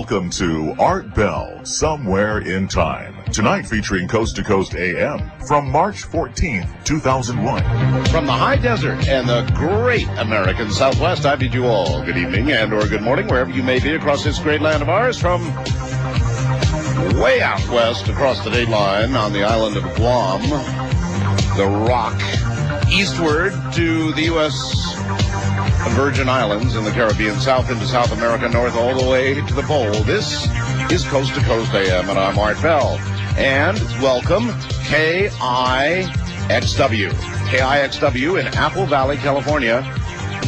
Welcome to Art Bell, Somewhere in Time. Tonight featuring Coast to Coast AM from March 14th, 2001. From the high desert and the great American Southwest, I bid you all good evening and or good morning, wherever you may be across this great land of ours. From way out west across the date line on the island of Guam, the Rock, eastward to the U.S. Virgin Islands in the Caribbean, south into South America, north all the way to the pole. This is Coast to Coast AM, and I'm Art Bell. And welcome, KIXW. KIXW in Apple Valley, California.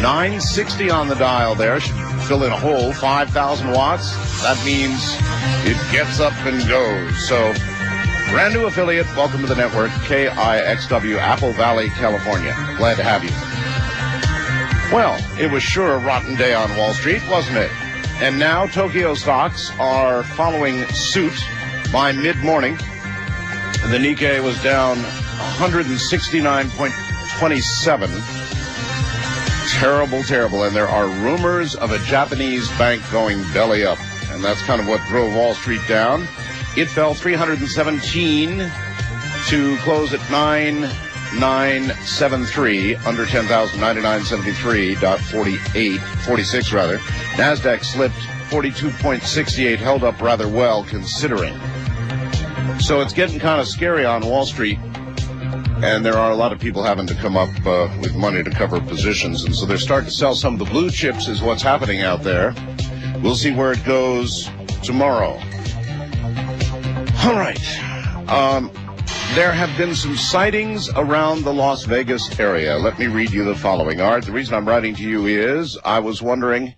960 on the dial there. Should fill in a hole, 5,000 watts. That means it gets up and goes. So, brand new affiliate, welcome to the network, KIXW, Apple Valley, California. Glad to have you. Well, it was sure a rotten day on Wall Street, wasn't it? And now Tokyo stocks are following suit by mid-morning. The Nikkei was down 169.27. Terrible, terrible. And there are rumors of a Japanese bank going belly up. And that's kind of what drove Wall Street down. It fell 317 to close at 9,973, under 10,000, 9973.46 rather. NASDAQ slipped 42.68, held up rather well considering. So it's getting kind of scary on Wall Street, and there are a lot of people having to come up with money to cover positions, and so they're starting to sell some of the blue chips is what's happening out there. We'll see where it goes tomorrow. All right. There have been some sightings around the Las Vegas area. Let me read you the following. Art, the reason I'm writing to you is I was wondering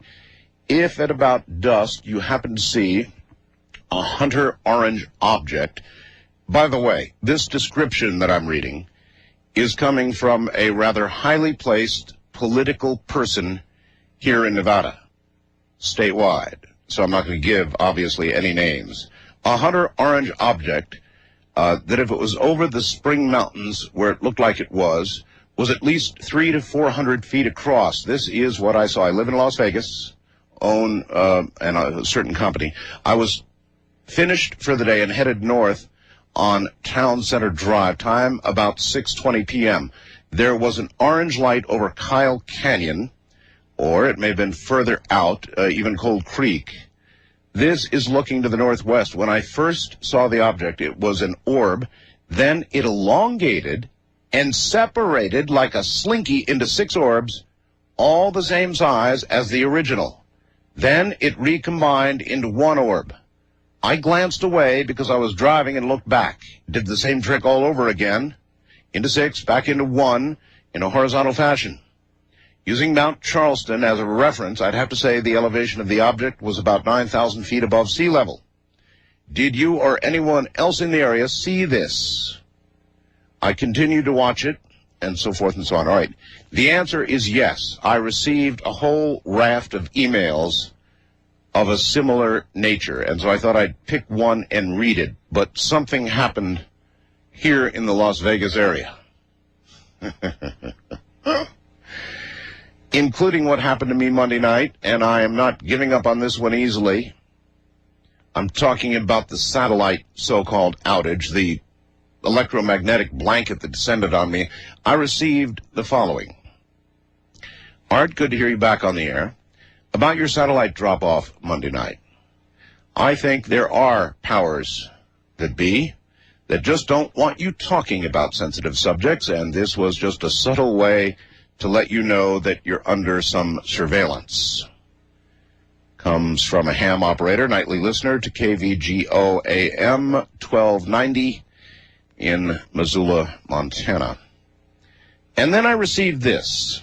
if at about dusk you happen to see a hunter orange object. By the way, this description that I'm reading is coming from a rather highly placed political person here in Nevada, statewide. So I'm not going to give, obviously, any names. A hunter orange object that if it was over the Spring Mountains, where it looked like it was at least 300 to 400 feet across. This is what I saw. I live in Las Vegas, own a certain company. I was finished for the day and headed north on Town Center Drive, time about 6:20 p.m. There was an orange light over Kyle Canyon, or it may have been further out, even Cold Creek. This is looking to the northwest. When I first saw the object, it was an orb. Then it elongated and separated like a slinky into 6 orbs, all the same size as the original. Then it recombined into 1 orb. I glanced away because I was driving and looked back. Did the same trick all over again, into 6, back into 1, in a horizontal fashion. Using Mount Charleston as a reference, I'd have to say the elevation of the object was about 9,000 feet above sea level. Did you or anyone else in the area see this? I continued to watch it, and so forth and so on. All right. The answer is yes. I received a whole raft of emails of a similar nature, and so I thought I'd pick one and read it. But something happened here in the Las Vegas area. Including what happened to me Monday night, and I am not giving up on this one easily. I'm talking about the satellite so-called outage, the electromagnetic blanket that descended on me. I received the following. Art, good to hear you back on the air. About your satellite drop-off Monday night. I think there are powers that be that just don't want you talking about sensitive subjects, and this was just a subtle way to let you know that you're under some surveillance. Comes from a ham operator, nightly listener to KVGO AM 1290 in Missoula, Montana. And then I received this.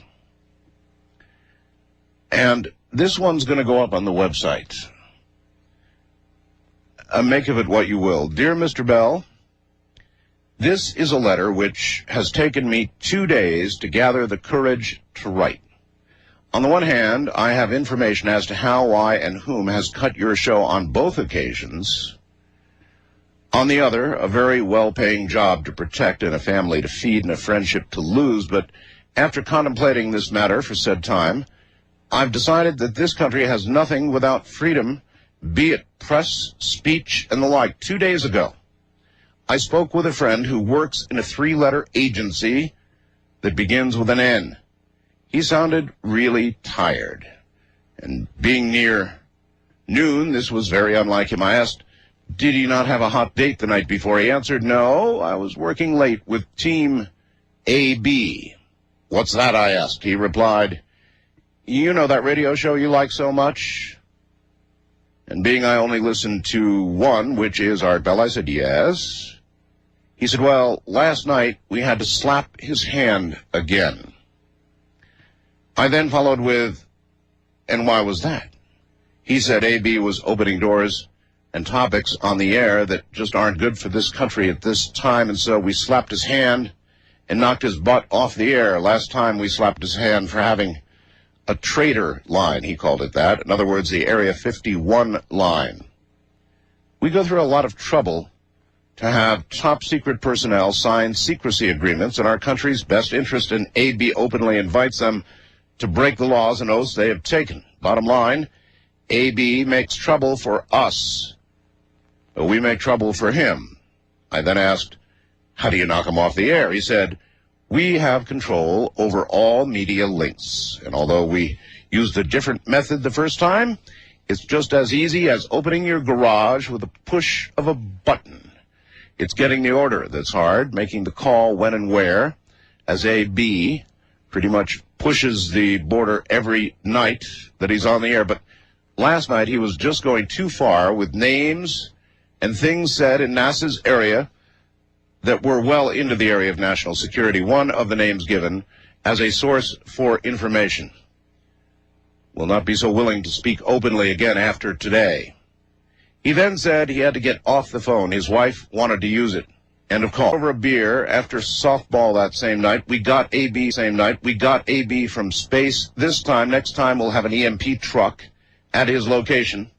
And this one's going to go up on the website. Make of it what you will. Dear Mr. Bell, this is a letter which has taken me 2 days to gather the courage to write. On the one hand, I have information as to how, why, and whom has cut your show on both occasions. On the other, a very well-paying job to protect and a family to feed and a friendship to lose. But after contemplating this matter for said time, I've decided that this country has nothing without freedom be it press, speech, and the like. 2 days ago, I spoke with a friend who works in a 3-letter agency that begins with an N. He sounded really tired. And being near noon, this was very unlike him. I asked, did he not have a hot date the night before? He answered, no, I was working late with Team AB. What's that, I asked. He replied, you know that radio show you like so much? And being I only listened to one, which is Art Bell, I said, yes. He said, well, last night we had to slap his hand again. I then followed with, and why was that? He said AB was opening doors and topics on the air that just aren't good for this country at this time, and so we slapped his hand and knocked his butt off the air. Last time we slapped his hand for having a traitor line, he called it that. In other words, the Area 51 line. We go through a lot of trouble to have top-secret personnel sign secrecy agreements in our country's best interest, and AB openly invites them to break the laws and oaths they have taken. Bottom line, AB makes trouble for us, but we make trouble for him. I then asked, how do you knock him off the air? He said, we have control over all media links, and although we used a different method the first time, it's just as easy as opening your garage with a push of a button. It's getting the order that's hard, making the call when and where, as AB pretty much pushes the border every night that he's on the air. But last night he was just going too far with names and things said in NASA's area that were well into the area of national security. One of the names given as a source for information will not be so willing to speak openly again after today. He then said he had to get off the phone. His wife wanted to use it. End of call. Over a beer after softball that same night. We got AB same night. We got AB from space. This time, next time, we'll have an EMP truck at his location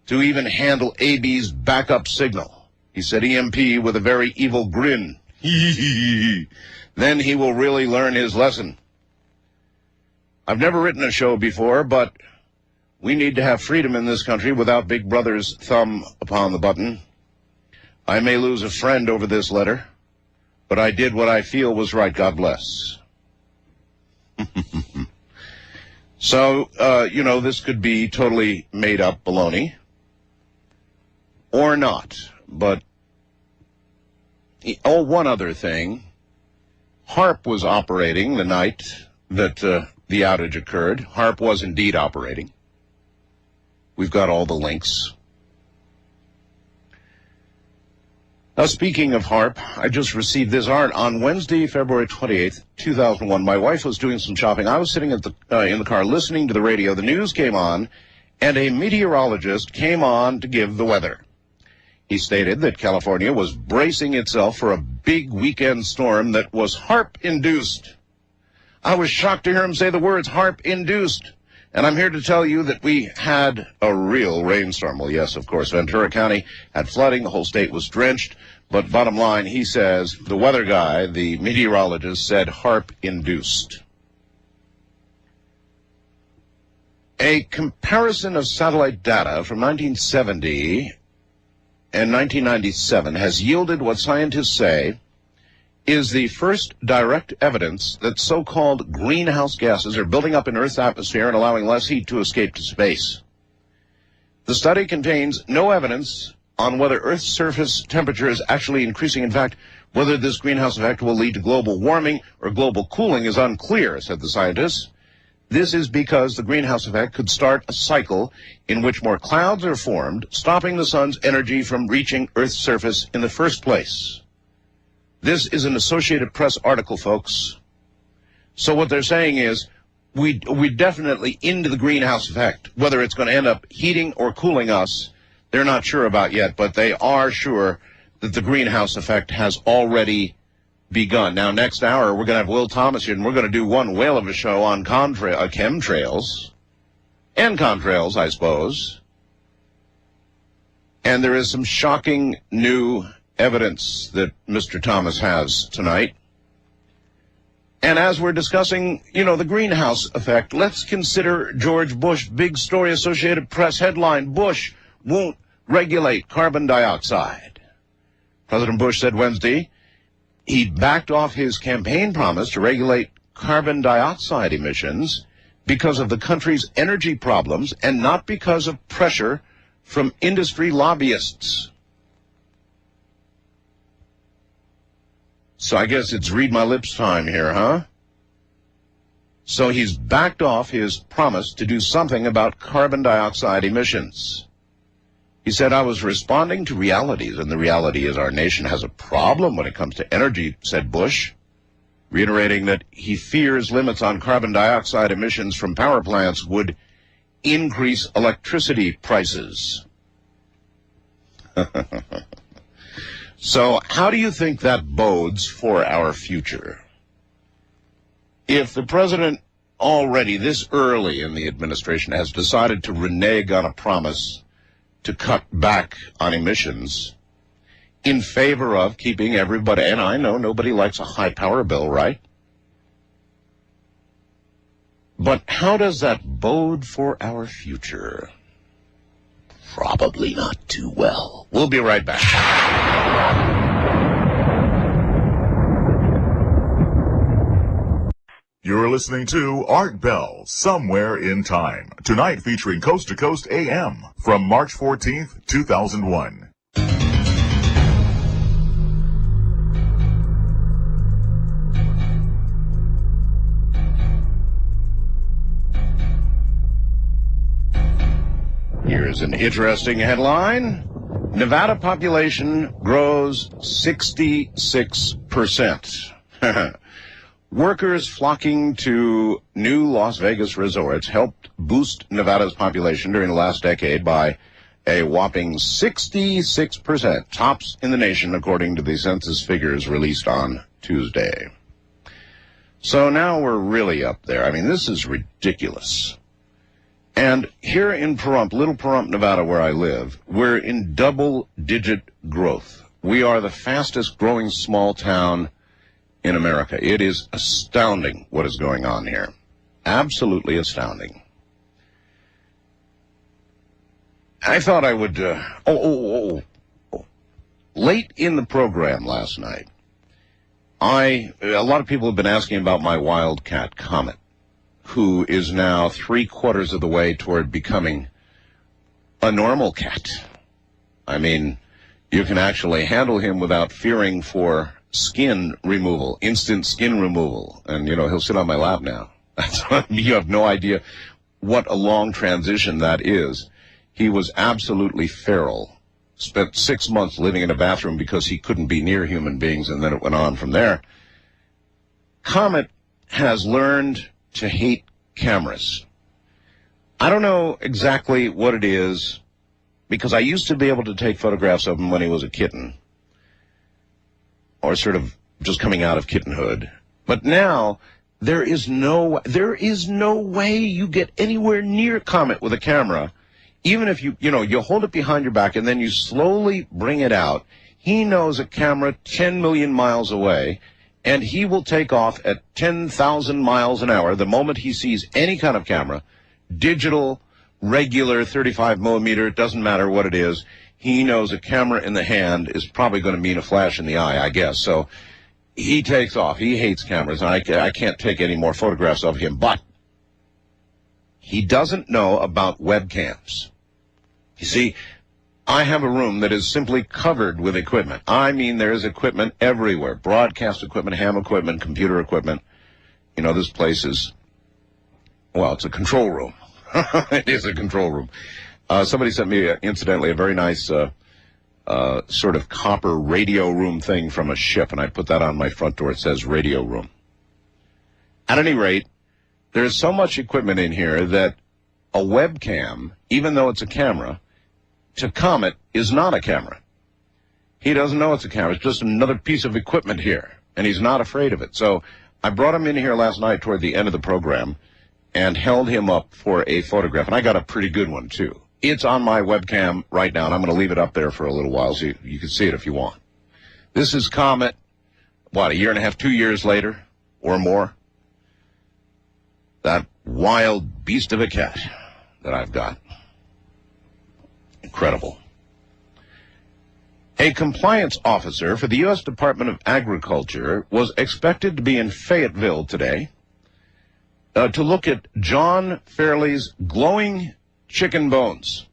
to even handle AB's backup signal. He said EMP with a very evil grin. Then he will really learn his lesson. I've never written a show before, but we need to have freedom in this country without Big Brother's thumb upon the button. I may lose a friend over this letter, but I did what I feel was right. God bless. So, this could be totally made up baloney or not. But, one other thing. HARP was operating the night that the outage occurred. HARP was indeed operating. We've got all the links. Now, speaking of HARP, I just received this art on Wednesday, February 28th, 2001. My wife was doing some shopping. I was sitting in the car listening to the radio. The news came on, and a meteorologist came on to give the weather. He stated that California was bracing itself for a big weekend storm that was HARP-induced. I was shocked to hear him say the words HARP-induced. And I'm here to tell you that we had a real rainstorm. Well, yes, of course, Ventura County had flooding. The whole state was drenched. But bottom line, he says, the weather guy, the meteorologist, said HARP-induced. A comparison of satellite data from 1970 and 1997 has yielded what scientists say is the first direct evidence that so-called greenhouse gases are building up in Earth's atmosphere and allowing less heat to escape to space. The study contains no evidence on whether Earth's surface temperature is actually increasing. In fact, whether this greenhouse effect will lead to global warming or global cooling is unclear, said the scientists. This is because the greenhouse effect could start a cycle in which more clouds are formed, stopping the sun's energy from reaching Earth's surface in the first place. This is an Associated Press article, folks. So what they're saying is we're definitely into the greenhouse effect. Whether it's going to end up heating or cooling us, they're not sure about yet, but they are sure that the greenhouse effect has already begun. Now, next hour, we're going to have Will Thomas here, and we're going to do one whale of a show on chemtrails and contrails, I suppose. And there is some shocking new evidence that Mr. Thomas has tonight. And as we're discussing, the greenhouse effect, let's consider George Bush, big story, Associated Press headline, Bush won't regulate carbon dioxide. President Bush said Wednesday he backed off his campaign promise to regulate carbon dioxide emissions because of the country's energy problems and not because of pressure from industry lobbyists. So I guess it's read my lips time here, huh? So he's backed off his promise to do something about carbon dioxide emissions. He said, I was responding to realities, and the reality is our nation has a problem when it comes to energy, said Bush, reiterating that he fears limits on carbon dioxide emissions from power plants would increase electricity prices. So how do you think that bodes for our future? If the president already this early in the administration has decided to renege on a promise to cut back on emissions in favor of keeping everybody, and I know nobody likes a high power bill, right? But how does that bode for our future? Probably not too well. We'll be right back. You're listening to Art Bell, Somewhere in Time. Tonight featuring Coast to Coast AM from March 14th, 2001. Here's an interesting headline. Nevada population grows 66%. Workers flocking to new Las Vegas resorts helped boost Nevada's population during the last decade by a whopping 66%, tops in the nation according to the census figures released on Tuesday. So now we're really up there. I mean, this is ridiculous. And here in Pahrump, Little Pahrump, Nevada, where I live, we're in double-digit growth. We are the fastest growing small town in America. It is astounding what is going on here. Absolutely astounding. I thought I would, late in the program last night, a lot of people have been asking about my wildcat Comet, who is now 3/4 of the way toward becoming a normal cat. I mean, you can actually handle him without fearing for skin removal, instant skin removal. And, he'll sit on my lap now. You have no idea what a long transition that is. He was absolutely feral. Spent 6 months living in a bathroom because he couldn't be near human beings, and then it went on from there. Comet has learned to hate cameras. I don't know exactly what it is, because I used to be able to take photographs of him when he was a kitten, or sort of just coming out of kittenhood. But now, there is no way you get anywhere near Comet with a camera. Even if you hold it behind your back and then you slowly bring it out. He knows a camera 10 million miles away, and he will take off at 10,000 miles an hour the moment he sees any kind of camera, digital, regular, 35 millimeter, it doesn't matter what it is. He knows a camera in the hand is probably going to mean a flash in the eye, I guess. So he takes off. He hates cameras, and I can't take any more photographs of him. But he doesn't know about webcams. You see, I have a room that is simply covered with equipment. I mean, there is equipment everywhere. Broadcast equipment, ham equipment, computer equipment. This place is, well, it's a control room. It is a control room. Somebody sent me, incidentally, a very nice sort of copper radio room thing from a ship, and I put that on my front door. It says radio room. At any rate, there's so much equipment in here that a webcam, even though it's a camera, to Comet is not a camera. He doesn't know it's a camera. It's just another piece of equipment here, and he's not afraid of it. So I brought him in here last night toward the end of the program and held him up for a photograph, and I got a pretty good one, too. It's on my webcam right now, and I'm going to leave it up there for a little while so you can see it if you want. This is Comet, a year and a half, 2 years later. or more. That wild beast of a cat that I've got. Incredible. A compliance officer for the U.S. Department of Agriculture was expected to be in Fayetteville today to look at John Fairley's glowing chicken bones.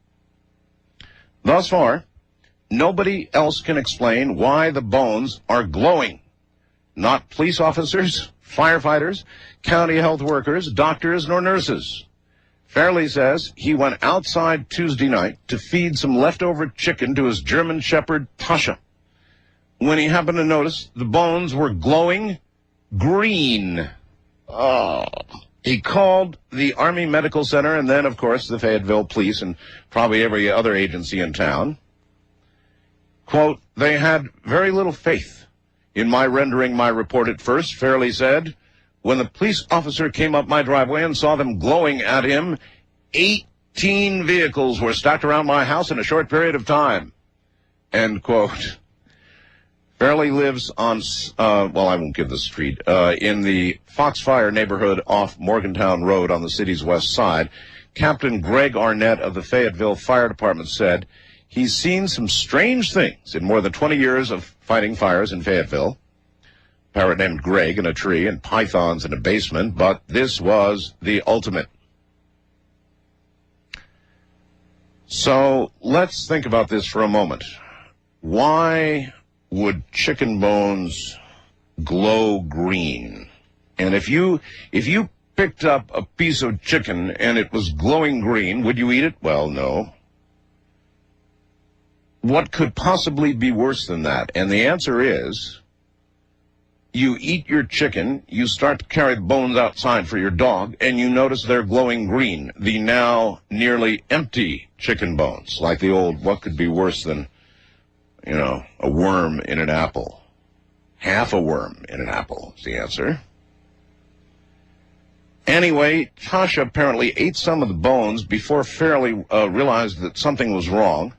Thus far, nobody else can explain why the bones are glowing. Not police officers, firefighters, county health workers, doctors, nor nurses. Fairley says he went outside Tuesday night to feed some leftover chicken to his German shepherd, Tasha, when he happened to notice the bones were glowing green. Oh. He called the Army Medical Center and then, of course, the Fayetteville Police and probably every other agency in town. Quote, "They had very little faith in my rendering my report at first," Fairley said. "When the police officer came up my driveway and saw them glowing at him, 18 vehicles were stacked around my house in a short period of time." End quote. Fairley lives on, well, I won't give the street, in the Foxfire neighborhood off Morgantown Road on the city's west side. Captain Greg Arnett of the Fayetteville Fire Department said he's seen some strange things in more than 20 years of fighting fires in Fayetteville. Parrot named Greg in a tree and pythons in a basement, but this was the ultimate. So let's think about this for a moment. Why would chicken bones glow green? And if you picked up a piece of chicken and it was glowing green, would you eat it? Well, no. What could possibly be worse than that? And the answer is, you eat your chicken, you start to carry the bones outside for your dog, and you notice they're glowing green, the now nearly empty chicken bones, like the old, what could be worse than, a worm in an apple? Half a worm in an apple is the answer. Anyway, Tasha apparently ate some of the bones before Fairley realized that something was wrong.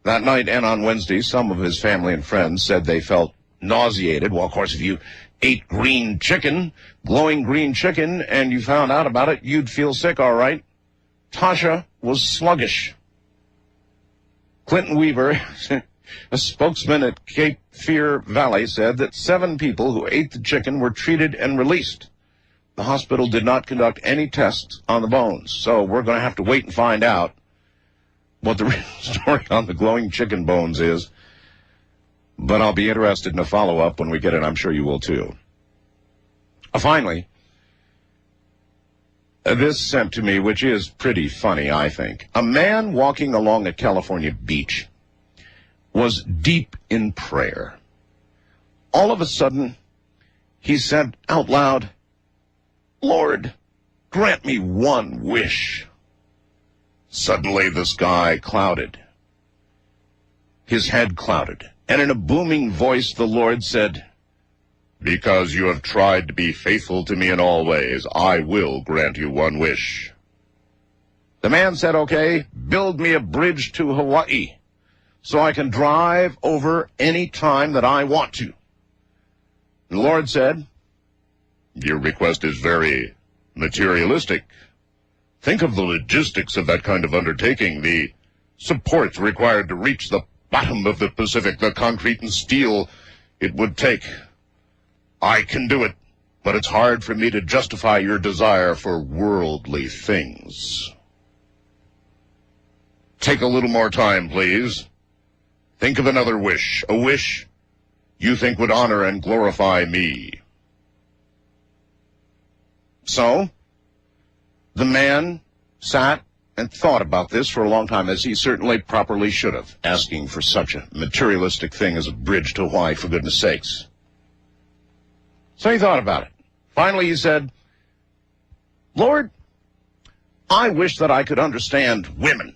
That night and on Wednesday, some of his family and friends said they felt nauseated. Well, of course, if you ate green chicken, glowing green chicken, and you found out about it, you'd feel sick, all right. Tasha was sluggish. Clinton Weaver, a spokesman at Cape Fear Valley, said that 7 people who ate the chicken were treated and released. The hospital did not conduct any tests on the bones, so we're going to have to wait and find out what the real story on the glowing chicken bones is. But I'll be interested in a follow-up when we get it. I'm sure you will, too. Finally, this sent to me, which is pretty funny, I think. A man walking along a California beach was deep in prayer. All of a sudden, he said out loud, "Lord, grant me one wish." Suddenly, the sky clouded. His head clouded. And in a booming voice, the Lord said, "Because you have tried to be faithful to me in all ways, I will grant you one wish." The man said, "Okay, build me a bridge to Hawaii so I can drive over any time that I want to." The Lord said, "Your request is very materialistic. Think of the logistics of that kind of undertaking, the supports required to reach the bottom of the Pacific, the concrete and steel it would take. I can do it, but it's hard for me to justify your desire for worldly things. Take a little more time, please. Think of another wish, a wish you think would honor and glorify me." So, the man sat and thought about this for a long time, as he certainly properly should have, asking for such a materialistic thing as a bridge to Hawaii, for goodness sakes. So he thought about it. Finally, he said, "Lord, I wish that I could understand women.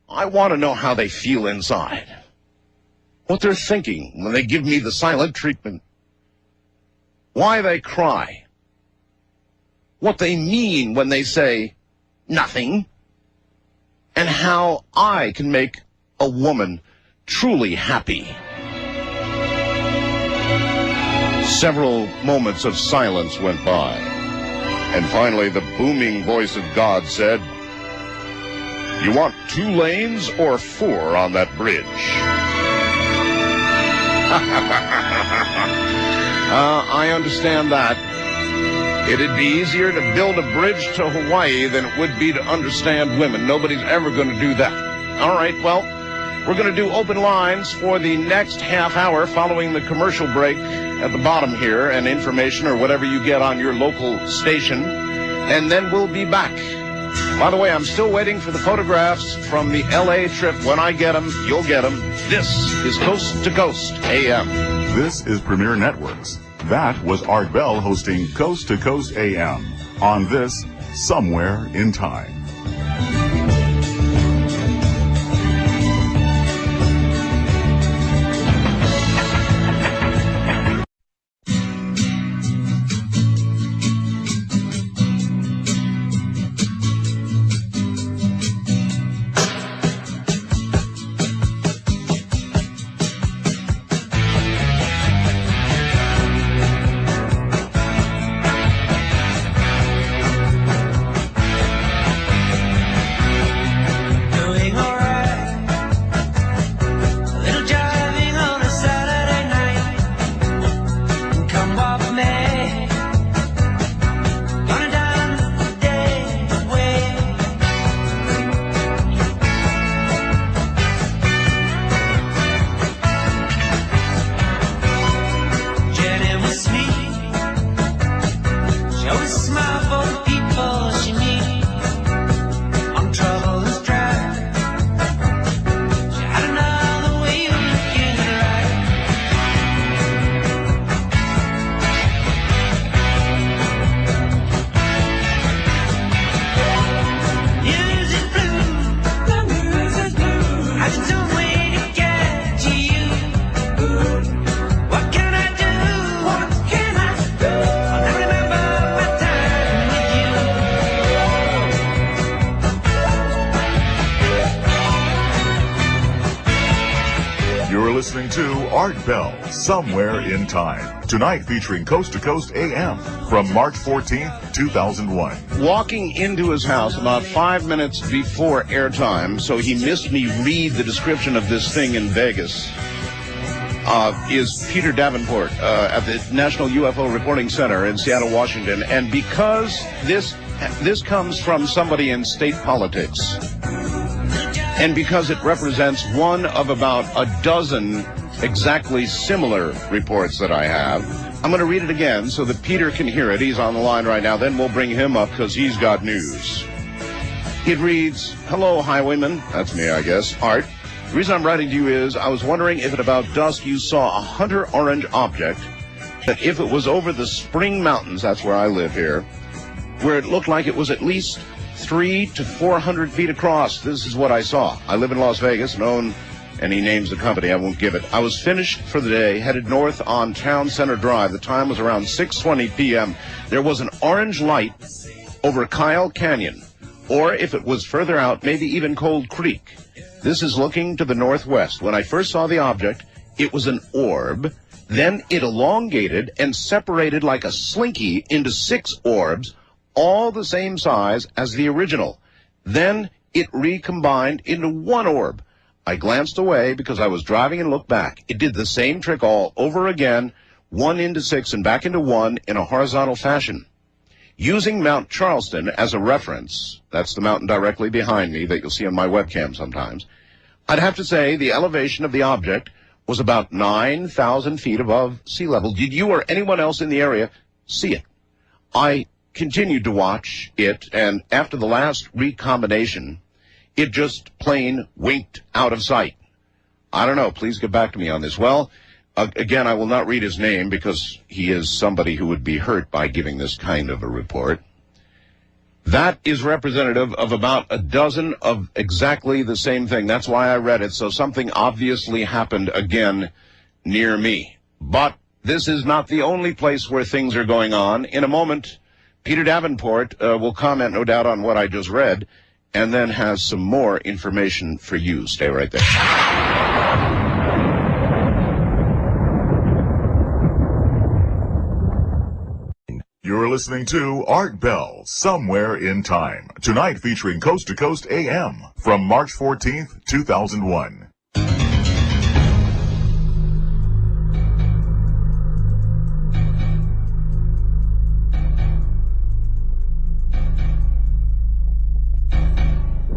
I want to know how they feel inside, what they're thinking when they give me the silent treatment, why they cry, what they mean when they say nothing, and how I can make a woman truly happy." Several moments of silence went by. And finally, the booming voice of God said, "You want 2 lanes or 4 on that bridge?" I understand that. It'd be easier to build a bridge to Hawaii than it would be to understand women. Nobody's ever going to do that. All right, well, we're going to do open lines for the next half hour following the commercial break at the bottom here, and information or whatever you get on your local station, and then we'll be back. By the way, I'm still waiting for the photographs from the LA trip. When I get them, you'll get them. This is Coast to Coast AM. This is Premier Networks. That was Art Bell hosting Coast to Coast AM on this Somewhere in Time. Listening to Art Bell, Somewhere in Time. Tonight featuring Coast to Coast AM from March 14th, 2001. Walking into his house about 5 minutes before airtime, so he missed me read the description of this thing in Vegas, is Peter Davenport at the National UFO Reporting Center in Seattle, Washington. And because this comes from somebody in state politics, and because it represents one of about a dozen exactly similar reports that I have, I'm going to read it again so that Peter can hear it. He's on the line right now. Then we'll bring him up because he's got news. It reads, "Hello, highwayman." That's me, I guess. Art. The reason I'm writing to you is I was wondering if at about dusk you saw a hunter orange object, that if it was over the Spring Mountains, that's where I live here, where it looked like it was at least 300 to 400 feet across. This is what I saw. I live in Las Vegas and own, and he names the company, I won't give it. I was finished for the day, headed north on Town Center Drive. The time was around 6:20 p.m. There was an orange light over Kyle Canyon, or if it was further out, maybe even Cold Creek. This is looking to the northwest. When I first saw the object, it was an orb. Then it elongated and separated like a slinky into 6 orbs, all the same size as the original. Then it recombined into 1 orb. I glanced away because I was driving and looked back. It did the same trick all over again, 1 into 6 and back into 1 in a horizontal fashion. Using Mount Charleston as a reference, that's the mountain directly behind me that you'll see on my webcam sometimes, I'd have to say the elevation of the object was about 9,000 feet above sea level. Did you or anyone else in the area see it? I continued to watch it, and after the last recombination, it just plain winked out of sight. I don't know. Please get back to me on this. Well, again, I will not read his name because he is somebody who would be hurt by giving this kind of a report. That is representative of about a dozen of exactly the same thing. That's why I read it. So something obviously happened again near me. But this is not the only place where things are going on. In a moment, Peter Davenport will comment, no doubt, on what I just read, and then has some more information for you. Stay right there. listening to Art Bell, Somewhere in Time. Tonight featuring Coast to Coast AM from March 14th, 2001.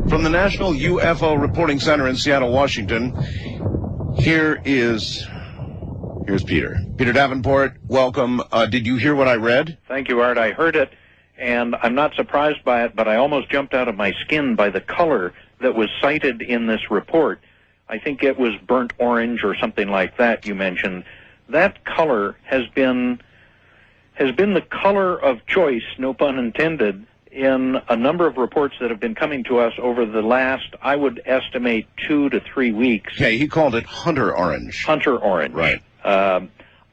From the National UFO Reporting Center in Seattle, Washington, here's Peter. Peter Davenport, welcome. Did you hear what I read? Thank you, Art. I heard it, and I'm not surprised by it, but I almost jumped out of my skin by the color that was cited in this report. I think it was burnt orange or something like that you mentioned. That color has been the color of choice, no pun intended, in a number of reports that have been coming to us over the last, I would estimate, 2 to 3 weeks. Okay, he called it hunter orange. Hunter orange. Right.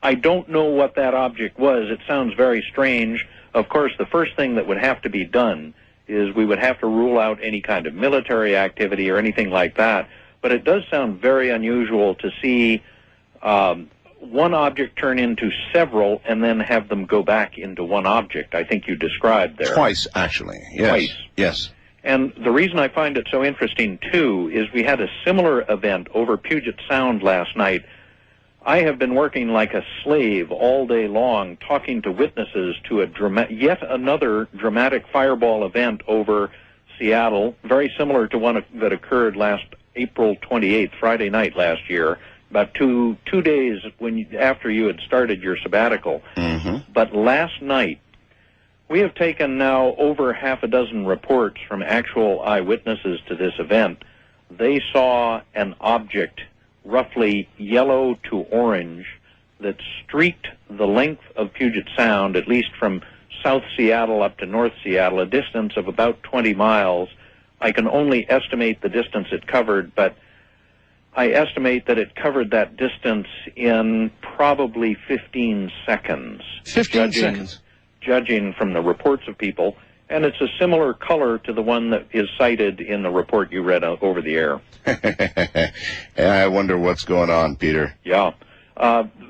I don't know what that object was. It sounds very strange. Of course, the first thing that would have to be done is we would have to rule out any kind of military activity or anything like that. But it does sound very unusual to see one object turn into several and then have them go back into one object. I think you described there. Twice, actually. Yes. Twice. Yes. And the reason I find it so interesting, too, is we had a similar event over Puget Sound last night. I have been working like a slave all day long, talking to witnesses to yet another dramatic fireball event over Seattle, very similar to one that occurred last April 28th, Friday night last year, about two days after you had started your sabbatical. Mm-hmm. But last night, we have taken now over half a dozen reports from actual eyewitnesses to this event. They saw an object roughly yellow to orange that streaked the length of Puget Sound, at least from South Seattle up to North Seattle, a distance of about 20 miles. I can only estimate the distance it covered, but I estimate that it covered that distance in probably 15 seconds. 15 seconds? Judging from the reports of people, and it's a similar color to the one that is cited in the report you read over the air. I wonder what's going on, Peter. Yeah.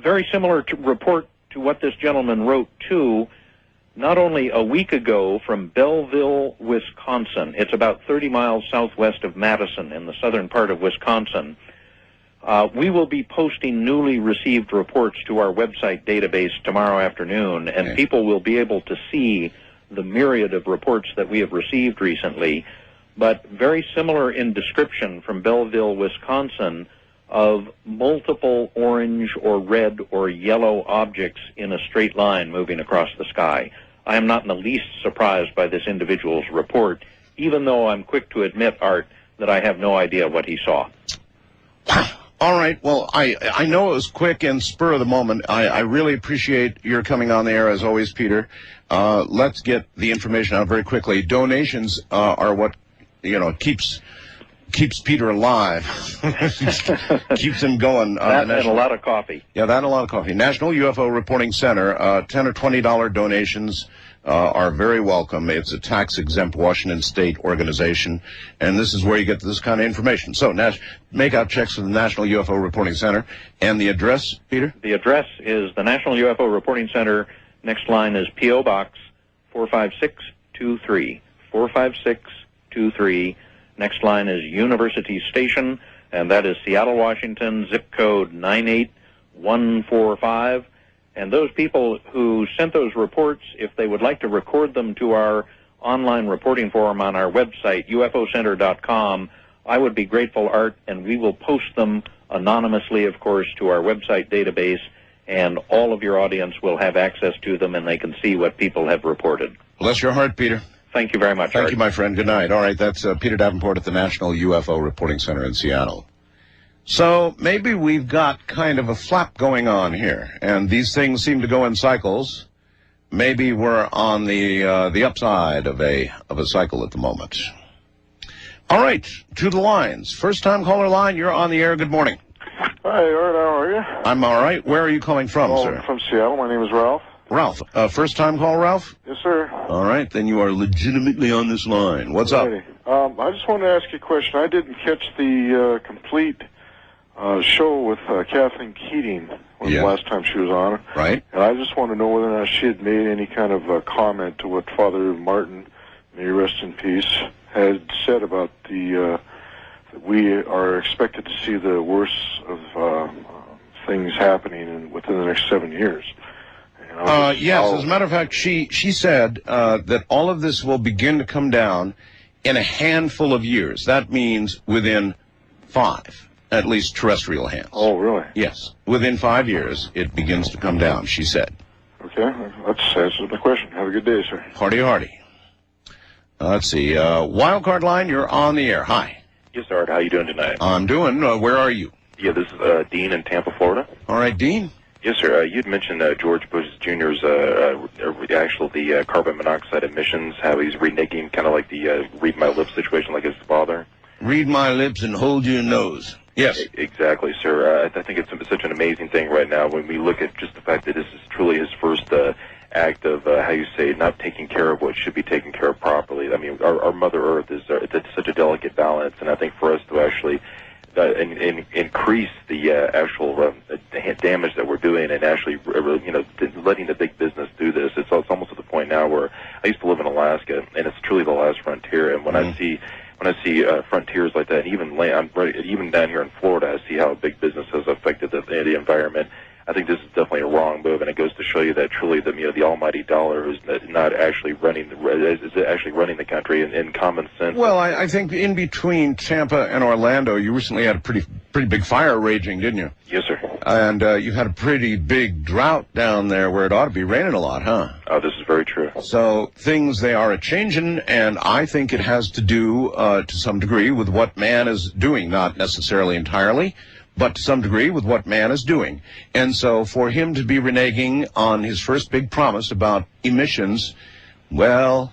Very similar report to what this gentleman wrote, too, not only a week ago from Belleville, Wisconsin. It's about 30 miles southwest of Madison in the southern part of Wisconsin. We will be posting newly received reports to our website database tomorrow afternoon, and people will be able to see the myriad of reports that we have received recently, but very similar in description from Belleville, Wisconsin, of multiple orange or red or yellow objects in a straight line moving across the sky. I am not in the least surprised by this individual's report, even though I'm quick to admit, Art, that I have no idea what he saw. All right. Well, I know it was quick and spur of the moment. I really appreciate your coming on the air, as always, Peter. Let's get the information out very quickly. Donations are what, keeps Peter alive. Keeps him going. That and a lot of coffee. Yeah, that and a lot of coffee. National UFO Reporting Center, $10 or $20 donations are very welcome. It's a tax-exempt Washington State organization, and this is where you get this kind of information. So, make out checks for the National UFO Reporting Center. And the address, Peter? The address is the National UFO Reporting Center. Next line is P.O. Box 45623. 45623. Next line is University Station, and that is Seattle, Washington, zip code 98145. And those people who sent those reports, if they would like to record them to our online reporting forum on our website, ufocenter.com, I would be grateful, Art, and we will post them anonymously, of course, to our website database, and all of your audience will have access to them, and they can see what people have reported. Bless your heart, Peter. Thank you very much, Art. Thank you, my friend. Good night. All right, that's Peter Davenport at the National UFO Reporting Center in Seattle. So maybe we've got kind of a flap going on here, and these things seem to go in cycles. Maybe we're on the upside of a cycle at the moment. All right, to the lines. First-time caller line, you're on the air. Good morning. Hi, Art. How are you? I'm all right. Where are you calling from, sir? I'm from Seattle. My name is Ralph. Ralph. First-time call, Ralph? Yes, sir. All right, then you are legitimately on this line. What's up? I just wanted to ask you a question. I didn't catch the complete show with Kathleen Keating was the last time she was on. Right. And I just want to know whether or not she had made any kind of comment to what Father Martin, may he rest in peace, had said about the that we are expected to see the worst of things happening within the next 7 years. Yes, as a matter of fact, she said that all of this will begin to come down in a handful of years. That means within 5, at least terrestrial hands. Oh, really? Yes. Within 5 years, it begins to come down, she said. Okay, that's answers my question. Have a good day, sir. Hardy, hardy. Let's see. Wildcard line, you're on the air. Hi. Yes, Art. How you doing tonight? I'm doing. Where are you? Yeah, this is Dean in Tampa, Florida. All right, Dean. Yes, sir. You'd mentioned George Bush Jr.'s the carbon monoxide emissions, how he's reneging, kind of like the read my lips situation, like his father. Read my lips and hold your nose. Yes. Exactly, sir. I think it's such an amazing thing right now when we look at just the fact that this is truly his first act of, how you say, not taking care of what should be taken care of properly. I mean, our Mother Earth is it's such a delicate balance, and I think for us to actually increase the actual damage that we're doing, and actually, letting the big business do this, it's almost to the point now where I used to live in Alaska, and it's truly the last frontier. And when I see frontiers like that, and even down here in Florida, I see how big business has affected the environment. I think this is definitely a wrong move, and it goes to show you that truly the almighty dollar is not actually running the country in common sense. Well, I think in between Tampa and Orlando, you recently had a pretty big fire raging, didn't you? Yes, sir. And you had a pretty big drought down there where it ought to be raining a lot, huh? Oh, this is very true. So things, they are a-changing, and I think it has to do, to some degree, with what man is doing, not necessarily entirely, but to some degree with what man is doing. And so for him to be reneging on his first big promise about emissions, well,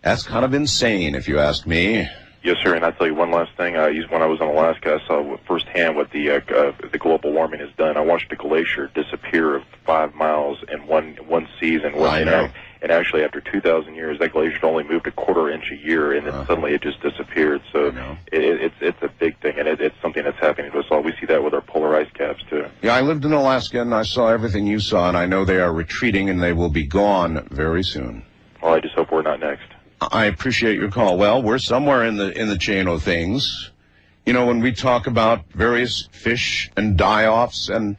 that's kind of insane, if you ask me. Yes, sir. And I'll tell you one last thing. When I was in Alaska, I saw firsthand what the global warming has done. I watched a glacier disappear 5 miles in one season. I know. And actually, after 2,000 years, that glacier only moved a quarter inch a year, and then suddenly it just disappeared. So it's a big thing, and it's something that's happening to us all. We see that with our polar ice caps, too. Yeah, I lived in Alaska, and I saw everything you saw, and I know they are retreating, and they will be gone very soon. Well, I just hope we're not next. I appreciate your call. Well, we're somewhere in the chain of things. You know, when we talk about various fish and die-offs and,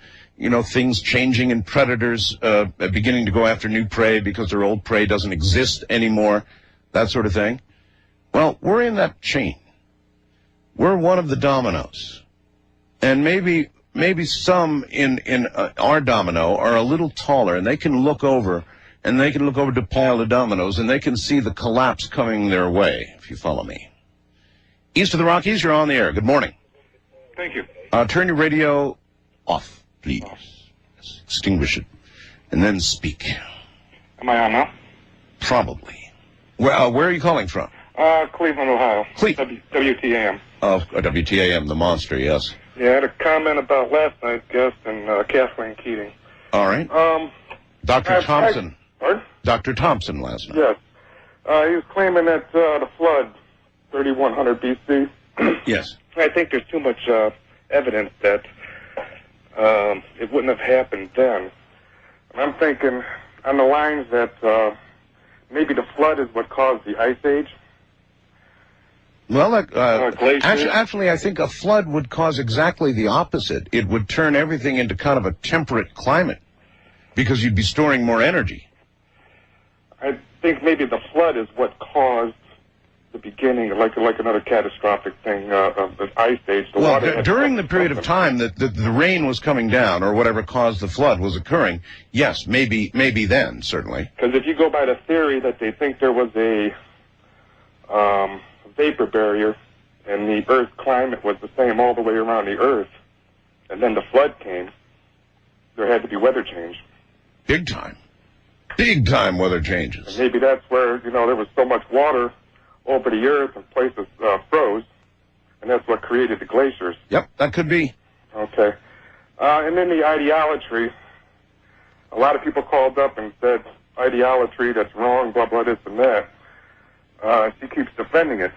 things changing and predators beginning to go after new prey because their old prey doesn't exist anymore, that sort of thing. Well, we're in that chain. We're one of the dominoes. And maybe some in our domino are a little taller, and they can look over to a pile of dominoes, and they can see the collapse coming their way, if you follow me. East of the Rockies, you're on the air. Good morning. Thank you. Turn your radio off, please. Yes, extinguish it, and then speak. Am I on now? Probably. Where are you calling from? Cleveland, Ohio. WTAM. Oh, WTAM, the monster, yes. Yeah, I had a comment about last night's guest and Kathleen Keating. All right. Dr. Thompson. Pardon? Dr. Thompson last night. Yes. He was claiming that the flood, 3100 BC. Yes. I think there's too much evidence that it wouldn't have happened then. And I'm thinking on the lines that maybe the flood is what caused the ice age. Well, actually, I think a flood would cause exactly the opposite. It would turn everything into kind of a temperate climate because you'd be storing more energy. I think maybe the flood is what caused the beginning, like another catastrophic thing of the ice age. During the period of time that the rain was coming down, or whatever caused the flood was occurring, yes, maybe then, certainly. Because if you go by the theory that they think there was a vapor barrier, and the Earth's climate was the same all the way around the Earth, and then the flood came, there had to be weather change. Big time. Big time weather changes. And maybe that's where, there was so much water over the Earth and places froze, and that's what created the glaciers. Yep, that could be. Okay. And then the ideolatry. A lot of people called up and said, ideolatry, that's wrong, blah, blah, this and that. She keeps defending it.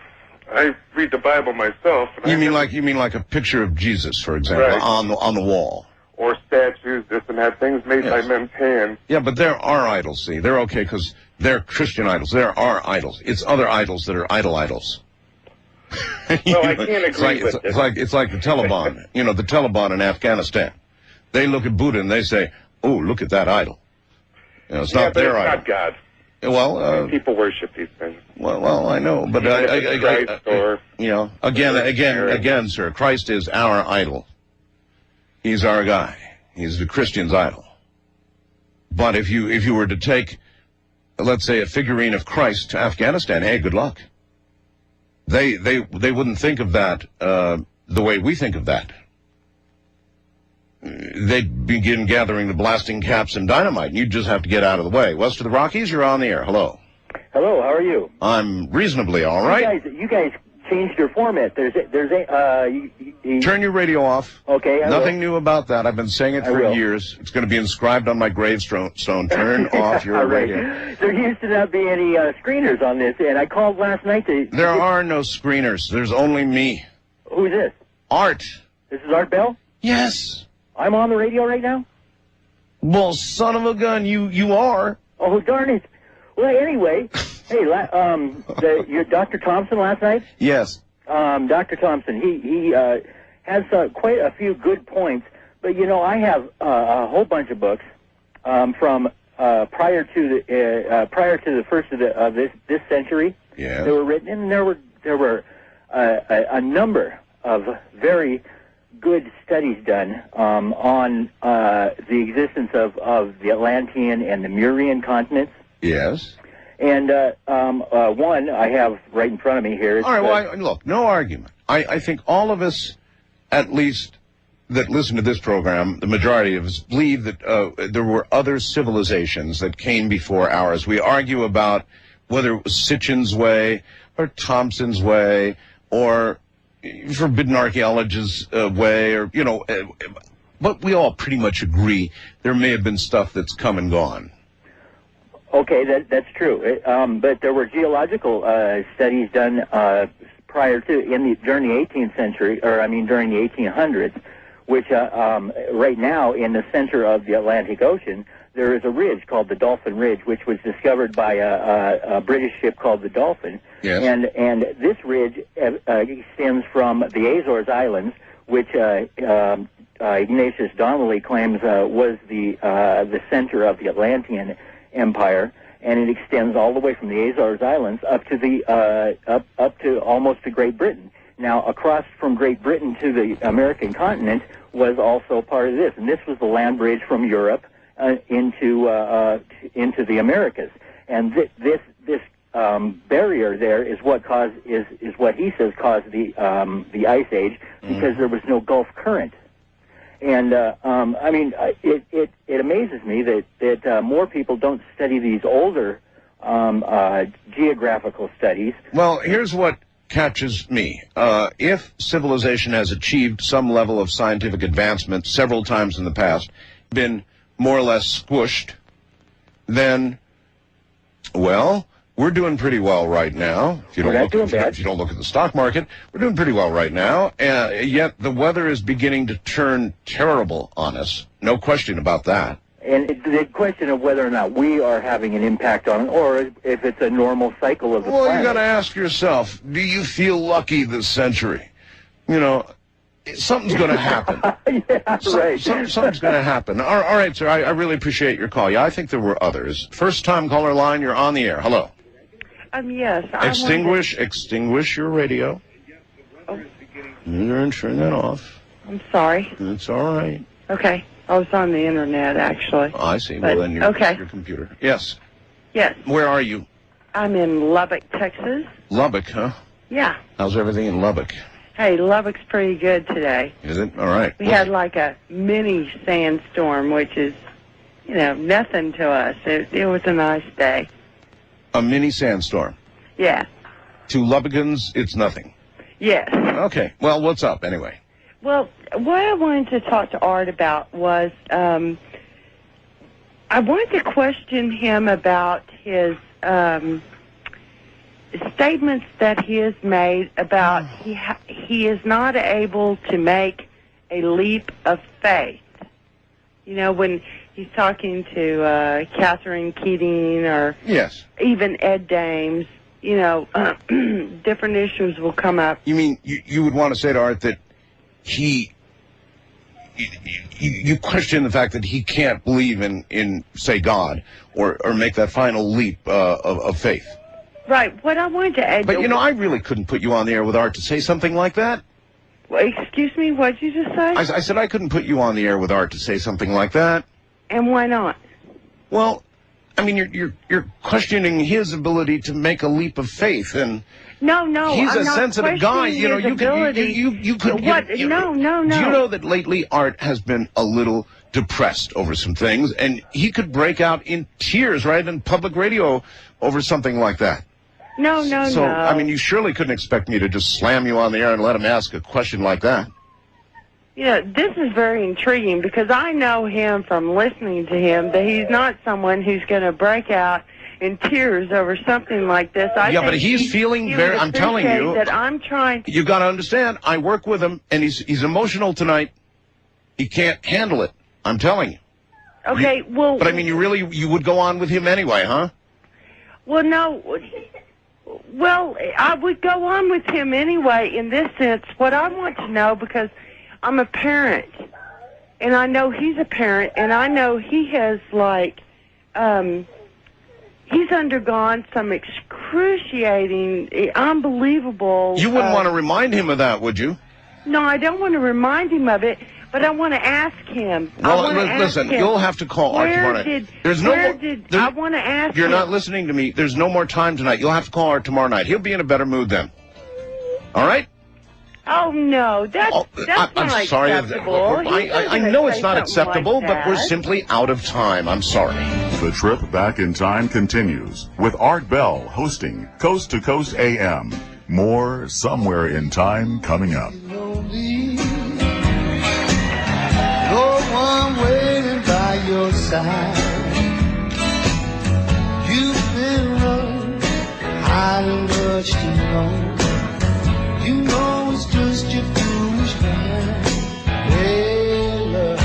I read the Bible myself. And You mean like a picture of Jesus, for example, Right. on the wall? Or statues, this and that, things made by men's hands. Yeah, but there are idols. See, they're okay because they're Christian idols. There are idols. It's other idols that are idols. Well, I can't agree with this. It's like the Taliban. You know, the Taliban in Afghanistan. They look at Buddha and they say, "Oh, look at that idol." You know, it's not their idol. Not God. Well, people worship these things. Well, I know, but again, sir, Christ is our idol. He's our guy. He's the Christian's idol. But if you were to take, let's say, a figurine of Christ to Afghanistan, hey, good luck. They wouldn't think of that the way we think of that. They'd begin gathering the blasting caps and dynamite, and you'd just have to get out of the way. West of the Rockies, you're on the air. Hello. Hello, how are you? I'm reasonably all right. You guys changed your format. Turn your radio off. Okay. Nothing new about that. I've been saying it for years. It's going to be inscribed on my gravestone. Turn off your radio. There used to not be any screeners on this, and I called last night to... There are no screeners. There's only me. Who's this? Art. This is Art Bell? Yes. I'm on the radio right now? Well, son of a gun, you are. Oh, darn it. Well, anyway, hey, your Dr. Thompson last night? Yes. Dr. Thompson, he has quite a few good points, but you know, I have a whole bunch of books from prior to the first of this century. Yeah. They were written, and there were a number of very good studies done on the existence of the Atlantean and the Murian continents. Yes. And one I have right in front of me here. All right, well, look, no argument. I think all of us, at least that listen to this program, the majority of us, believe that there were other civilizations that came before ours. We argue about whether it was Sitchin's way or Thompson's way or forbidden archaeologists' way, or, you know, but we all pretty much agree there may have been stuff that's come and gone. Okay, that's true. But there were geological studies done prior to during the 18th century, during the 1800s, which right now in the center of the Atlantic Ocean there is a ridge called the Dolphin Ridge, which was discovered by a British ship called the Dolphin. Yes. And this ridge extends from the Azores Islands, which Ignatius Donnelly claims was the center of the Atlantean Empire, and it extends all the way from the Azores Islands up to almost to Great Britain. Now, across from Great Britain to the American continent was also part of this, and this was the land bridge from Europe into the Americas. And this barrier there is what is what he says caused the Ice Age, because there was no Gulf current. And it amazes me that more people don't study these older geographical studies. Well, here's what catches me. If civilization has achieved some level of scientific advancement several times in the past, been more or less squished, then, well, we're doing pretty well right now. If you don't look at the stock market, we're doing pretty well right now. Yet the weather is beginning to turn terrible on us. No question about that. And the question of whether or not we are having an impact on it, or if it's a normal cycle of the planet. Well, you got to ask yourself, do you feel lucky this century? You know, something's going to happen. Yeah, right. Something's going to happen. All right, sir, I really appreciate your call. Yeah, I think there were others. First-time caller line, you're on the air. Hello. Yes. Extinguish your radio. Oh. Turn that off. I'm sorry. It's all right. Okay. I was on the internet, actually. Oh, I see. Well, then your computer. Yes. Yes. Where are you? I'm in Lubbock, Texas. Lubbock, huh? Yeah. How's everything in Lubbock? Hey, Lubbock's pretty good today. Is it? All right. We had like a mini sandstorm, which is, nothing to us. It was a nice day. A mini sandstorm? Yeah. To Lubbockans, it's nothing? Yes. Okay. Well, what's up, anyway? Well, what I wanted to talk to Art about was, I wanted to question him about his statements that he has made about he is not able to make a leap of faith. You know, when he's talking to Catherine Keating or Yes. even Ed Dames, you know, different issues will come up. You mean you would want to say to Art that you question the fact that he can't believe in say, God, or make that final leap of faith? Right. What I wanted to add... But, you know, I really couldn't put you on the air with Art to say something like that. Well, excuse me, what did you just say? I said I couldn't put you on the air with Art to say something like that. And why not? Well, I mean, you're questioning his ability to make a leap of faith, and no, he's I'm a not sensitive guy. You know, you could. What? No. No. Do you know that lately Art has been a little depressed over some things, and he could break out in tears right in public radio over something like that? No. So, I mean, you surely couldn't expect me to just slam you on the air and let him ask a question like that. Yeah, this is very intriguing because I know him from listening to him that he's not someone who's going to break out in tears over something like this. I think but he's feeling very. I'm telling you that I'm trying. You got to understand. I work with him, and he's emotional tonight. He can't handle it. I'm telling you. Okay, well. But I mean, you would go on with him anyway, huh? Well, no. Well, I would go on with him anyway. In this sense, what I want to know, because I'm a parent, and I know he's a parent, and I know he has, like, he's undergone some excruciating, unbelievable... You wouldn't want to remind him of that, would you? No, I don't want to remind him of it, but I want to ask him. Well, listen, you'll have to call Art tomorrow night. I want to ask You're him. not listening to me. There's no more time tonight. You'll have to call Art tomorrow night. He'll be in a better mood then. All right? Oh, no, that's I'm not sorry. acceptable. I know it's not acceptable, like but we're that. simply out of time. I'm sorry. The trip back in time continues with Art Bell hosting Coast to Coast AM. More Somewhere in Time coming up. No one waiting by your side. You've been running, hiding much too long. You know it's just your foolish mind. Hey, love,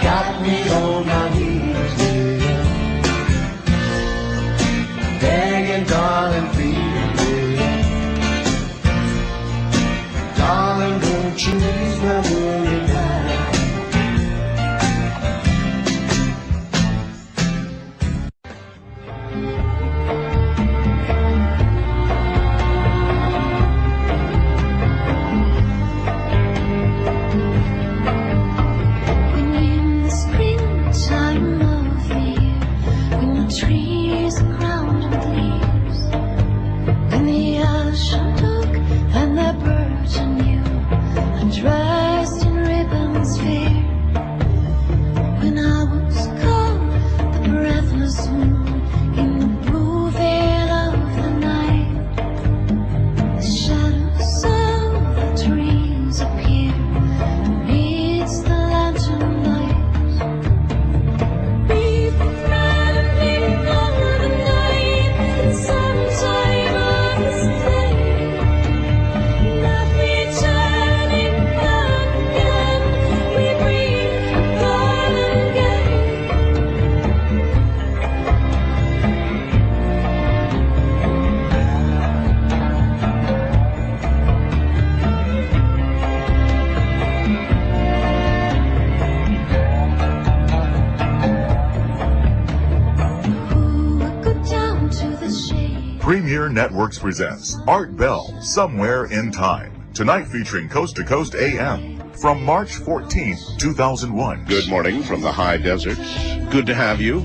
got me on my knees, yeah. Begging, darling, please, yeah. Darling, won't you ease my worry now? Dressed in ribbons fair. When I was cold, the breathless moon in the blue veil of the night. The shadows of the trees appear amidst the lantern lights. We've been running all the night, and sometime of this day, not returning. Premier Networks presents Art Bell, Somewhere in Time. Tonight featuring Coast to Coast AM from March 14th, 2001. Good morning from the high desert. Good to have you.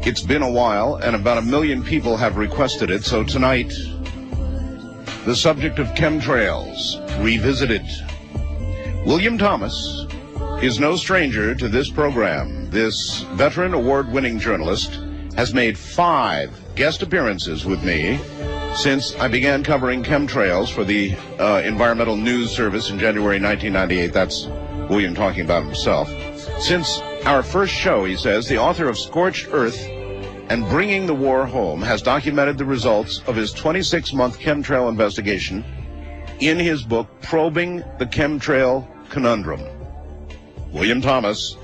It's been a while, and about 1 million people have requested it, so tonight, the subject of chemtrails, revisited. William Thomas is no stranger to this program. This veteran award-winning journalist has made 5 guest appearances with me since I began covering chemtrails for the Environmental News Service in January 1998. That's William talking about himself. Since our first show, he says, the author of Scorched Earth and bringing the war home, has documented the results of his 26-month chemtrail investigation in his book, Probing the Chemtrail Conundrum. William Thomas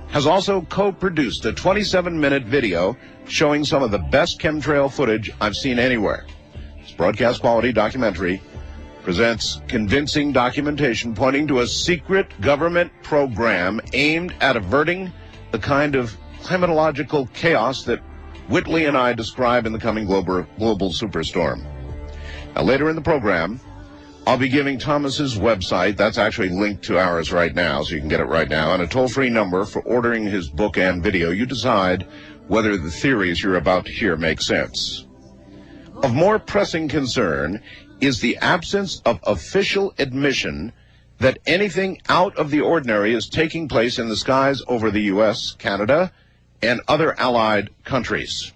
has also co-produced a 27-minute video showing some of the best chemtrail footage I've seen anywhere. This broadcast-quality documentary presents convincing documentation pointing to a secret government program aimed at averting the kind of climatological chaos that Whitley and I describe in the coming global superstorm. Now, later in the program, I'll be giving Thomas's website, that's actually linked to ours right now, so you can get it right now, and a toll-free number for ordering his book and video. You decide whether the theories you're about to hear make sense. Of more pressing concern is the absence of official admission that anything out of the ordinary is taking place in the skies over the U.S., Canada, and other allied countries.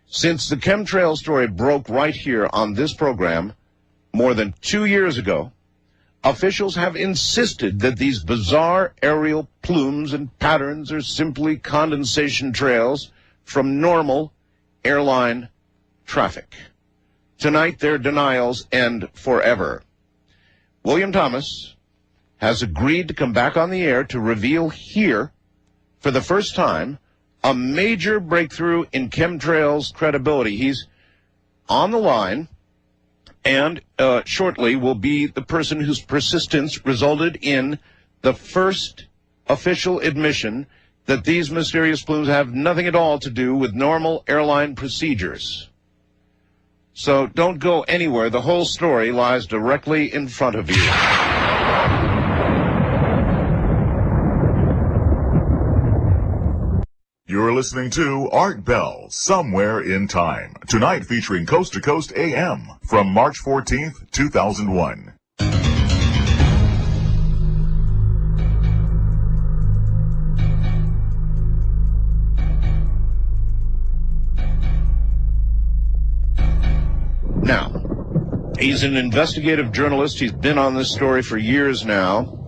Since the chemtrail story broke right here on this program more than 2 years ago, officials have insisted that these bizarre aerial plumes and patterns are simply condensation trails from normal airline traffic. Tonight, their denials end forever. William Thomas has agreed to come back on the air to reveal here, for the first time, a major breakthrough in chemtrails credibility. He's on the line, and shortly will be the person whose persistence resulted in the first official admission that these mysterious plumes have nothing at all to do with normal airline procedures. So don't go anywhere. The whole story lies directly in front of you. You're listening to Art Bell, Somewhere in Time. Tonight featuring Coast to Coast AM from March 14th, 2001. Now, he's an investigative journalist. He's been on this story for years now.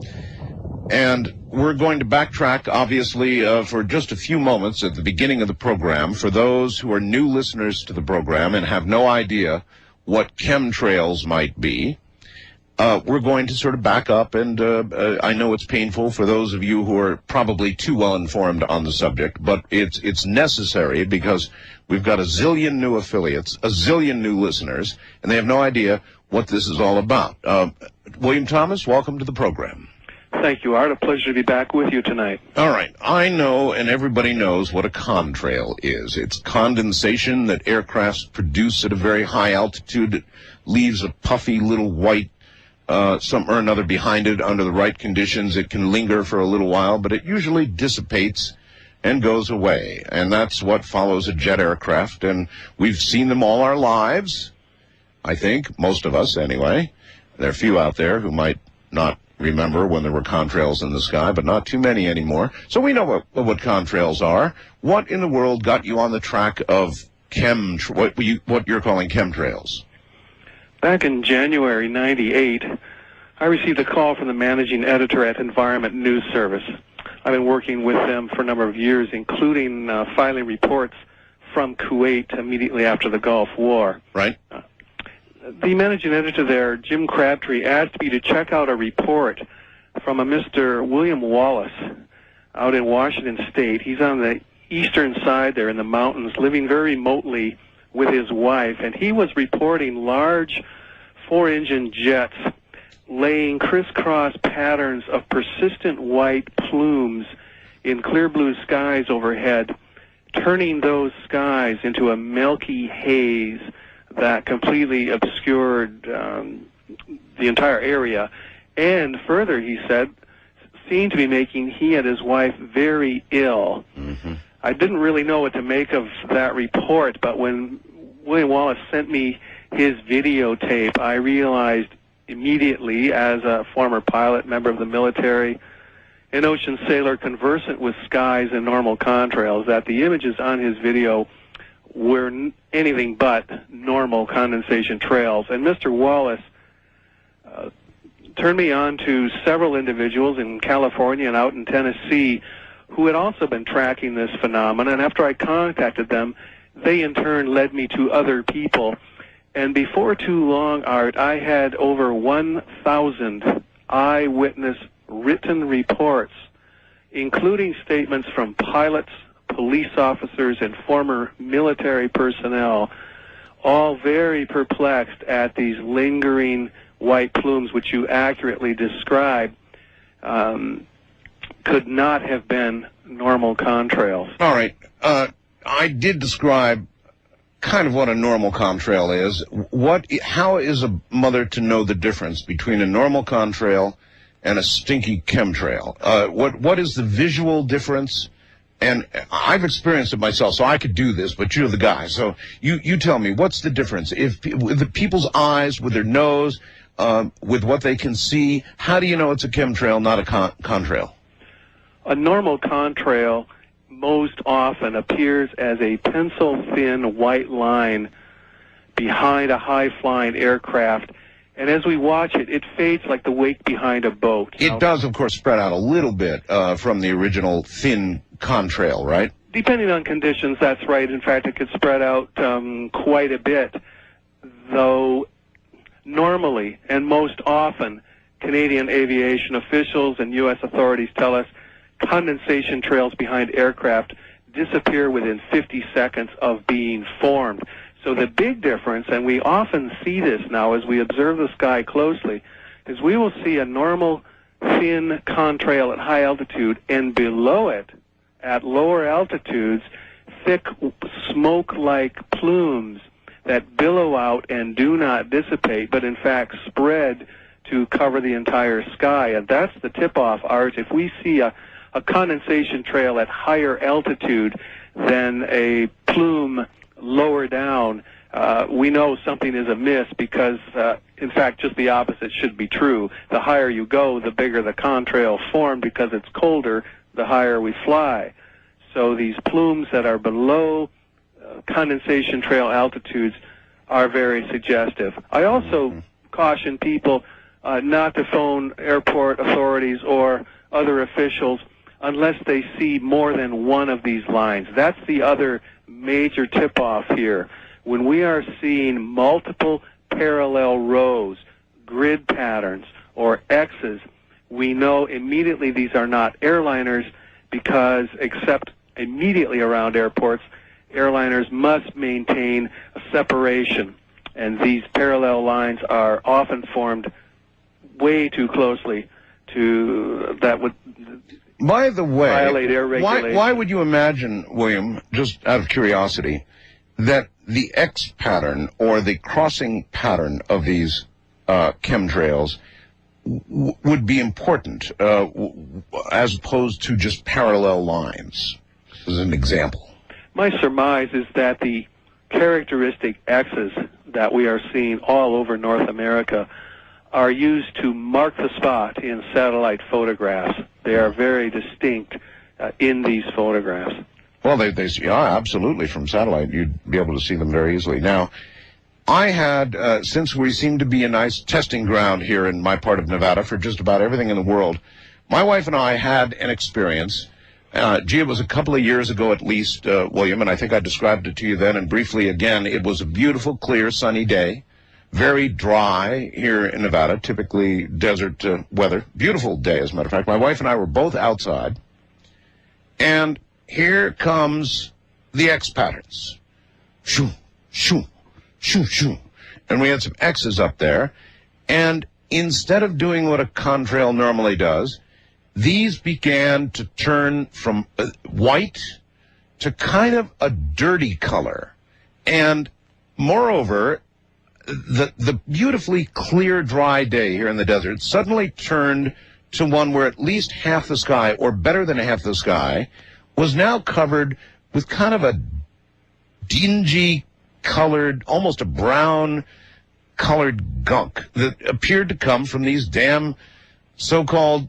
And we're going to backtrack, obviously, for just a few moments at the beginning of the program. For those who are new listeners to the program and have no idea what chemtrails might be, we're going to sort of back up. And I know it's painful for those of you who are probably too well informed on the subject, but it's necessary because we've got a zillion new affiliates, a zillion new listeners, and they have no idea what this is all about. William Thomas, welcome to the program. Thank you, Art. A pleasure to be back with you tonight. All right. I know, and everybody knows, what a contrail is. It's condensation that aircrafts produce at a very high altitude. It leaves a puffy little white something or another behind it under the right conditions. It can linger for a little while, but it usually dissipates and goes away. And that's what follows a jet aircraft. And we've seen them all our lives, I think, most of us anyway. There are few out there who might not remember when there were contrails in the sky, but not too many anymore. So we know what contrails are. What in the world got you on the track of what you're calling chemtrails? Back in January '98, I received a call from the managing editor at Environment News Service. I've been working with them for a number of years, including filing reports from Kuwait immediately after the Gulf War. Right. The managing editor there, Jim Crabtree, asked me to check out a report from a Mr. William Wallace out in Washington State. He's on the eastern side there in the mountains, living very remotely with his wife, and he was reporting large four-engine jets laying crisscross patterns of persistent white plumes in clear blue skies overhead, turning those skies into a milky haze that completely obscured the entire area. And further, he said, seemed to be making he and his wife very ill. Mm-hmm. I didn't really know what to make of that report, but when William Wallace sent me his videotape, I realized immediately, as a former pilot, member of the military, an ocean sailor conversant with skies and normal contrails, that the images on his video were anything but normal condensation trails. And Mr. Wallace turned me on to several individuals in California and out in Tennessee who had also been tracking this phenomenon. And after I contacted them, they in turn led me to other people. And before too long, Art, I had over 1,000 eyewitness written reports, including statements from pilots, police officers, and former military personnel, all very perplexed at these lingering white plumes, which you accurately described, could not have been normal contrails. All right. I did describe kind of what a normal contrail is. How is a mother to know the difference between a normal contrail and a stinky chemtrail? What is the visual difference? And I've experienced it myself, so I could do this, but you're the guy. So you tell me, what's the difference? With the people's eyes, with their nose, with what they can see, how do you know it's a chemtrail, not a contrail? A normal contrail most often appears as a pencil-thin white line behind a high-flying aircraft. And as we watch it, it fades like the wake behind a boat. It does, of course, spread out a little bit from the original thin contrail, right? Depending on conditions, that's right. In fact, it could spread out quite a bit, though normally and most often Canadian aviation officials and U.S. authorities tell us condensation trails behind aircraft disappear within 50 seconds of being formed. So the big difference, and we often see this now as we observe the sky closely, is we will see a normal thin contrail at high altitude, and below it, at lower altitudes, thick smoke-like plumes that billow out and do not dissipate, but in fact spread to cover the entire sky. And that's the tip-off, Art. If we see a condensation trail at higher altitude than a plume lower down, we know something is amiss because, in fact, just the opposite should be true. The higher you go, the bigger the contrail formed because it's colder, the higher we fly. So these plumes that are below condensation trail altitudes are very suggestive. I also caution people not to phone airport authorities or other officials unless they see more than one of these lines. That's the other major tip-off here. When we are seeing multiple parallel rows, grid patterns, or X's, we know immediately these are not airliners because, except immediately around airports, airliners must maintain a separation, and these parallel lines are often formed way too closely to that would By the way, violate air regulations. Why would you imagine, William, just out of curiosity, that the X pattern or the crossing pattern of these chemtrails would be important as opposed to just parallel lines, as an example? My surmise is that the characteristic X's that we are seeing all over North America are used to mark the spot in satellite photographs. They are very distinct in these photographs. Well, yeah, absolutely. From satellite, you'd be able to see them very easily. Now, I had, since we seem to be a nice testing ground here in my part of Nevada for just about everything in the world, my wife and I had an experience. It was a couple of years ago at least, William, and I think I described it to you then and briefly again. It was a beautiful, clear, sunny day. Very dry here in Nevada, typically desert weather. Beautiful day, as a matter of fact. My wife and I were both outside, and here comes the X patterns. Shoo, shoo, shoo, shoo. And we had some X's up there, and instead of doing what a contrail normally does, these began to turn from white to kind of a dirty color. And moreover, the beautifully clear, dry day here in the desert suddenly turned to one where at least half the sky, or better than half the sky, was now covered with kind of a dingy colored, almost a brown colored gunk that appeared to come from these damn so-called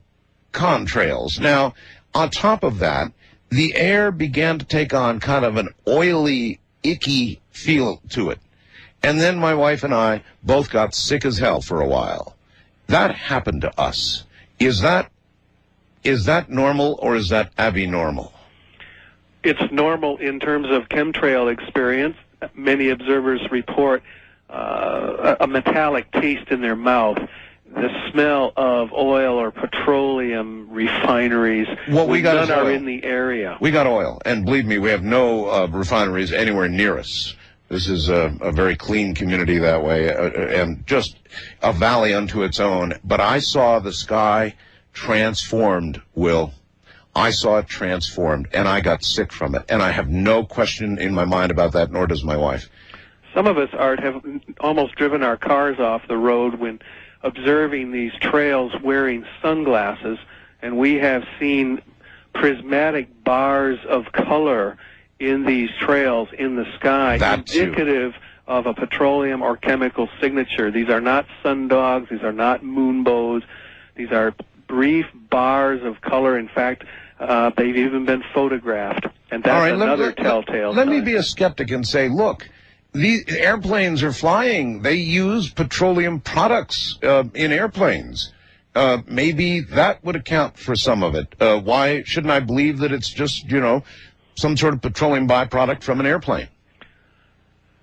contrails. Now, on top of that, the air began to take on kind of an oily, icky feel to it. And then my wife and I both got sick as hell for a while. That happened to us. Is that Is that normal or is that abnormal? It's normal in terms of chemtrail experience. Many observers report a metallic taste in their mouth, the smell of oil or petroleum refineries. What we got none is oil. are in the area. We got oil, and believe me, we have no refineries anywhere near us. This is a very clean community that way, and just a valley unto its own. But I saw the sky transformed, Will. I saw it transformed, and I got sick from it. And I have no question in my mind about that, nor does my wife. Some of us, Art, have almost driven our cars off the road when observing these trails wearing sunglasses, and we have seen prismatic bars of color in these trails in the sky, indicative of a petroleum or chemical signature. These are not sundogs, these are not moonbows, these are brief bars of color. In fact, they've even been photographed, and that's another telltale Let me sign. be a skeptic and say, look, these airplanes are flying. They use petroleum products in airplanes. Maybe that would account for some of it. Why shouldn't I believe that it's just, some sort of petroleum byproduct from an airplane?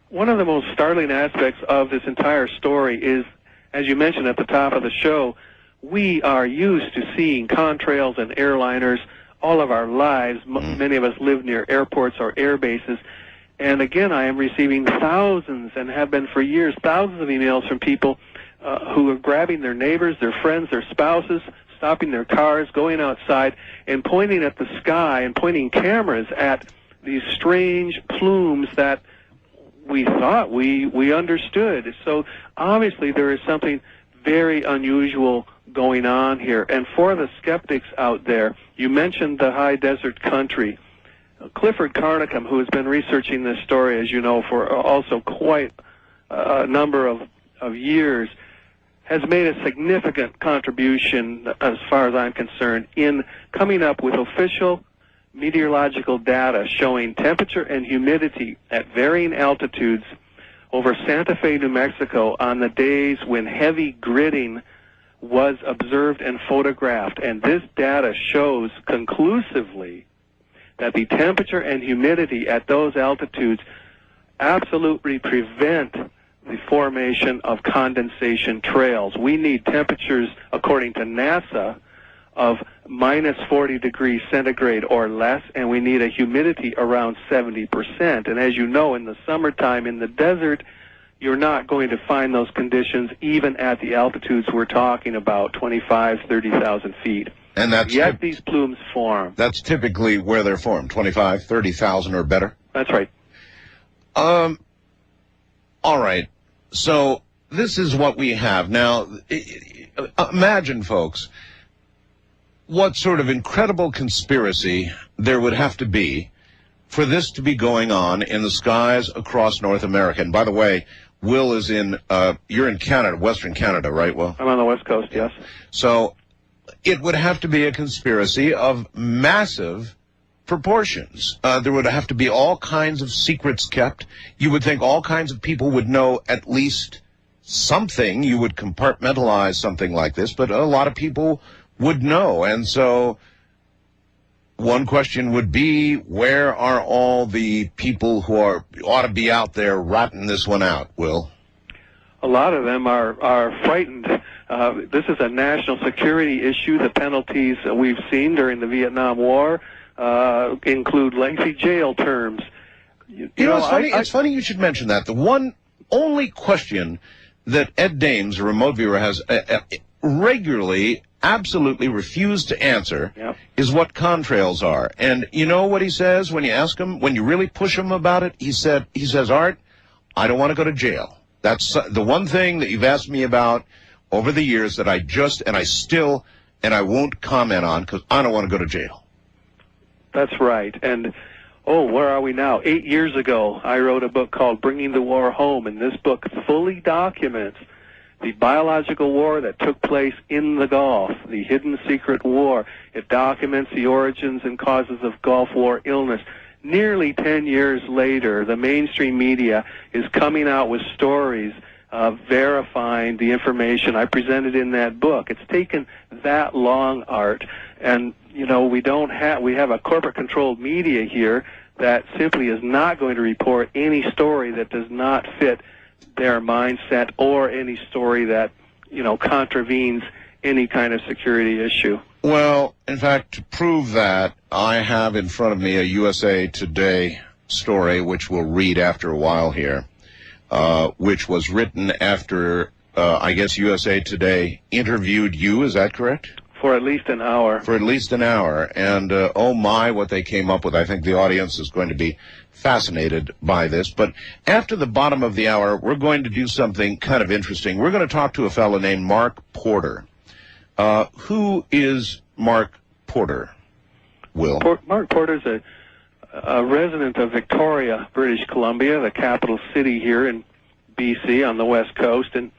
One of the most startling aspects of this entire story is, as you mentioned at the top of the show, we are used to seeing contrails and airliners all of our lives. Many of us live near airports or air bases. And again, I am receiving thousands, and have been for years, thousands of emails from people who are grabbing their neighbors, their friends, their spouses, stopping their cars, going outside, and pointing at the sky and pointing cameras at these strange plumes that we thought we understood. So obviously there is something very unusual going on here. And for the skeptics out there, you mentioned the high desert country. Clifford Carnicom, who has been researching this story, as you know, for also quite a number of years, has made a significant contribution, as far as I'm concerned, in coming up with official meteorological data showing temperature and humidity at varying altitudes over Santa Fe, New Mexico, on the days when heavy gridding was observed and photographed. And this data shows conclusively that the temperature and humidity at those altitudes absolutely prevent the formation of condensation trails. We need temperatures, according to NASA, of minus 40 degrees centigrade or less, and we need a humidity around 70%. And as you know, in the summertime in the desert, you're not going to find those conditions even at the altitudes we're talking about, 25, 30,000 feet. And that's yet these plumes form. That's typically where they're formed, 25, 30,000 or better? That's right. All right. So this is what we have. Now, imagine, folks, what sort of incredible conspiracy there would have to be for this to be going on in the skies across North America. And by the way, Will is you're in Canada, Western Canada, right, Will? I'm on the West Coast, yes. So it would have to be a conspiracy of massive proportions. There would have to be all kinds of secrets kept. You would think all kinds of people would know at least something. You would compartmentalize something like this, but a lot of people would know. And so one question would be, where are all the people who ought to be out there ratting this one out, Will? A lot of them are frightened. This is a national security issue. The penalties we've seen during the Vietnam War include lengthy jail terms. It's funny you should mention that. The one only question that Ed Dames, a remote viewer, has regularly absolutely refused to answer is what contrails are. And you know what he says when you ask him, when you really push him about it? He says, Art, I don't want to go to jail. That's the one thing that you've asked me about over the years that I won't comment on because I don't want to go to jail. That's right. And, where are we now? 8 years ago, I wrote a book called Bringing the War Home, and this book fully documents the biological war that took place in the Gulf, the hidden secret war. It documents the origins and causes of Gulf War illness. Nearly 10 years later, the mainstream media is coming out with stories verifying the information I presented in that book. It's taken that long, Art, and we have a corporate-controlled media here that simply is not going to report any story that does not fit their mindset or any story that contravenes any kind of security issue. Well, in fact, to prove that, I have in front of me a USA Today story, which we'll read after a while here, which was written after, I guess, USA Today interviewed you. Is that correct? For at least an hour. For at least an hour. And, oh my, what they came up with. I think the audience is going to be fascinated by this. But after the bottom of the hour, we're going to do something kind of interesting. We're going to talk to a fellow named Mark Porter. Who is Mark Porter, Will? Mark Porter's a resident of Victoria, British Columbia, the capital city here in BC on the West Coast. And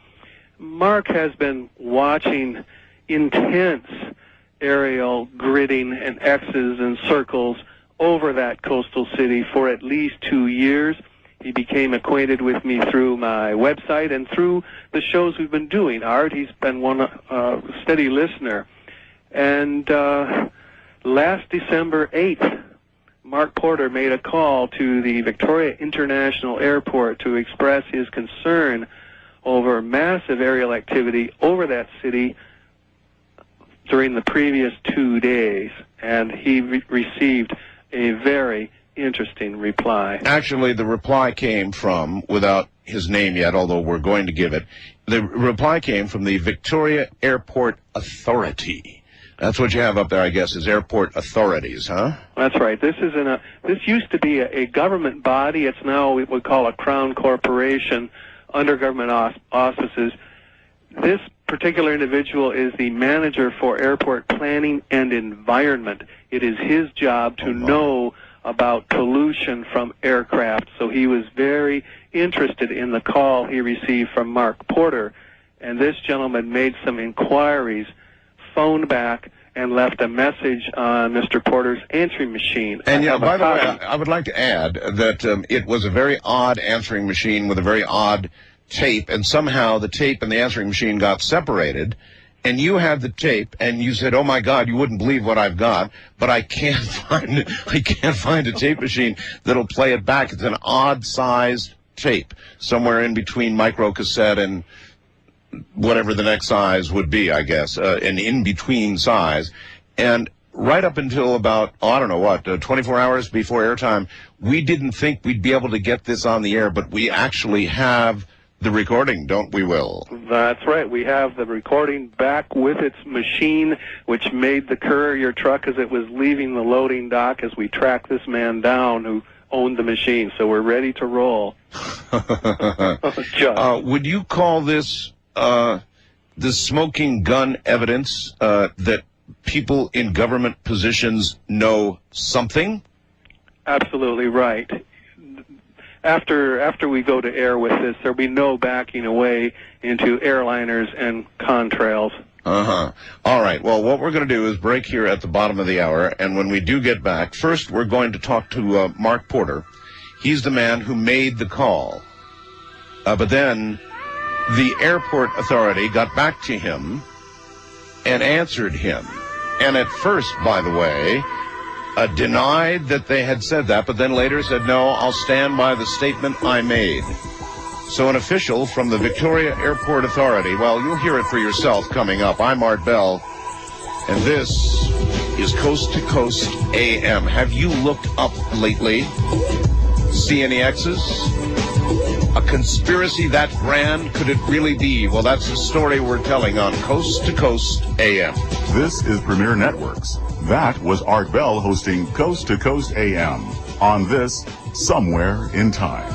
Mark has been watching intense aerial gridding and X's and circles over that coastal city for at least 2 years. He became acquainted with me through my website and through the shows we've been doing. Art, he's been one steady listener. And last December 8th, Mark Porter made a call to the Victoria International Airport to express his concern over massive aerial activity over that city during the previous 2 days, and he received a very interesting reply. Actually, the reply came from, without his name yet, although we're going to give it, the reply came from the Victoria Airport Authority. That's what you have up there, I guess, is airport authorities, huh? That's right. This used to be a government body. It's now what we call a crown corporation under government auspices. This particular individual is the manager for airport planning and environment. It is his job to know about pollution from aircraft. So he was very interested in the call he received from Mark Porter. And this gentleman made some inquiries, phoned back, and left a message on Mr. Porter's answering machine. And yeah, by the way, I would like to add that it was a very odd answering machine with a very odd tape, and somehow the tape and the answering machine got separated, and you had the tape, and you said, "Oh my God, you wouldn't believe what I've got," but I can't find a tape machine that'll play it back. It's an odd-sized tape, somewhere in between microcassette and whatever the next size would be, I guess, an in-between size. And right up until about, 24 hours before airtime, we didn't think we'd be able to get this on the air, but we actually have the recording, don't we, Will? That's right. We have the recording back with its machine, which made the courier truck as it was leaving the loading dock as we tracked this man down who owned the machine. So we're ready to roll. Would you call this the smoking gun evidence that people in government positions know something? Absolutely right. After we go to air with this, there'll be no backing away into airliners and contrails. All right. Well, what we're going to do is break here at the bottom of the hour, and when we do get back, first we're going to talk to Mark Porter. He's the man who made the call. But then the airport authority got back to him and answered him. And at first, by the way, denied that they had said that, but then later said, "No, I'll stand by the statement I made." So an official from the Victoria Airport Authority, well, you'll hear it for yourself coming up. I'm Art Bell, and this is Coast to Coast AM. Have you looked up lately? See any X's? A conspiracy that grand? Could it really be? Well, that's the story we're telling on Coast to Coast AM. This is Premier Networks. That was Art Bell hosting Coast to Coast AM on this Somewhere in Time.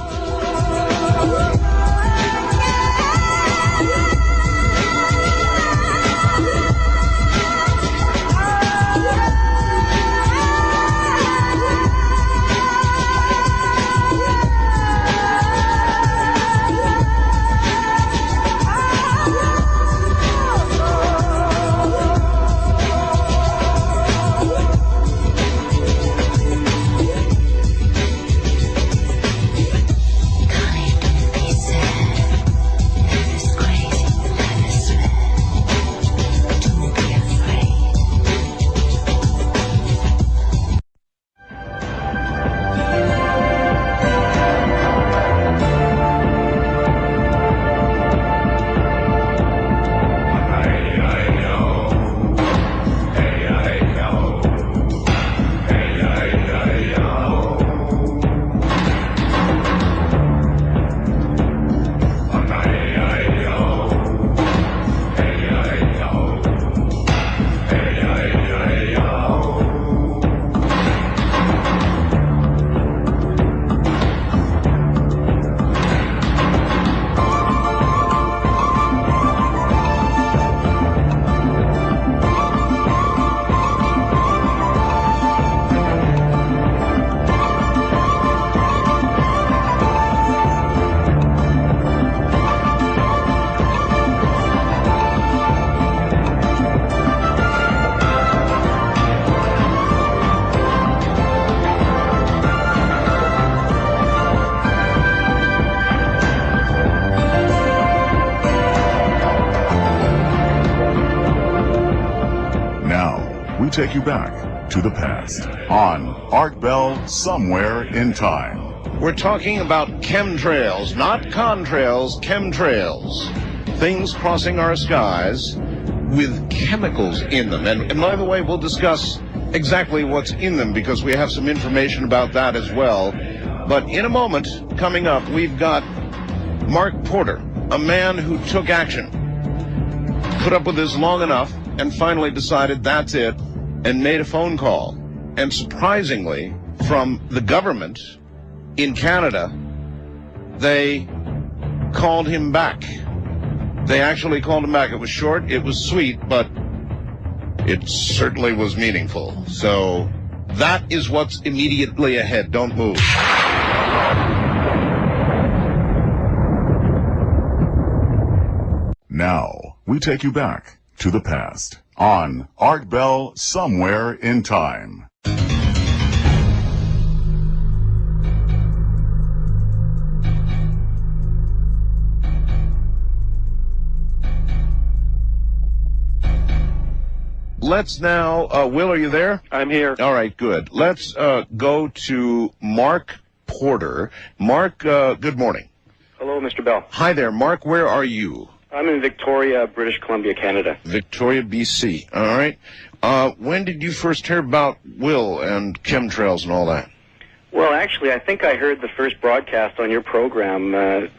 take you back to the past on Art Bell Somewhere in Time. We're talking about chemtrails, not contrails, chemtrails. Things crossing our skies with chemicals in them. And by the way, we'll discuss exactly what's in them because we have some information about that as well. But in a moment, coming up, we've got Mark Porter, a man who took action, put up with this long enough, and finally decided that's it, and made a phone call. And surprisingly, from the government in Canada, they called him back. They actually called him back. It was short, it was sweet, but it certainly was meaningful. So that is what's immediately ahead. Don't move. Now, we take you back to the past on Art Bell Somewhere in Time. Let's now, Will, are you there? I'm here. All right, good. Let's go to Mark Porter. Mark, good morning. Hello, Mr. Bell. Hi there, Mark. Where are you? I'm in Victoria, British Columbia, Canada. Victoria, BC. All right. When did you first hear about Will and chemtrails and all that? Well, actually, I think I heard the first broadcast on your program.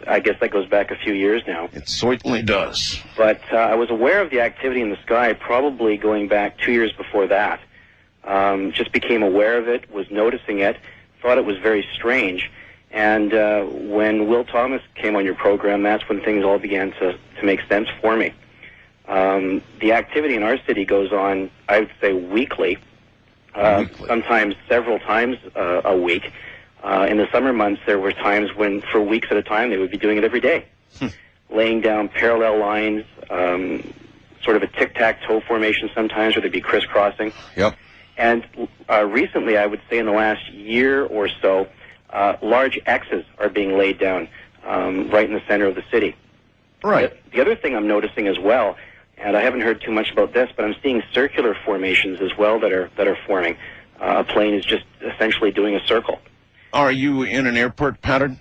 I guess that goes back a few years now. It certainly does. But I was aware of the activity in the sky probably going back 2 years before that. Just became aware of it, was noticing it, thought it was very strange. And when Will Thomas came on your program, that's when things all began to make sense for me. The activity in our city goes on, I would say, weekly. Sometimes several times a week. In the summer months, there were times when, for weeks at a time, they would be doing it every day, laying down parallel lines, sort of a tic-tac-toe formation sometimes, where they'd be crisscrossing. Yep. And recently, I would say in the last year or so, large X's are being laid down right in the center of the city. Right. The other thing I'm noticing as well, and I haven't heard too much about this, but I'm seeing circular formations as well that are forming. A plane is just essentially doing a circle. Are you in an airport pattern?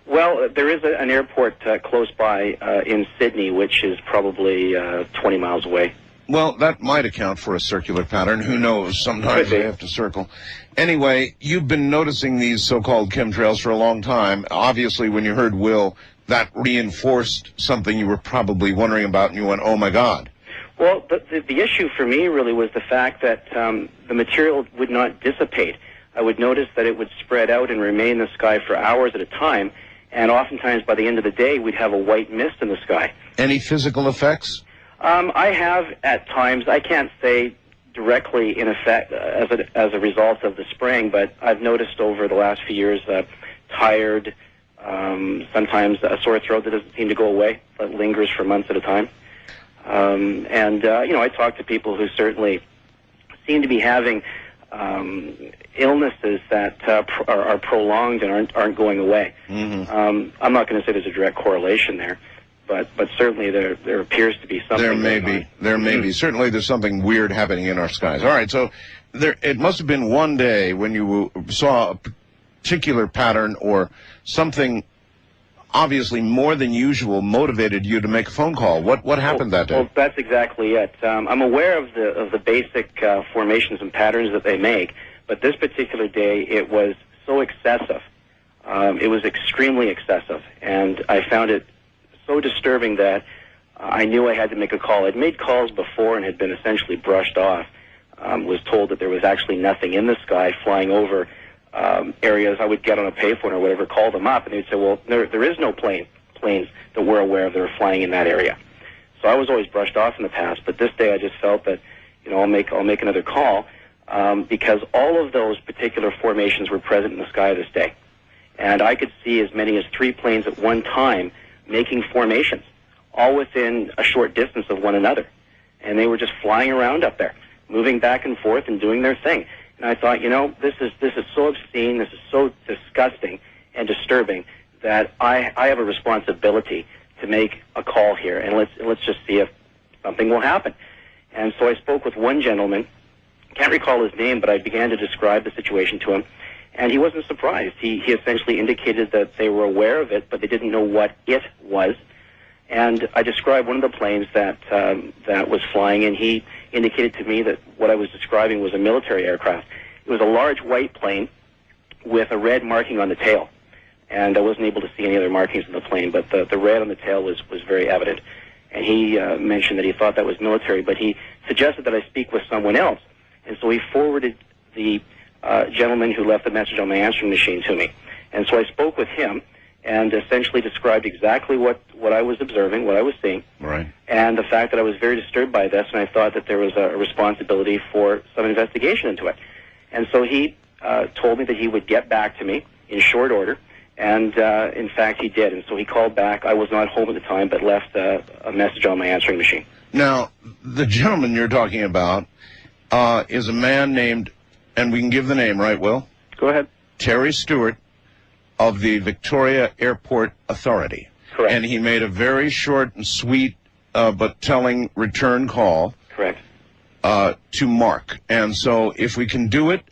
Well, there is an airport close by in Sydney, which is probably 20 miles away. Well, that might account for a circular pattern. Who knows? Sometimes they have to circle. Anyway, you've been noticing these so-called chemtrails for a long time. Obviously, when you heard Will, that reinforced something you were probably wondering about, and you went, oh, my God. Well, the issue for me really was the fact that the material would not dissipate. I would notice that it would spread out and remain in the sky for hours at a time, and oftentimes by the end of the day, we'd have a white mist in the sky. Any physical effects? I have at times. I can't say directly in effect as a result of the spraying, but I've noticed over the last few years tired, sometimes a sore throat that doesn't seem to go away, but lingers for months at a time. I talk to people who certainly seem to be having illnesses that are prolonged and aren't going away. Mm-hmm. I'm not going to say there's a direct correlation there, but certainly there appears to be something. There may be. There may be. Certainly there's something weird happening in our skies. All right, so it must have been one day when you saw a particular pattern or something obviously more than usual motivated you to make a phone call. What happened that day? Well, that's exactly it. I'm aware of the basic formations and patterns that they make, but this particular day it was so excessive. It was extremely excessive, and I found it so disturbing that I knew I had to make a call. I'd made calls before and had been essentially brushed off. Was told that there was actually nothing in the sky flying over areas. I would get on a payphone or whatever, call them up, and they'd say, well, there is no planes that we're aware of that are flying in that area. So I was always brushed off in the past, but this day I just felt that, I'll make another call because all of those particular formations were present in the sky this day. And I could see as many as 3 planes at one time making formations, all within a short distance of one another. And they were just flying around up there, moving back and forth and doing their thing. And I thought, this is so obscene, this is so disgusting and disturbing that I have a responsibility to make a call here, and let's just see if something will happen. And so I spoke with one gentleman Can't recall his name, but I began to describe the situation to him, and he wasn't surprised. He essentially indicated that they were aware of it, but they didn't know what it was. And I described one of the planes that was flying, and he indicated to me that what I was describing was a military aircraft. It was a large white plane with a red marking on the tail. And I wasn't able to see any other markings on the plane, but the red on the tail was very evident. And he mentioned that he thought that was military, but he suggested that I speak with someone else. And so he forwarded the gentleman who left the message on my answering machine to me. And so I spoke with him and essentially described exactly what I was observing, what I was seeing, right, and the fact that I was very disturbed by this, and I thought that there was a responsibility for some investigation into it. And so he told me that he would get back to me in short order, and in fact he did. And so he called back. I was not home at the time, but left a message on my answering machine. Now, the gentleman you're talking about is a man named, and we can give the name, right, Will? Go ahead. Terry Stewart of the Victoria Airport Authority. Correct. And he made a very short and sweet but telling return call. Correct. To Mark. And so if we can do it,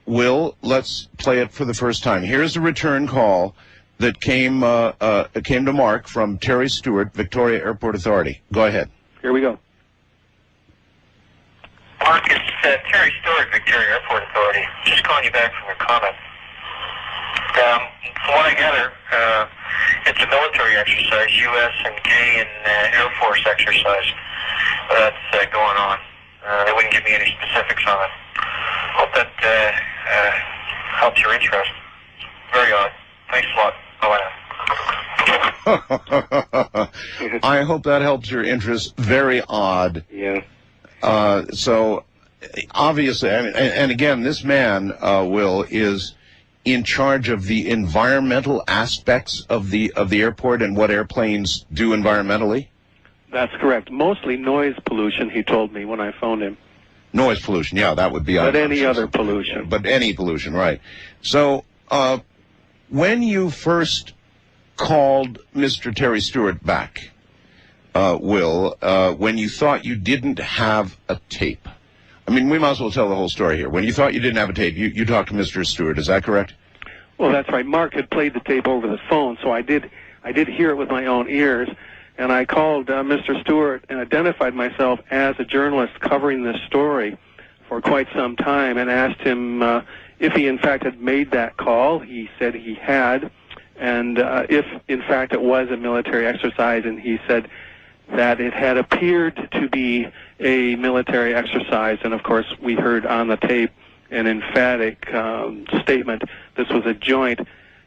Will, let's play it for the first time. Here's a return call that came to Mark from Terry Stewart, Victoria Airport Authority. Go ahead. Here we go. Mark, it's Terry Stewart, Victoria Airport Authority. Just calling you back from your comment. From what I gather, it's a military exercise, U.S. and Canadian Air Force exercise that's going on. They wouldn't give me any specifics on it. Hope that helps your interest. Very odd. Thanks a lot. Bye-bye. I hope that helps your interest. Very odd. Yeah. So, obviously, and again, this man, Will, is in charge of the environmental aspects of the airport and what airplanes do environmentally? That's correct. Mostly noise pollution, he told me when I phoned him. Noise pollution, yeah, that would be... But any other pollution. But any pollution, right. So, when you first called Mr. Terry Stewart back, Will, when you thought you didn't have a tape, I mean, we might as well tell the whole story here. When you thought you didn't have a tape, you talked to Mr. Stewart, is that correct? Well, that's right. Mark had played the tape over the phone, so I did hear it with my own ears, and I called Mr. Stewart and identified myself as a journalist covering this story for quite some time and asked him if he, in fact, had made that call. He said he had, and if, in fact, it was a military exercise, and he said that it had appeared to be a military exercise, and of course we heard on the tape an emphatic statement. This was a joint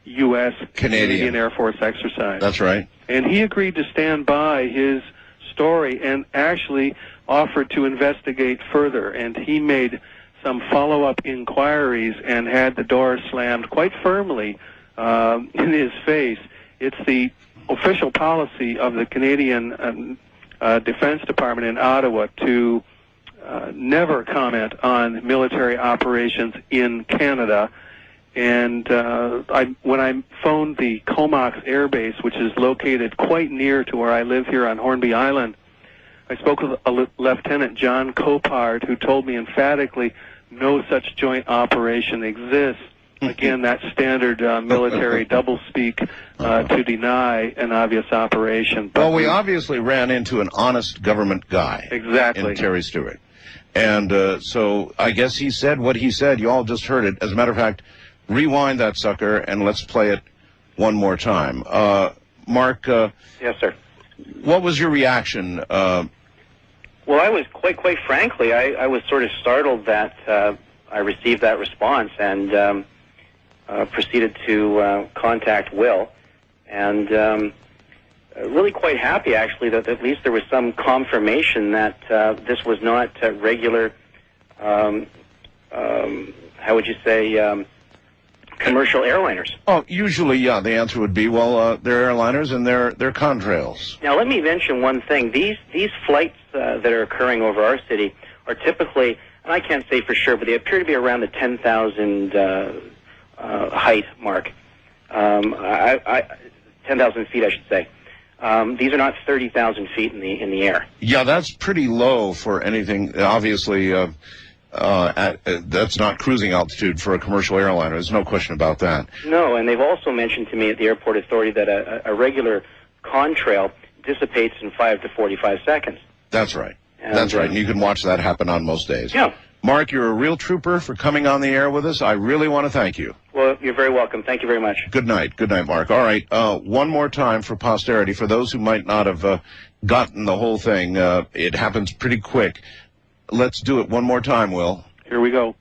U.S. Canadian Air Force exercise. That's right. And he agreed to stand by his story and actually offered to investigate further, and he made some follow-up inquiries and had the door slammed quite firmly in his face. It's the official policy of the Canadian Defense Department in Ottawa to never comment on military operations in Canada. And when I phoned the Comox Air Base, which is located quite near to where I live here on Hornby Island, I spoke with Lieutenant John Copard, who told me emphatically no such joint operation exists. Again, that standard military doublespeak to deny an obvious operation. But well, we obviously ran into an honest government guy. Exactly. In Terry Stewart. And so I guess he said what he said. You all just heard it. As a matter of fact, rewind that sucker and let's play it one more time. Mark? Yes, sir. What was your reaction? Well, I was quite frankly, I was sort of startled that I received that response and proceeded to contact Will, and really quite happy actually that at least there was some confirmation that this was not regular, how would you say, commercial airliners. Oh, usually, yeah, the answer would be, well, they're airliners and they're contrails. Now, let me mention one thing. These flights that are occurring over our city are typically, and I can't say for sure, but they appear to be around the 10,000 height mark. 10,000 feet, I should say. These are not 30,000 feet in the air. Yeah, that's pretty low for anything. Obviously, That's not cruising altitude for a commercial airliner. There's no question about that. No, and they've also mentioned to me at the airport authority that a regular contrail dissipates in 5 to 45 seconds. That's right. That's right. And you can watch that happen on most days. Yeah. Mark, you're a real trooper for coming on the air with us. I really want to thank you. Well, you're very welcome. Thank you very much. Good night. Good night, Mark. All right. One more time for posterity. For those who might not have gotten the whole thing, it happens pretty quick. Let's do it one more time, Will. Here we go.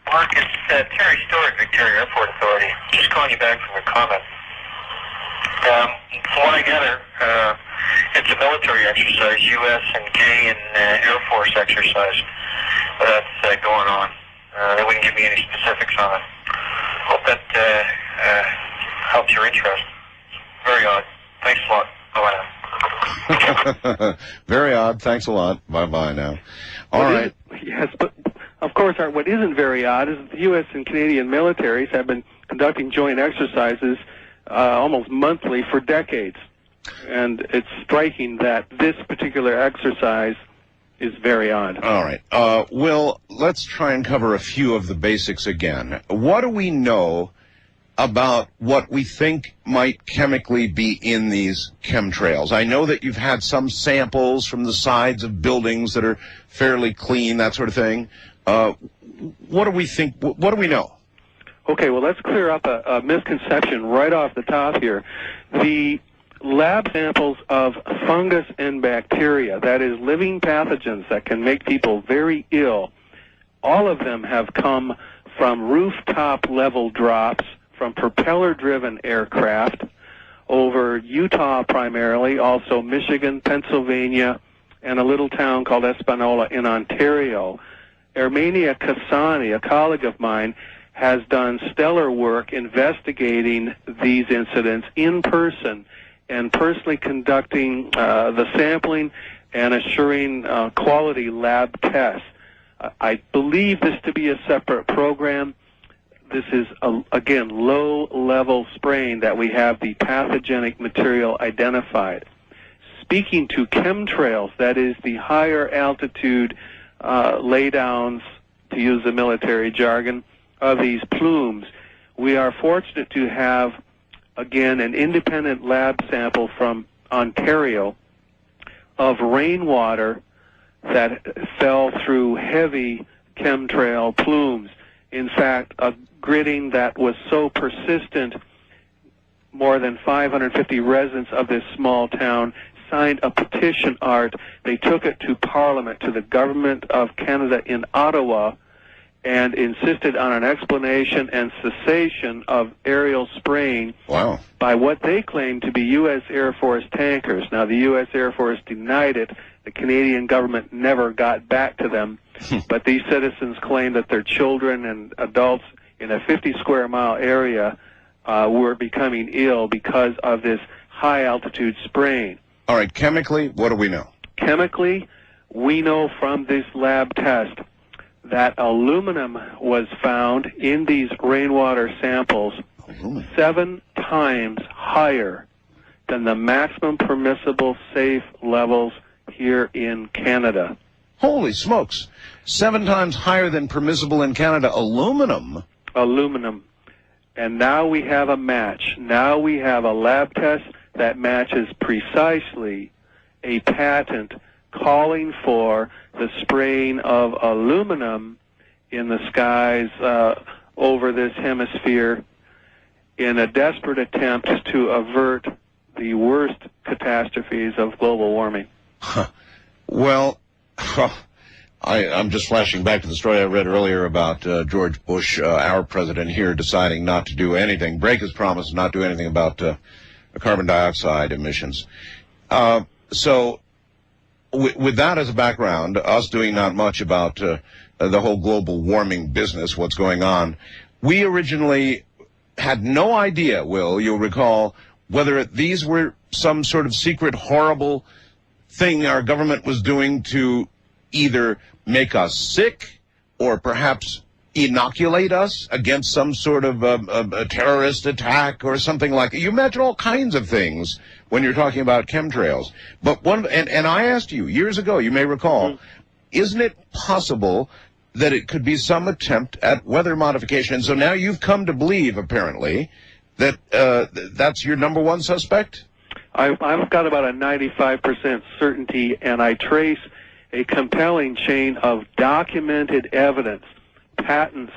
Mark, it's Terry Stewart, Victoria Airport Authority. Just calling you back from your comment. From what I gather, it's a military exercise, U.S. and K and Air Force exercise that's going on. They wouldn't give me any specifics on it. Hope that helps your interest. Very odd. Thanks a lot. Bye-bye now. Very odd. Thanks a lot. Bye-bye now. All right. Yes, but of course, what isn't very odd is the U.S. and Canadian militaries have been conducting joint exercises almost monthly for decades. And it's striking that this particular exercise is very odd. All right. Will, let's try and cover a few of the basics again. What do we know about what we think might chemically be in these chemtrails? I know that you've had some samples from the sides of buildings that are fairly clean, that sort of thing. What do we think? What do we know? Okay, well, let's clear up a misconception right off the top here. The lab samples of fungus and bacteria, that is, living pathogens that can make people very ill, all of them have come from rooftop-level drops from propeller-driven aircraft over Utah primarily, also Michigan, Pennsylvania, and a little town called Espanola in Ontario. Ermania Kasani, a colleague of mine, has done stellar work investigating these incidents in person and personally conducting the sampling and assuring quality lab tests. I believe this to be a separate program. This is, again, low-level spraying that we have the pathogenic material identified. Speaking to chemtrails, that is the higher altitude laydowns, to use the military jargon, of these plumes, we are fortunate to have, again, an independent lab sample from Ontario of rainwater that fell through heavy chemtrail plumes. In fact, a gridding that was so persistent, more than 550 residents of this small town signed a petition, Art. They took it to Parliament, to the Government of Canada in Ottawa, and insisted on an explanation and cessation of aerial spraying by what they claimed to be U.S. Air Force tankers. Now, the U.S. Air Force denied it. The Canadian government never got back to them. But these citizens claim that their children and adults in a 50-square-mile area were becoming ill because of this high-altitude spraying. All right, chemically, what do we know? Chemically, we know from this lab test that aluminum was found in these rainwater samples 7 times higher than the maximum permissible safe levels here in Canada. Holy smokes. 7 times higher than permissible in Canada. Aluminum? Aluminum. And now we have a match. Now we have a lab test that matches precisely a patent calling for the spraying of aluminum in the skies over this hemisphere in a desperate attempt to avert the worst catastrophes of global warming. Well, I'm just flashing back to the story I read earlier about George Bush, our president here, deciding not to do anything, break his promise, not do anything about carbon dioxide emissions. So with that as a background, us doing not much about the whole global warming business, what's going on, we originally had no idea, Will, you'll recall, whether these were some sort of secret, horrible thing our government was doing to either make us sick or perhaps inoculate us against some sort of a terrorist attack or something like that. You imagine all kinds of things when you're talking about chemtrails. But and I asked you years ago, you may recall, isn't it possible that it could be some attempt at weather modification? And so now you've come to believe, apparently, that that's your number one suspect? I've got about a 95% certainty, and I trace a compelling chain of documented evidence, patents,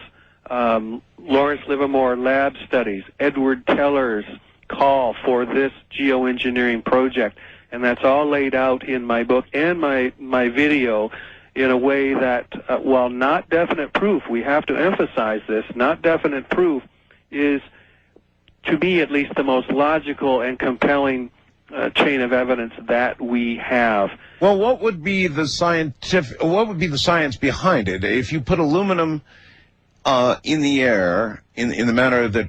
Lawrence Livermore lab studies, Edward Keller's call for this geoengineering project, and that's all laid out in my book and my video in a way that, while not definite proof, we have to emphasize this, not definite proof is, to me at least, the most logical and compelling chain of evidence that we have. Well, what would be the science behind it? If you put aluminum in the air in the manner that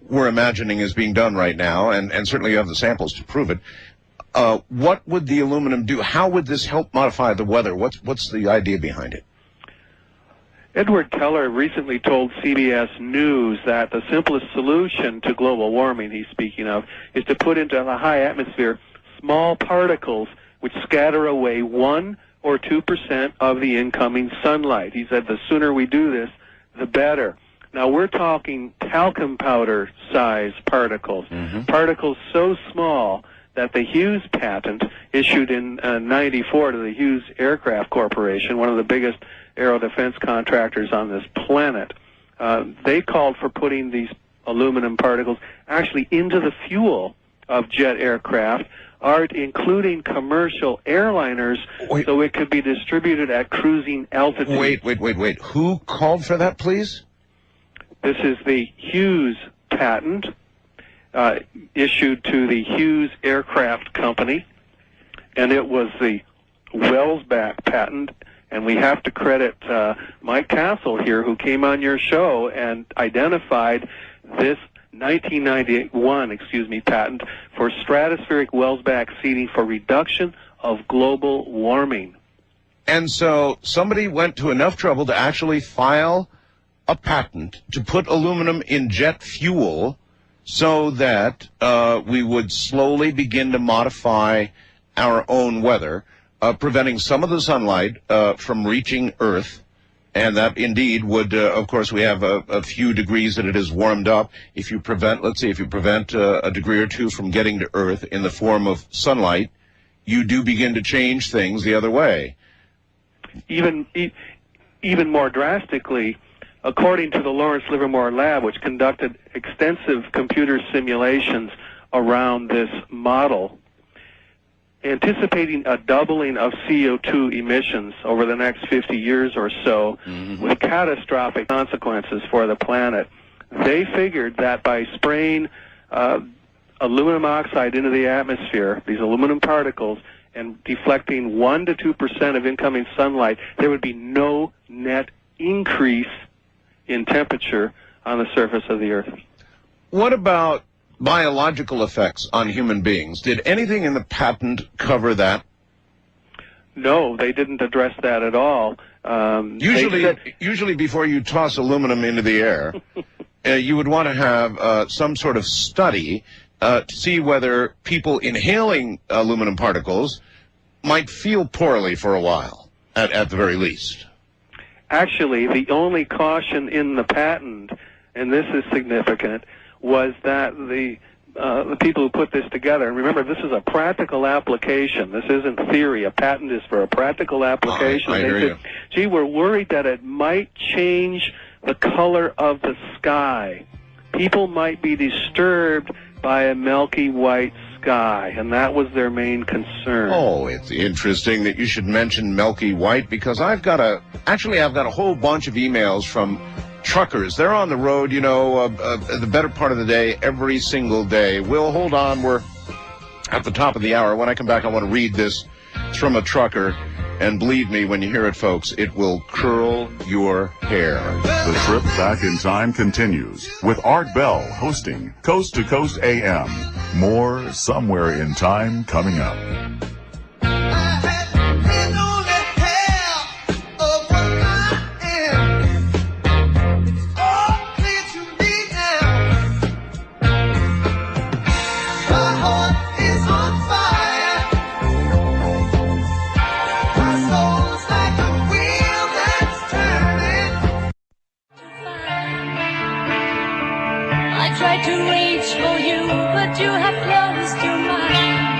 we're imagining is being done right now, and certainly you have the samples to prove it, what would the aluminum do? How would this help modify the weather? What's the idea behind it? Edward Keller recently told CBS News that the simplest solution to global warming, he's speaking of, is to put into the high atmosphere small particles which scatter away 1 or 2% of the incoming sunlight. He said the sooner we do this, the better. Now, we're talking talcum powder size particles, particles so small that the Hughes patent issued in 94 to the Hughes Aircraft Corporation, one of the biggest aero defense contractors on this planet, they called for putting these aluminum particles actually into the fuel of jet aircraft, including commercial airliners, so it could be distributed at cruising altitude. Wait. Who called for that, please? This is the Hughes patent issued to the Hughes Aircraft Company, and it was the Welsbach patent. And we have to credit Mike Castle here, who came on your show and identified this 1991, patent for stratospheric Welsbach seeding for reduction of global warming. And so somebody went to enough trouble to actually file a patent to put aluminum in jet fuel so that we would slowly begin to modify our own weather, preventing some of the sunlight from reaching Earth. And that indeed would, of course, we have a few degrees that it has warmed up. If you prevent, let's see, if you prevent a degree or two from getting to Earth in the form of sunlight, you do begin to change things the other way. Even more drastically, according to the Lawrence Livermore Lab, which conducted extensive computer simulations around this model, anticipating a doubling of CO2 emissions over the next 50 years or so, with catastrophic consequences for the planet, they figured that by spraying aluminum oxide into the atmosphere, these aluminum particles, and deflecting 1 to 2% of incoming sunlight, there would be no net increase in temperature on the surface of the Earth. What about biological effects on human beings? Did anything in the patent cover that? No, they didn't address that at all. Usually before you toss aluminum into the air, you would want to have some sort of study to see whether people inhaling aluminum particles might feel poorly for a while, at the very least. Actually, the only caution in the patent, and this is significant, was that the people who put this together, and remember, this is a practical application. This isn't theory. A patent is for a practical application. I hear you. Gee, we're worried that it might change the color of the sky. People might be disturbed by a milky white sky, and that was their main concern. Oh, it's interesting that you should mention milky white, because I've got a whole bunch of emails from truckers. They're on the road, the better part of the day, every single day. Will, hold on. We're at the top of the hour. When I come back, I want to read this. It's from a trucker. And believe me, when you hear it, folks, it will curl your hair. The trip back in time continues with Art Bell hosting Coast to Coast AM. More Somewhere in Time coming up. Is on fire. My soul is like tried to reach for you, but you have closed your mind.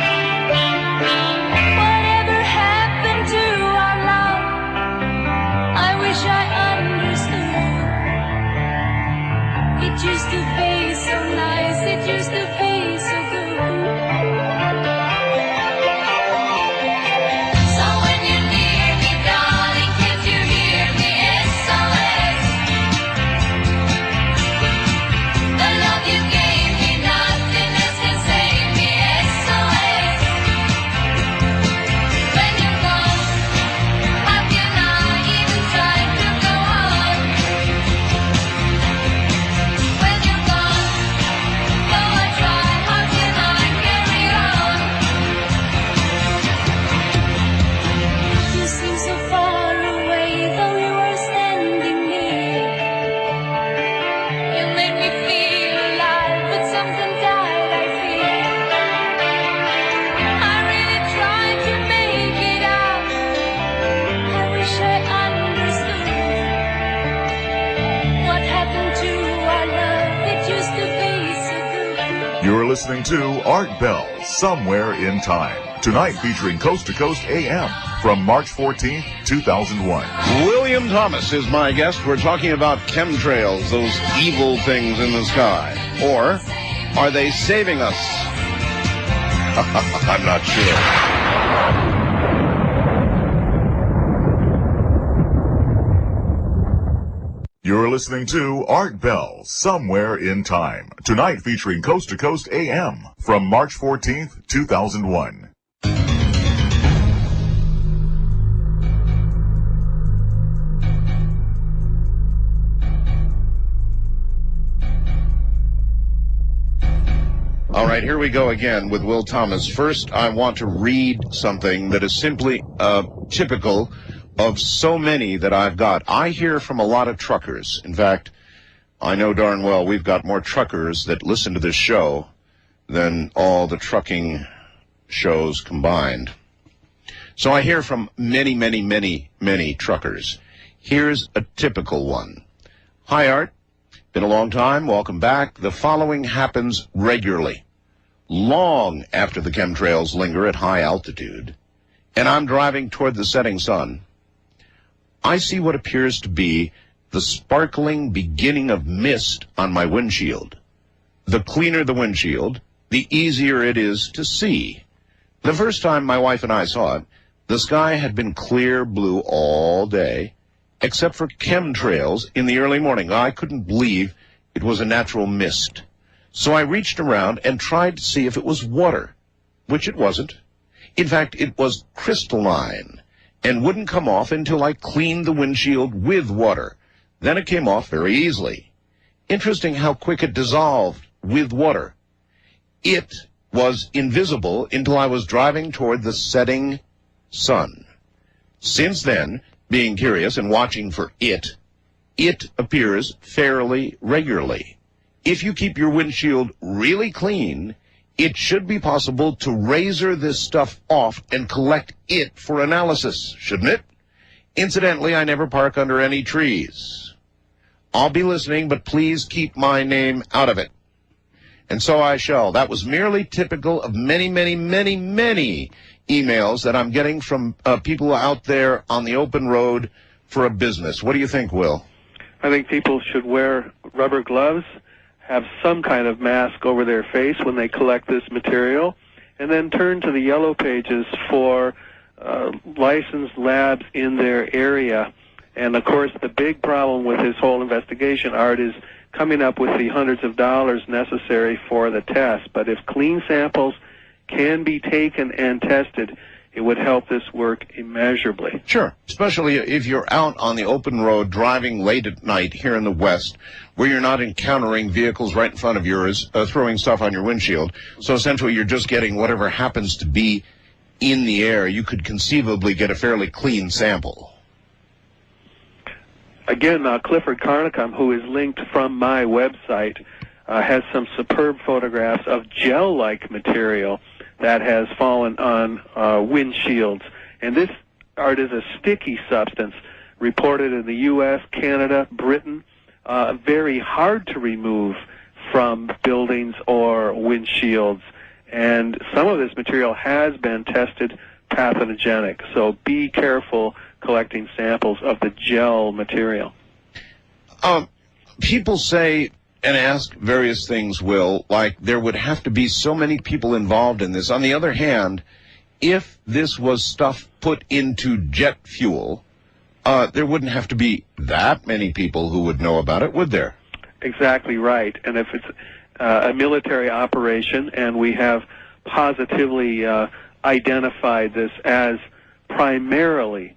Whatever happened to our love? I wish I understood. It used to be so nice, it used to be so good. So when you're near me, darling, can't you hear me? SOS. The love you gave me, nothing else can save me. SOS. When you're gone, how can I even try to go on? When you're gone, though I try, how can I carry on? You seem so far away, though you are standing near. You made me feel alive, but something died, I fear. I really tried to make it out. I wish I understood. What happened to our love? It used to be so good. You're listening to Art Bell, Somewhere in Time. Tonight featuring Coast to Coast AM from March 14th, 2001. William Thomas is my guest. We're talking about chemtrails, those evil things in the sky. Or are they saving us? I'm not sure. You're listening to Art Bell, Somewhere in Time. Tonight featuring Coast to Coast AM from March 14th, 2001. All right, here we go again with Will Thomas. First, I want to read something that is simply typical of so many that I've got. I hear from a lot of truckers. In fact, I know darn well we've got more truckers that listen to this show than all the trucking shows combined. So I hear from many, many, many, many truckers. Here's a typical one. Hi, Art. Been a long time. Welcome back. The following happens regularly, long after the chemtrails linger at high altitude, and I'm driving toward the setting sun. I see what appears to be the sparkling beginning of mist on my windshield. The cleaner the windshield, the easier it is to see. The first time my wife and I saw it, the sky had been clear blue all day, except for chemtrails in the early morning. I couldn't believe it was a natural mist. So I reached around and tried to see if it was water, which it wasn't. In fact, it was crystalline and wouldn't come off until I cleaned the windshield with water. Then it came off very easily. Interesting how quick it dissolved with water. It was invisible until I was driving toward the setting sun. Since then, being curious and watching for it appears fairly regularly. If you keep your windshield really clean, it should be possible to razor this stuff off and collect it for analysis, shouldn't it? Incidentally, I never park under any trees. I'll be listening, but please keep my name out of it. And so I shall. That was merely typical of many, many, many, many emails that I'm getting from people out there on the open road for a business. What do you think, Will? I think people should wear rubber gloves, have some kind of mask over their face when they collect this material, and then turn to the yellow pages for licensed labs in their area. And, of course, the big problem with this whole investigation, Art, is coming up with the hundreds of dollars necessary for the test. But if clean samples can be taken and tested, it would help this work immeasurably. Sure, especially if you're out on the open road driving late at night here in the West, where you're not encountering vehicles right in front of yours throwing stuff on your windshield. So essentially you're just getting whatever happens to be in the air. You could conceivably get a fairly clean sample. Again, Clifford Carnicom, who is linked from my website, has some superb photographs of gel-like material that has fallen on windshields. And this, Art, is a sticky substance reported in the U.S., Canada, Britain, very hard to remove from buildings or windshields. And some of this material has been tested pathogenic, so be careful collecting samples of the gel material. People say and ask various things, Will, like there would have to be so many people involved in this. On the other hand, if this was stuff put into jet fuel, there wouldn't have to be that many people who would know about it, would there? Exactly right. And if it's a military operation and we have positively identified this as primarily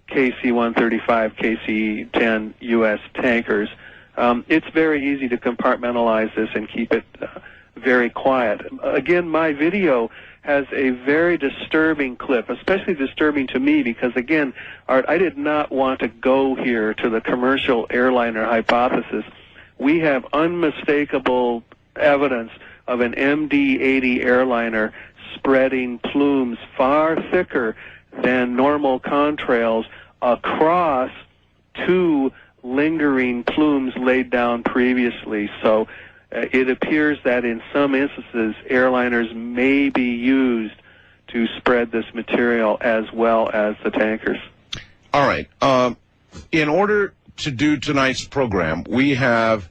KC-135, KC-10 U.S. tankers, it's very easy to compartmentalize this and keep it very quiet. Again, my video has a very disturbing clip, especially disturbing to me because, again, Art, I did not want to go here to the commercial airliner hypothesis. We have unmistakable evidence of an MD-80 airliner spreading plumes far thicker than normal contrails across two lingering plumes laid down previously. So it appears that in some instances airliners may be used to spread this material as well as the tankers. All right. In order to do tonight's program, we have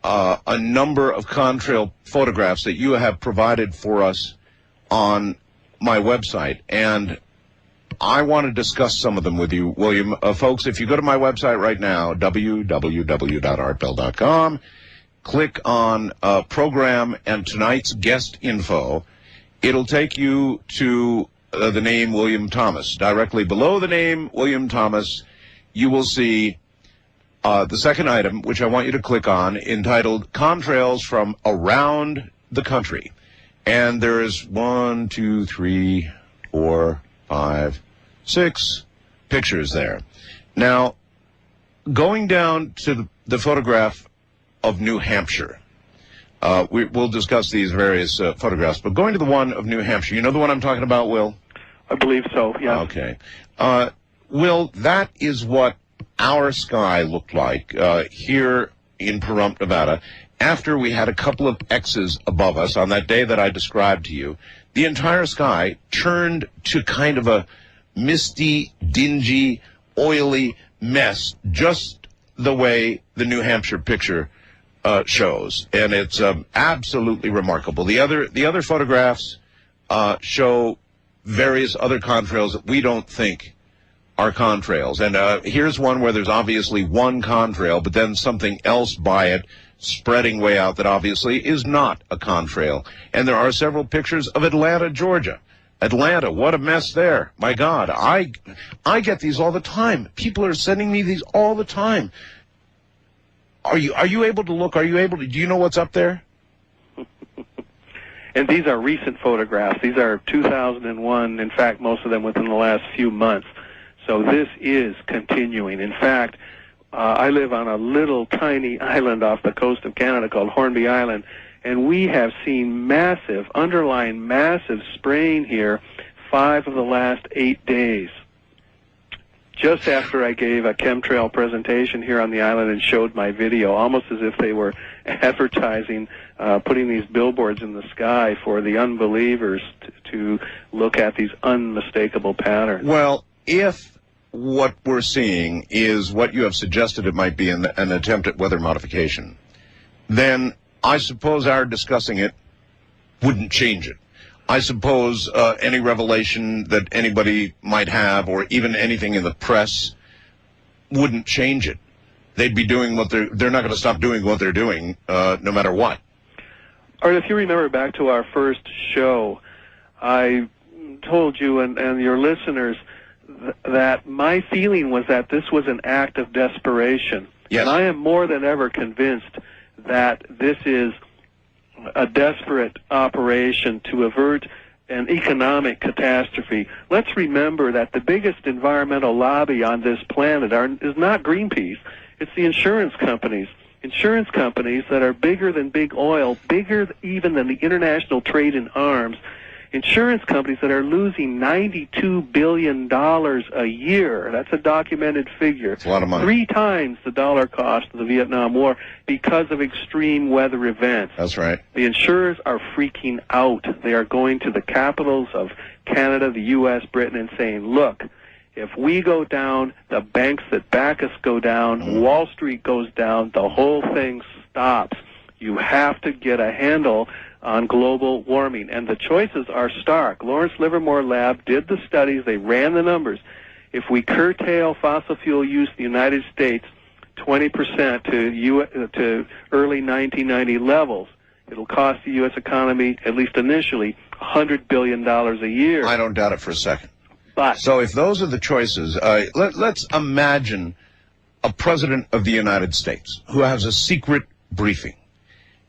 a number of contrail photographs that you have provided for us on my website, and I want to discuss some of them with you, William. Folks, if you go to my website right now, www.artbell.com, click on program and tonight's guest info, it'll take you to the name William Thomas. Directly below the name William Thomas, you will see the second item, which I want you to click on, entitled Contrails from Around the Country. And there is 1, 2, 3, 4, 5, 6 pictures there. Now, going down to the photograph of New Hampshire, we'll discuss these various photographs, but going to the one of New Hampshire, you know the one I'm talking about, Will? I believe so, yeah. Okay. Will, that is what our sky looked like here in Pahrump, Nevada, after we had a couple of X's above us on that day that I described to you. The entire sky turned to kind of a misty, dingy, oily mess, just the way the New Hampshire picture shows, and it's absolutely remarkable. The other photographs show various other contrails that we don't think are contrails, and here's one where there's obviously one contrail, but then something else by it spreading way out that obviously is not a contrail. And there are several pictures of Atlanta, Georgia. Atlanta, what a mess there. My God, I get these all the time. People are sending me these all the time. Are you able to look? Do you know what's up there? And these are recent photographs. These are 2001, in fact, most of them within the last few months. So this is continuing. In fact, I live on a little tiny island off the coast of Canada called Hornby Island, and we have seen massive spraying here 5 of the last 8 days. Just after I gave a chemtrail presentation here on the island and showed my video, almost as if they were advertising, putting these billboards in the sky for the unbelievers to look at these unmistakable patterns. Well, if what we're seeing is what you have suggested it might be an attempt at weather modification, then I suppose our discussing it wouldn't change it. I suppose any revelation that anybody might have, or even anything in the press, wouldn't change it. They'd be doing what they're not going to stop doing what they're doing, no matter what. Art, if you remember back to our first show, I told you and your listeners that my feeling was that this was an act of desperation. Yes. And I am more than ever convinced that this is a desperate operation to avert an economic catastrophe. Let's remember that the biggest environmental lobby on this planet is not Greenpeace. It's the insurance companies. Insurance companies that are bigger than big oil, bigger even than the international trade in arms, insurance companies that are losing $92 billion a year. That's a documented figure. It's a lot of money. 3 times the dollar cost of the Vietnam War because of extreme weather events. That's right. The insurers are freaking out. They are going to the capitals of Canada, the U.S., Britain, and saying, look, if we go down, the banks that back us go down, Wall Street goes down, the whole thing stops. You have to get a handle on global warming. And the choices are stark. Lawrence Livermore Lab did the studies. They ran the numbers. If we curtail fossil fuel use in the United States 20% to early 1990 levels, it'll cost the U.S. economy, at least initially, $100 billion a year. I don't doubt it for a second. But so if those are the choices, let's imagine a president of the United States who has a secret briefing.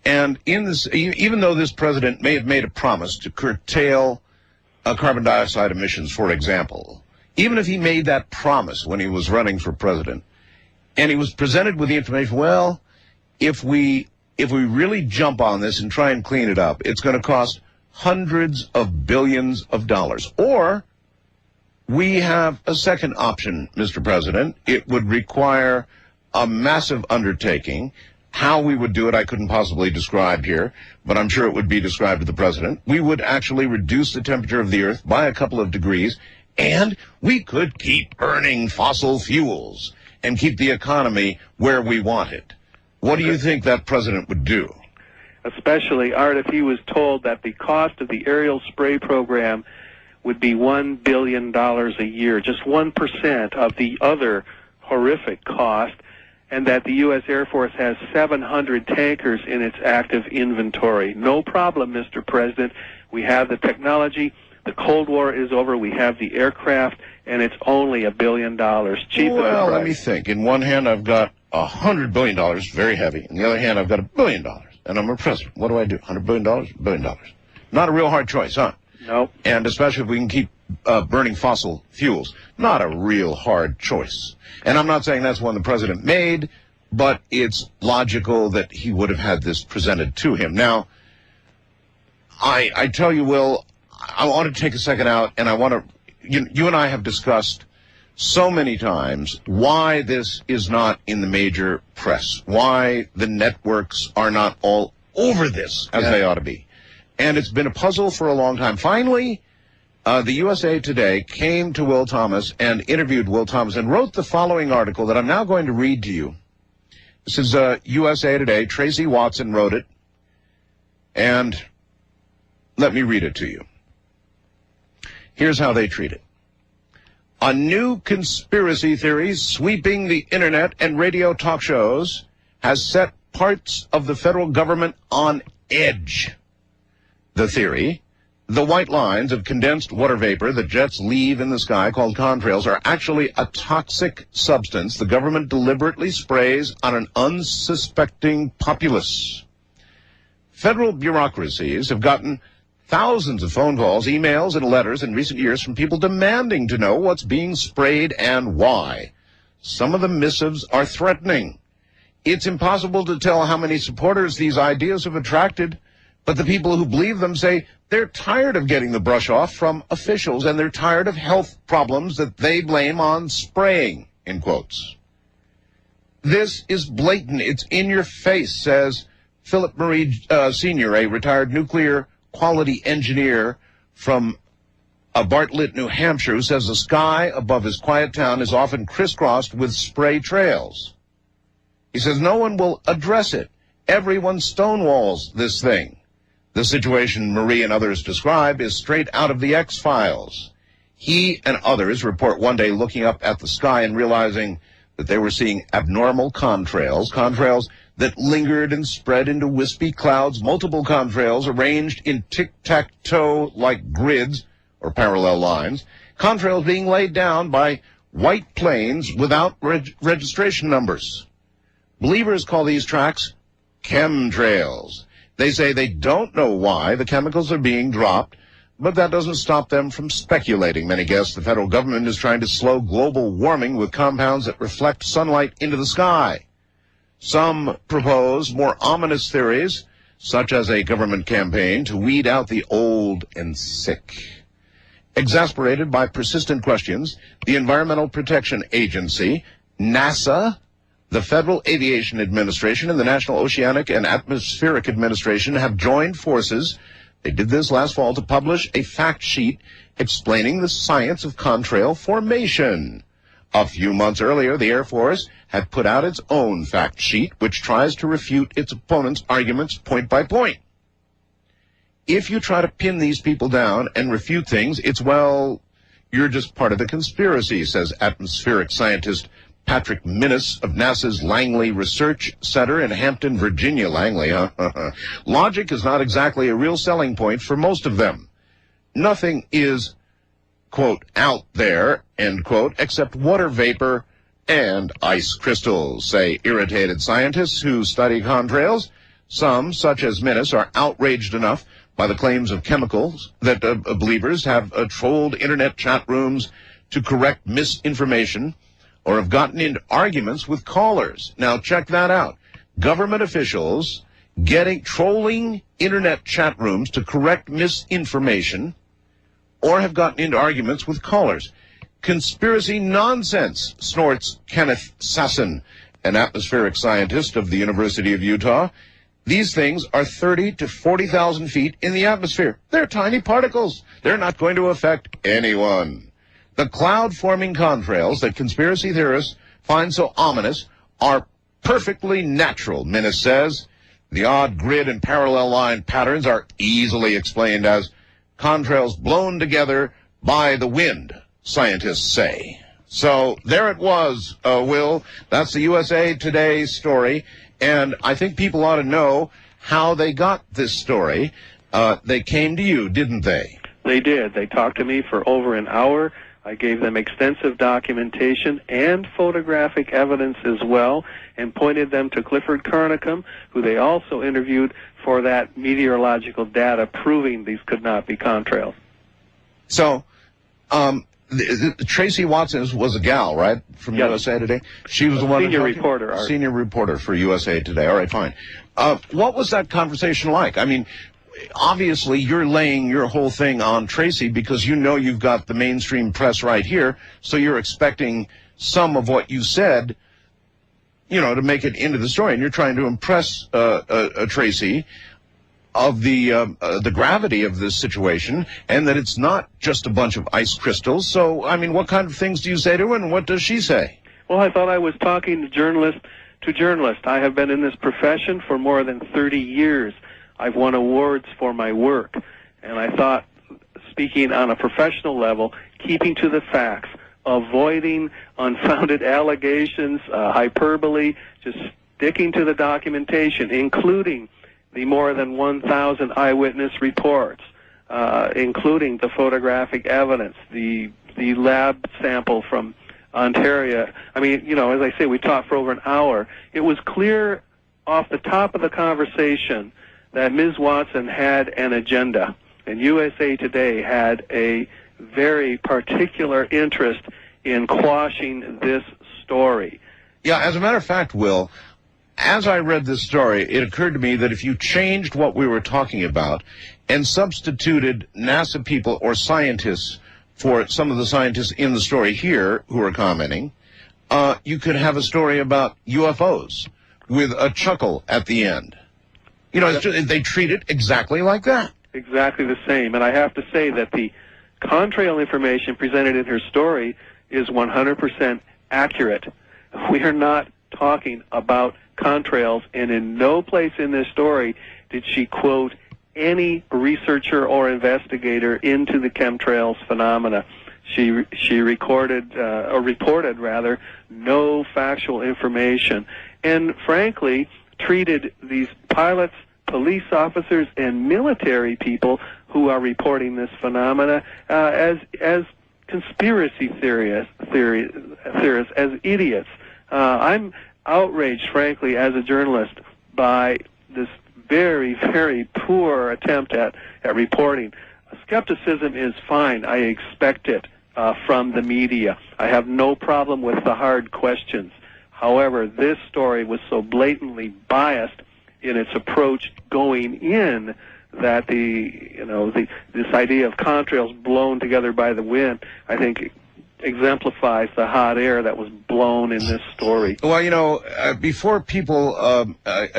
And in this, even though this president may have made a promise to curtail carbon dioxide emissions, for example, even if he made that promise when he was running for president, and he was presented with the information, well, if we really jump on this and try and clean it up, it's going to cost hundreds of billions of dollars. Or we have a second option, Mr. President. It would require a massive undertaking. How we would do it, I couldn't possibly describe here, but I'm sure it would be described to the president. We would actually reduce the temperature of the Earth by a couple of degrees, and we could keep burning fossil fuels and keep the economy where we want it. What do you think that president would do? Especially, Art, if he was told that the cost of the aerial spray program would be $1 billion a year, just 1% of the other horrific cost, and that the U.S. Air Force has 700 tankers in its active inventory. No problem, Mr. President. We have the technology. The Cold War is over. We have the aircraft, and it's only $1 billion. Cheap. Well, let me think. In one hand, I've got $100 billion, very heavy. In the other hand, I've got $1 billion, and I'm a president. What do I do? $100 billion? $1 billion. Not a real hard choice, huh? No. And especially if we can keep burning fossil fuels. Not a real hard choice. And I'm not saying that's one the president made, but it's logical that he would have had this presented to him. Now, I tell you, Will, I want to take a second out, and I want to, you and I have discussed so many times why this is not in the major press, why the networks are not all over this as they ought to be. And it's been a puzzle for a long time. Finally, the USA Today came to Will Thomas and interviewed Will Thomas and wrote the following article that I'm now going to read to you. This is USA Today. Tracy Watson wrote it. And let me read it to you. Here's how they treat it. A new conspiracy theory sweeping the internet and radio talk shows has set parts of the federal government on edge. The theory, the white lines of condensed water vapor that jets leave in the sky called chemtrails are actually a toxic substance the government deliberately sprays on an unsuspecting populace. Federal bureaucracies have gotten thousands of phone calls, emails, and letters in recent years from people demanding to know what's being sprayed and why. Some of the missives are threatening. It's impossible to tell how many supporters these ideas have attracted, but the people who believe them say they're tired of getting the brush off from officials, and they're tired of health problems that they blame on spraying, in quotes. This is blatant. It's in your face, says Philip Murray Sr., a retired nuclear quality engineer from Bartlett, New Hampshire, who says the sky above his quiet town is often crisscrossed with spray trails. He says no one will address it. Everyone stonewalls this thing. The situation Marie and others describe is straight out of the X-Files. He and others report one day looking up at the sky and realizing that they were seeing abnormal contrails that lingered and spread into wispy clouds, multiple contrails arranged in tic-tac-toe-like grids or parallel lines, contrails being laid down by white planes without registration numbers. Believers call these tracks chemtrails. They say they don't know why the chemicals are being dropped, but that doesn't stop them from speculating. Many guess the federal government is trying to slow global warming with compounds that reflect sunlight into the sky. Some propose more ominous theories, such as a government campaign to weed out the old and sick. Exasperated by persistent questions, the Environmental Protection Agency, NASA, the Federal Aviation Administration, and the National Oceanic and Atmospheric Administration have joined forces. They did this last fall to publish a fact sheet explaining the science of contrail formation. A few months earlier, the Air Force had put out its own fact sheet, which tries to refute its opponent's arguments point by point. If you try to pin these people down and refute things, it's, well, you're just part of the conspiracy, says atmospheric scientist Patrick Minnis of NASA's Langley Research Center in Hampton, Virginia. Langley, huh? Logic is not exactly a real selling point for most of them. Nothing is, quote, out there, end quote, except water vapor and ice crystals, say irritated scientists who study contrails. Some, such as Minnis, are outraged enough by the claims of chemicals that believers have trolled internet chat rooms to correct misinformation or have gotten into arguments with callers. Now, check that out. Government officials trolling internet chat rooms to correct misinformation or have gotten into arguments with callers. Conspiracy nonsense, snorts Kenneth Sasson, an atmospheric scientist of the University of Utah. These things are 30 to 40,000 feet in the atmosphere. They're tiny particles. They're not going to affect anyone. The cloud-forming contrails that conspiracy theorists find so ominous are perfectly natural, Minnis says. The odd grid and parallel line patterns are easily explained as contrails blown together by the wind, scientists say. So there it was, Will. That's the USA Today story. And I think people ought to know how they got this story. They came to you, didn't they? They did. They talked to me for over an hour. I gave them extensive documentation and photographic evidence as well, and pointed them to Clifford Carnicom, who they also interviewed for that meteorological data proving these could not be contrails. So, Tracy Watson was a gal, right, from USA Today? She was the one senior reporter. Senior reporter for USA Today. All right, fine. What was that conversation like? I mean, obviously you're laying your whole thing on Tracy because you know you've got the mainstream press right here, so you're expecting some of what you said, you know, to make it into the story, and you're trying to impress Tracy of the gravity of this situation, and that it's not just a bunch of ice crystals. So, I mean, what kind of things do you say to her, and what does she say? Well, I thought I was talking to journalist to journalist. I have been in this profession for more than 30 years. I've won awards for my work, and I thought, speaking on a professional level, keeping to the facts, avoiding unfounded allegations, hyperbole, just sticking to the documentation, including the more than 1,000 eyewitness reports, including the photographic evidence, the lab sample from Ontario. I mean, you know, as I say, we talked for over an hour. It was clear off the top of the conversation that Ms. Watson had an agenda, and USA Today had a very particular interest in quashing this story. Yeah, as a matter of fact, Will, as I read this story, it occurred to me that if you changed what we were talking about and substituted NASA people or scientists for some of the scientists in the story here who are commenting, you could have a story about UFOs with a chuckle at the end. You know, it's just, they treat it exactly like that. Exactly the same. And I have to say that the contrail information presented in her story is 100% accurate. We are not talking about contrails, and in no place in this story did she quote any researcher or investigator into the chemtrails phenomena. She reported no factual information, and frankly treated these pilots, police officers, and military people who are reporting this phenomena as conspiracy theorists, as idiots. I'm outraged, frankly, as a journalist, by this very, very poor attempt at reporting. Skepticism is fine. I expect it from the media. I have no problem with the hard questions. However, this story was so blatantly biased in its approach going in that this idea of contrails blown together by the wind, I think, exemplifies the hot air that was blown in this story. Well, before people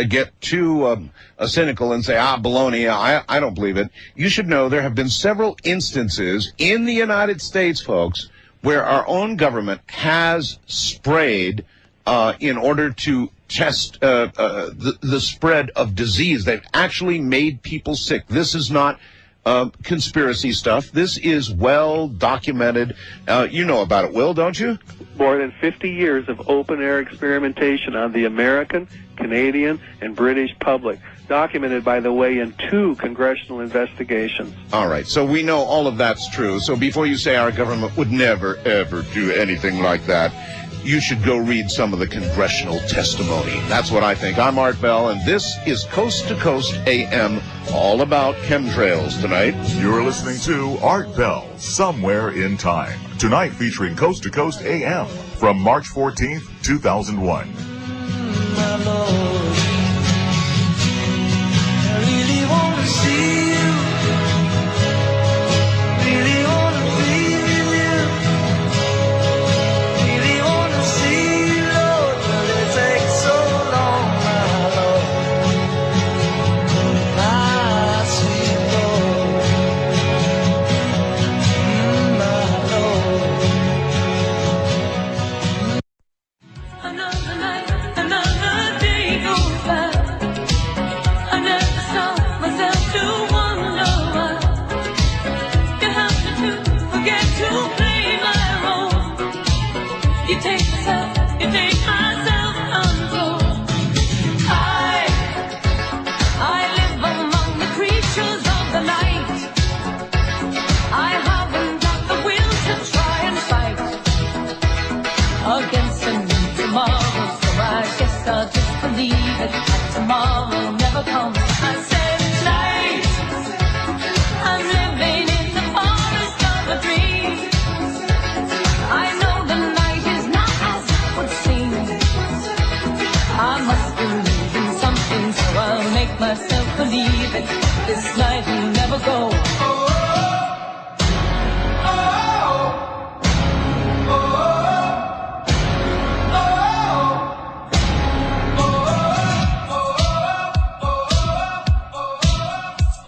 get too cynical and say, baloney, I don't believe it, you should know there have been several instances in the United States, folks, where our own government has sprayed in order to test the spread of disease. They've actually made people sick. This is not conspiracy stuff. This is well documented. You know about it, Will, don't you? More than 50 years of open-air experimentation on the American, Canadian, and British public, documented, by the way, in 2 congressional investigations. All right, so we know all of that's true. So before you say our government would never, ever do anything like that, you should go read some of the congressional testimony. That's what I think. I'm Art Bell, and this is Coast to Coast AM, all about chemtrails tonight. You're listening to Art Bell, Somewhere in Time. Tonight featuring Coast to Coast AM from March 14th, 2001. My Lord, I really want to see you. Really want to be with you. Really want to see you, Lord, but it takes so long, my Lord. My sweet Lord, my Lord. Another night, another day goes by. I never saw myself to wonder why you have to forget to play my role. You take myself, you take my self-control. I live among the creatures of the night. I haven't got the will to try and fight against a new tomorrow, so I guess I'll just believe it. That tomorrow never comes. I said tonight, I'm living in the forest of a dream. I know the night is not as it would seem. I must believe in something, so I'll make myself believe it. This night will never go.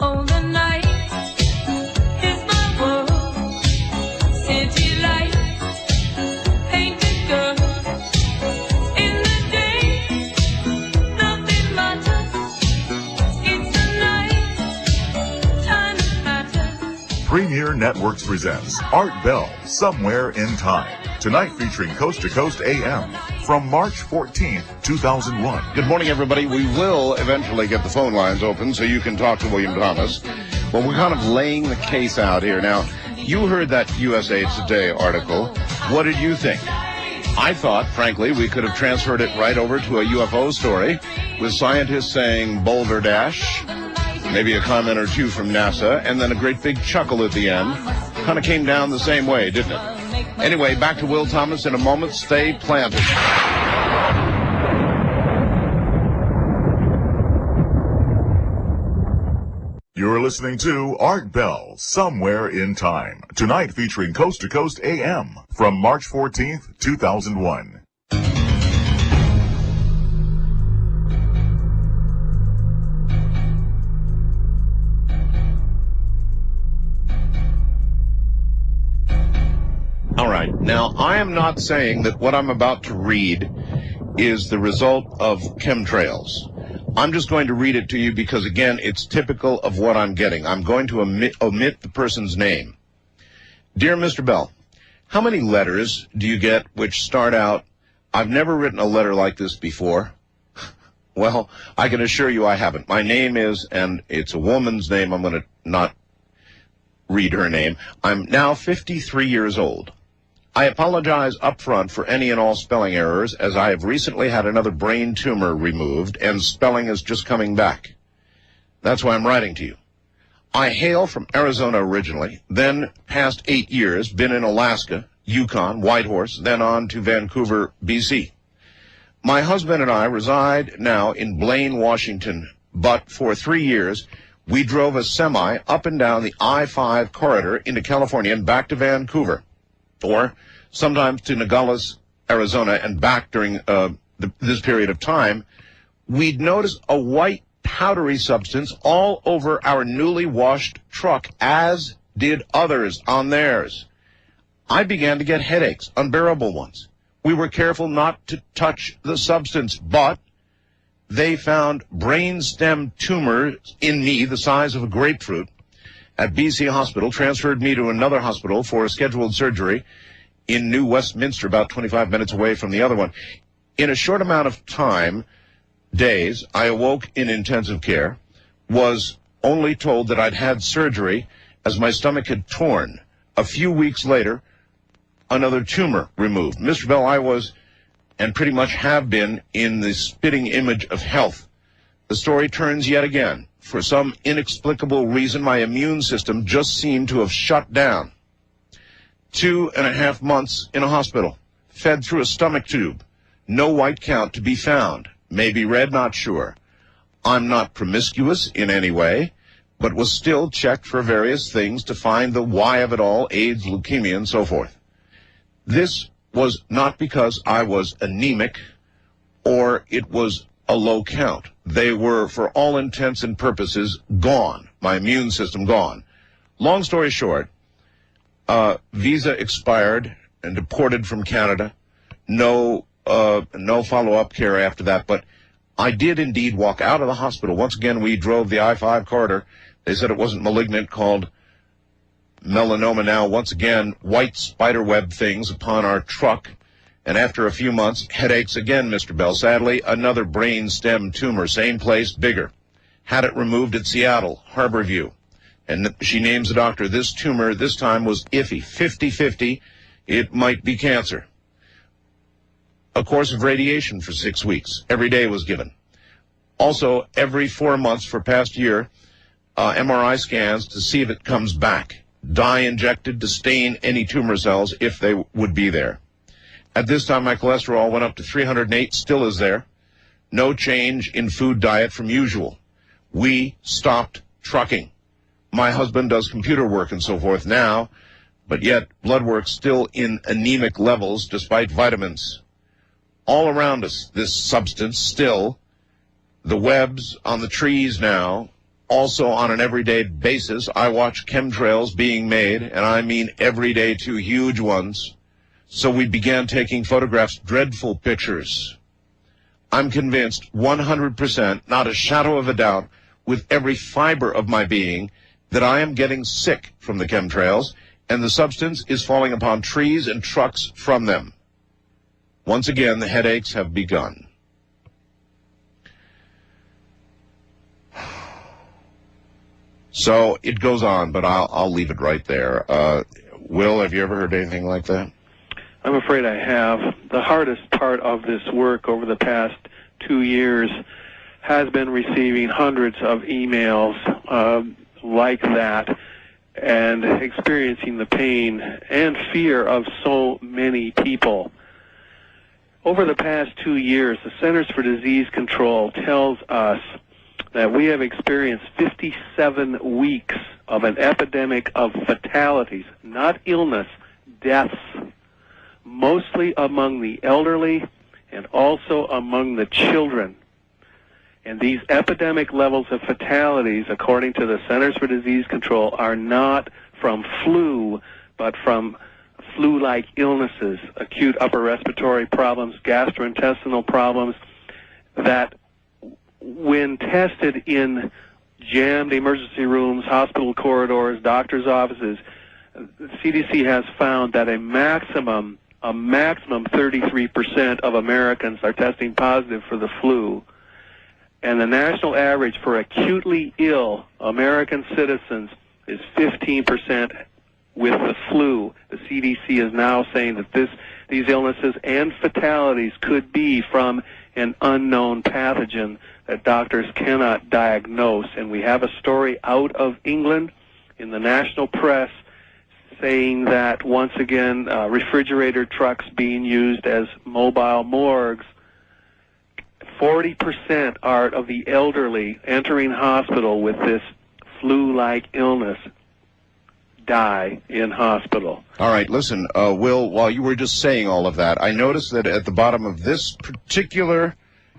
Oh, the night is my world. City lights, painted girls. In the day, nothing matters. It's the night, time matters. Premier Networks presents Art Bell, Somewhere in Time. Tonight featuring Coast to Coast AM from March 14th, 2001. Good morning, everybody. We will eventually get the phone lines open so you can talk to William Thomas. Well, we're kind of laying the case out here. Now, you heard that USA Today article. What did you think? I thought, frankly, we could have transferred it right over to a UFO story with scientists saying Boulder Dash, maybe a comment or two from NASA, and then a great big chuckle at the end. Kind of came down the same way, didn't it? Anyway, back to Will Thomas in a moment. Stay planted. You're listening to Art Bell, Somewhere in Time. Tonight featuring Coast to Coast AM from March 14th, 2001. All right. Now, I am not saying that what I'm about to read is the result of chemtrails. I'm just going to read it to you because, again, it's typical of what I'm getting. I'm going to omit the person's name. Dear Mr. Bell, how many letters do you get which start out, I've never written a letter like this before? Well, I can assure you I haven't. My name is, and it's a woman's name, I'm going to not read her name. I'm now 53 years old. I apologize up front for any and all spelling errors, as I have recently had another brain tumor removed, and spelling is just coming back. That's why I'm writing to you. I hail from Arizona originally, then past 8 years, been in Alaska, Yukon, Whitehorse, then on to Vancouver, BC. My husband and I reside now in Blaine, Washington, but for 3 years, we drove a semi up and down the I-5 corridor into California and back to Vancouver, or sometimes to Nogales, Arizona, and back during this period of time. We'd notice a white powdery substance all over our newly washed truck, as did others on theirs. I began to get headaches, unbearable ones. We were careful not to touch the substance, but they found brainstem tumors in me the size of a grapefruit at BC Hospital, transferred me to another hospital for a scheduled surgery in New Westminster, about 25 minutes away from the other one. In a short amount of time, days, I awoke in intensive care, was only told that I'd had surgery as my stomach had torn. A few weeks later, another tumor removed. Mr. Bell, I was, and pretty much have been, in the spitting image of health. The story turns yet again. For some inexplicable reason, my immune system just seemed to have shut down. 2.5 months in a hospital, fed through a stomach tube. No white count to be found. Maybe red, not sure. I'm not promiscuous in any way, but was still checked for various things to find the why of it all, AIDS, leukemia, and so forth. This was not because I was anemic or it was a low count. They were, for all intents and purposes, gone. My immune system gone. Long story short, visa expired and deported from Canada. No follow-up care after that, but I did indeed walk out of the hospital. Once again, we drove the I-5 corridor. They said it wasn't malignant, called melanoma now. Once again, white spiderweb things upon our truck. And after a few months, headaches again, Mr. Bell. Sadly, another brain stem tumor, same place, bigger. Had it removed at Seattle, Harborview. And she names the doctor. This tumor, this time, was iffy, 50-50. It might be cancer. A course of radiation for 6 weeks. Every day was given. Also, every 4 months for past year, MRI scans to see if it comes back. Dye injected to stain any tumor cells if they would be there. At this time, my cholesterol went up to 308, still is there. No change in food diet from usual. We stopped trucking. My husband does computer work and so forth now, but yet blood work still in anemic levels despite vitamins. All around us, this substance still, the webs on the trees now, also on an everyday basis. I watch chemtrails being made, and I mean every day, too, huge ones. So we began taking photographs, dreadful pictures. I'm convinced 100%, not a shadow of a doubt, with every fiber of my being, that I am getting sick from the chemtrails, and the substance is falling upon trees and trucks from them. Once again, the headaches have begun. So it goes on, but I'll leave it right there. Will, have you ever heard anything like that? I'm afraid I have. The hardest part of this work over the past 2 years has been receiving hundreds of emails like that and experiencing the pain and fear of so many people. Over the past 2 years, the Centers for Disease Control tells us that we have experienced 57 weeks of an epidemic of fatalities, not illness, deaths, mostly among the elderly and also among the children. And these epidemic levels of fatalities, according to the Centers for Disease Control, are not from flu, but from flu-like illnesses, acute upper respiratory problems, gastrointestinal problems, that when tested in jammed emergency rooms, hospital corridors, doctors' offices, the CDC has found that a maximum 33% of Americans are testing positive for the flu. And the national average for acutely ill American citizens is 15% with the flu. The CDC is now saying that these illnesses and fatalities could be from an unknown pathogen that doctors cannot diagnose. And we have a story out of England in the national press saying that, once again, refrigerator trucks being used as mobile morgues 40%, Art, of the elderly entering hospital with this flu-like illness die in hospital. All right, listen, Will, while you were just saying all of that, I noticed that at the bottom of this particular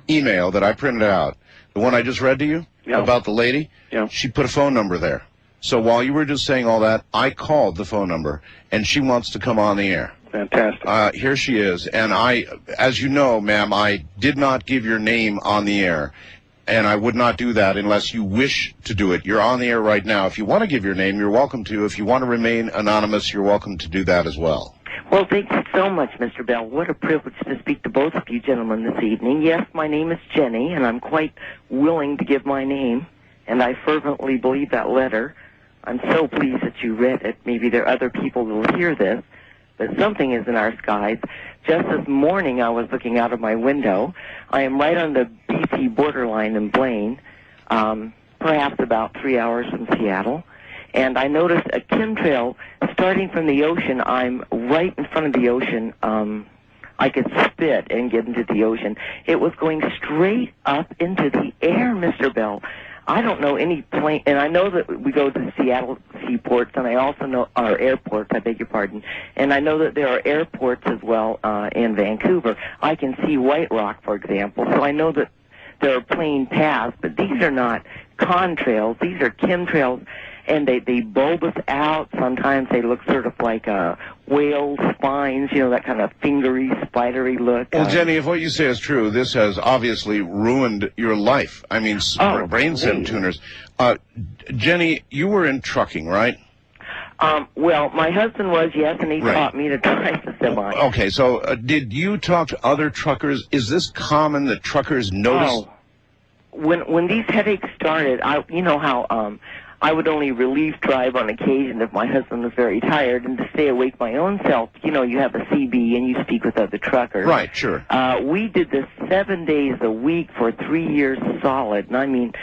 email that I printed out, the one I just read to you about the lady, she put a phone number there. So while you were just saying all that, I called the phone number, and she wants to come on the air. Fantastic. Here she is, and as you know, ma'am, I did not give your name on the air, and I would not do that unless you wish to do it. You're on the air right now. If you want to give your name, you're welcome to. If you want to remain anonymous, you're welcome to do that as well. Well, thank you so much, Mr. Bell. What a privilege to speak to both of you gentlemen this evening. Yes, my name is Jenny, and I'm quite willing to give my name, and I fervently believe that letter. I'm so pleased that you read it. Maybe there are other people who will hear this, but something is in our skies. Just this morning, I was looking out of my window. I am right on the BC borderline in Blaine, perhaps about 3 hours from Seattle, and I noticed a chemtrail starting from the ocean. I'm right in front of the ocean. I could spit and get into the ocean. It was going straight up into the air, Mr. Bell. I don't know any plane, and I know that we go to Seattle seaports, and I also know our airports, I beg your pardon, and I know that there are airports as well in Vancouver. I can see White Rock, for example, so I know that there are plane paths, but these are not contrails. These are chemtrails, and they bulb us out. Sometimes they look sort of like whale spines, you know, that kind of fingery, spidery look. Well, Jenny, if what you say is true, this has obviously ruined your life. I mean, brain stem tuners. Jenny, you were in trucking, right? Well, my husband was, yes, and he taught me to drive the semi. Okay, so did you talk to other truckers? Is this common that truckers notice? Oh. When these headaches started, you know how I would only relief drive on occasion if my husband was very tired, and to stay awake my own self, you know, you have a CB and you speak with other truckers. Right, sure. We did this 7 days a week for 3 years solid, and I mean,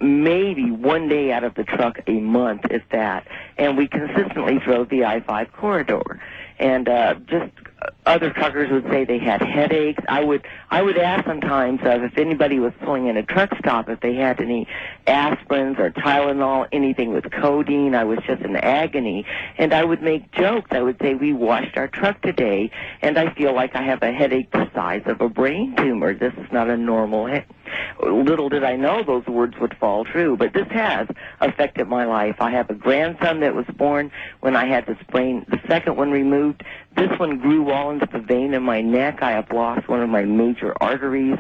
maybe 1 day out of the truck a month, if that, and we consistently drove the I-5 corridor. And just other truckers would say they had headaches. I would ask sometimes if anybody was pulling in a truck stop if they had any aspirins or Tylenol, anything with codeine. I was just in agony. And I would make jokes. I would say, we washed our truck today, and I feel like I have a headache the size of a brain tumor. This is not a normal headache. Little did I know those words would fall true, but this has affected my life. I have a grandson that was born when I had this brain, the second one removed. This one grew all into the vein in my neck. I have lost one of my major arteries.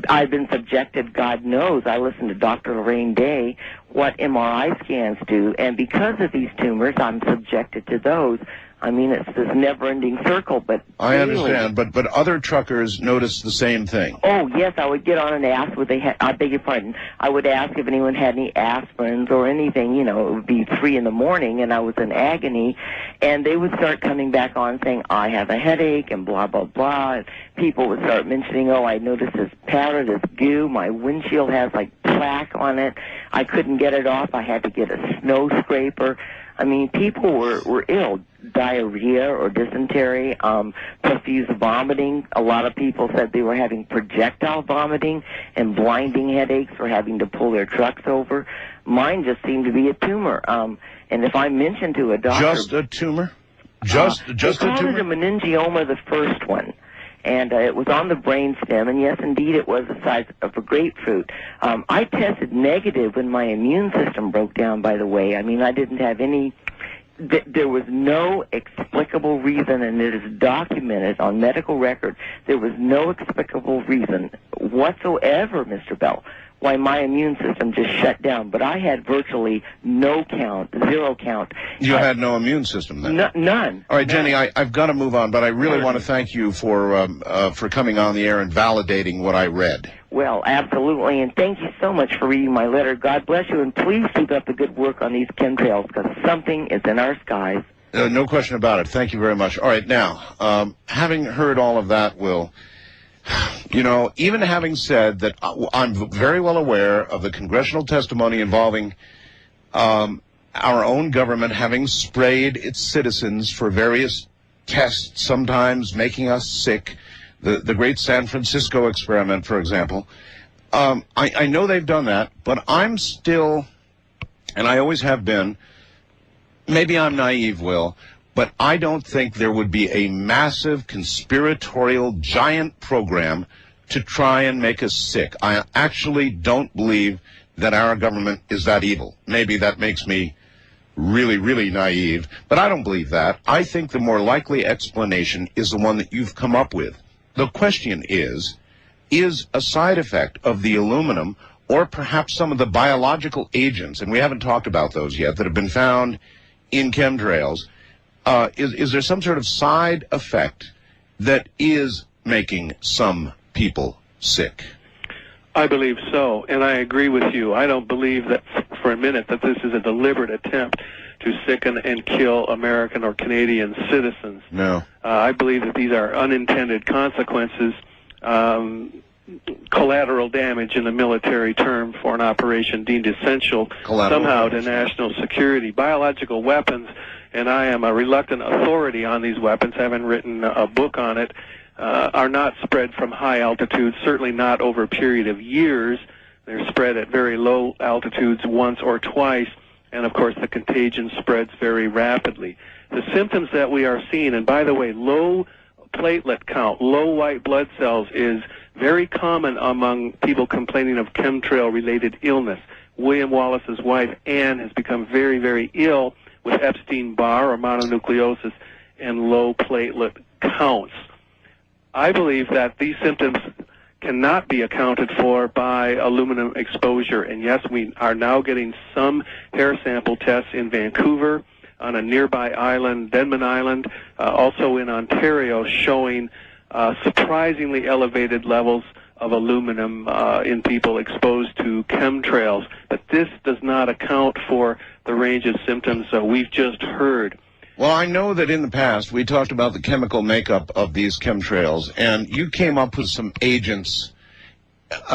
I've been subjected, God knows, I listened to Dr. Lorraine Day, what MRI scans do, and because of these tumors, I'm subjected to those. I mean, it's this never-ending circle, but I understand, but other truckers notice the same thing. Oh, yes, I would get on and ask what they had. I beg your pardon. I would ask if anyone had any aspirins or anything. You know, it would be 3 in the morning, and I was in agony, and they would start coming back on saying, I have a headache, and blah, blah, blah. And people would start mentioning, oh, I noticed this powder, this goo. My windshield has, like, plaque on it. I couldn't get it off. I had to get a snow scraper. I mean, people were ill. Diarrhea or dysentery, profuse vomiting. A lot of people said they were having projectile vomiting and blinding headaches for having to pull their trucks over. Mine just seemed to be a tumor. And if I mentioned to a doctor... Just a tumor? Just a tumor? They called it a meningioma, the first one. And it was on the brainstem, and yes, indeed, it was the size of a grapefruit. I tested negative when my immune system broke down, by the way. I mean, I didn't have any... There was no explicable reason, and it is documented on medical record, there was no explicable reason whatsoever, Mr. Bell, why my immune system just shut down. But I had virtually no count, 0 count. You had no immune system then? None. All right, Jenny, I've got to move on, but I really want to thank you for coming on the air and validating what I read. Well, absolutely, and thank you so much for reading my letter. God bless you, and please keep up the good work on these chemtrails, because something is in our skies. No question about it. Thank you very much. All right, now, having heard all of that, Will, you know, even having said that I'm very well aware of the congressional testimony involving our own government having sprayed its citizens for various tests, sometimes making us sick, the great San Francisco experiment, for example. I know they've done that, but I'm still, and I always have been, maybe I'm naive, Will, but I don't think there would be a massive conspiratorial giant program to try and make us sick. I actually don't believe that our government is that evil. Maybe that makes me really, really naive, but I don't believe that. I think the more likely explanation is the one that you've come up with. The question is a side effect of the aluminum or perhaps some of the biological agents, and we haven't talked about those yet, that have been found in chemtrails, is there some sort of side effect that is making some people sick? I believe so, and I agree with you. I don't believe that for a minute that this is a deliberate attempt to sicken and kill American or Canadian citizens. No. I believe that these are unintended consequences, collateral damage in the military term for an operation deemed essential somehow to national security. Biological weapons, and I am a reluctant authority on these weapons, having written a book on it, are not spread from high altitudes, certainly not over a period of years. They're spread at very low altitudes once or twice, and of course the contagion spreads very rapidly. The symptoms that we are seeing, and by the way, low platelet count, low white blood cells is very common among people complaining of chemtrail-related illness. William Wallace's wife, Anne, has become very, very ill with Epstein-Barr or mononucleosis and low platelet counts. I believe that these symptoms cannot be accounted for by aluminum exposure. And yes, we are now getting some hair sample tests in Vancouver, on a nearby island, Denman Island, also in Ontario, showing surprisingly elevated levels of aluminum in people exposed to chemtrails. But this does not account for the range of symptoms we've just heard. Well, I know that in the past we talked about the chemical makeup of these chemtrails, and you came up with some agents,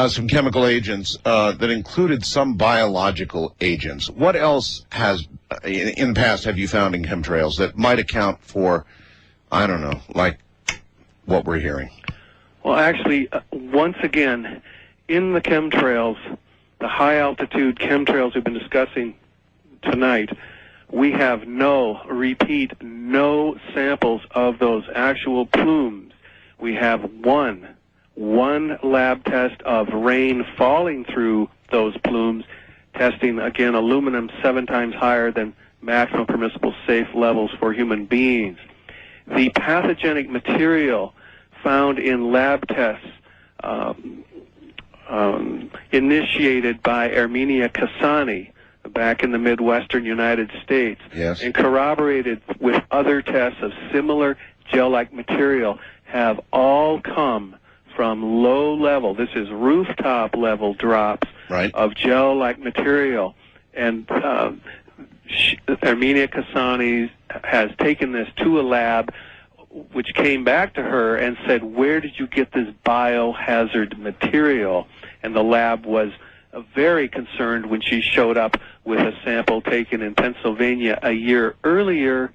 some chemical agents that included some biological agents. What else has, in the past, have you found in chemtrails that might account for, I don't know, like what we're hearing? Well, actually, once again, in the chemtrails, the high-altitude chemtrails we've been discussing tonight, we have no samples of those actual plumes. We have one lab test of rain falling through those plumes, testing, again, aluminum 7 times higher than maximum permissible safe levels for human beings. The pathogenic material found in lab tests initiated by Erminia Cassani back in the Midwestern United States, yes, and corroborated with other tests of similar gel-like material, have all come from low level, this is rooftop level drops of gel-like material. And Erminia Cassani has taken this to a lab which came back to her and said, where did you get this biohazard material? And the lab was very concerned when she showed up with a sample taken in Pennsylvania a year earlier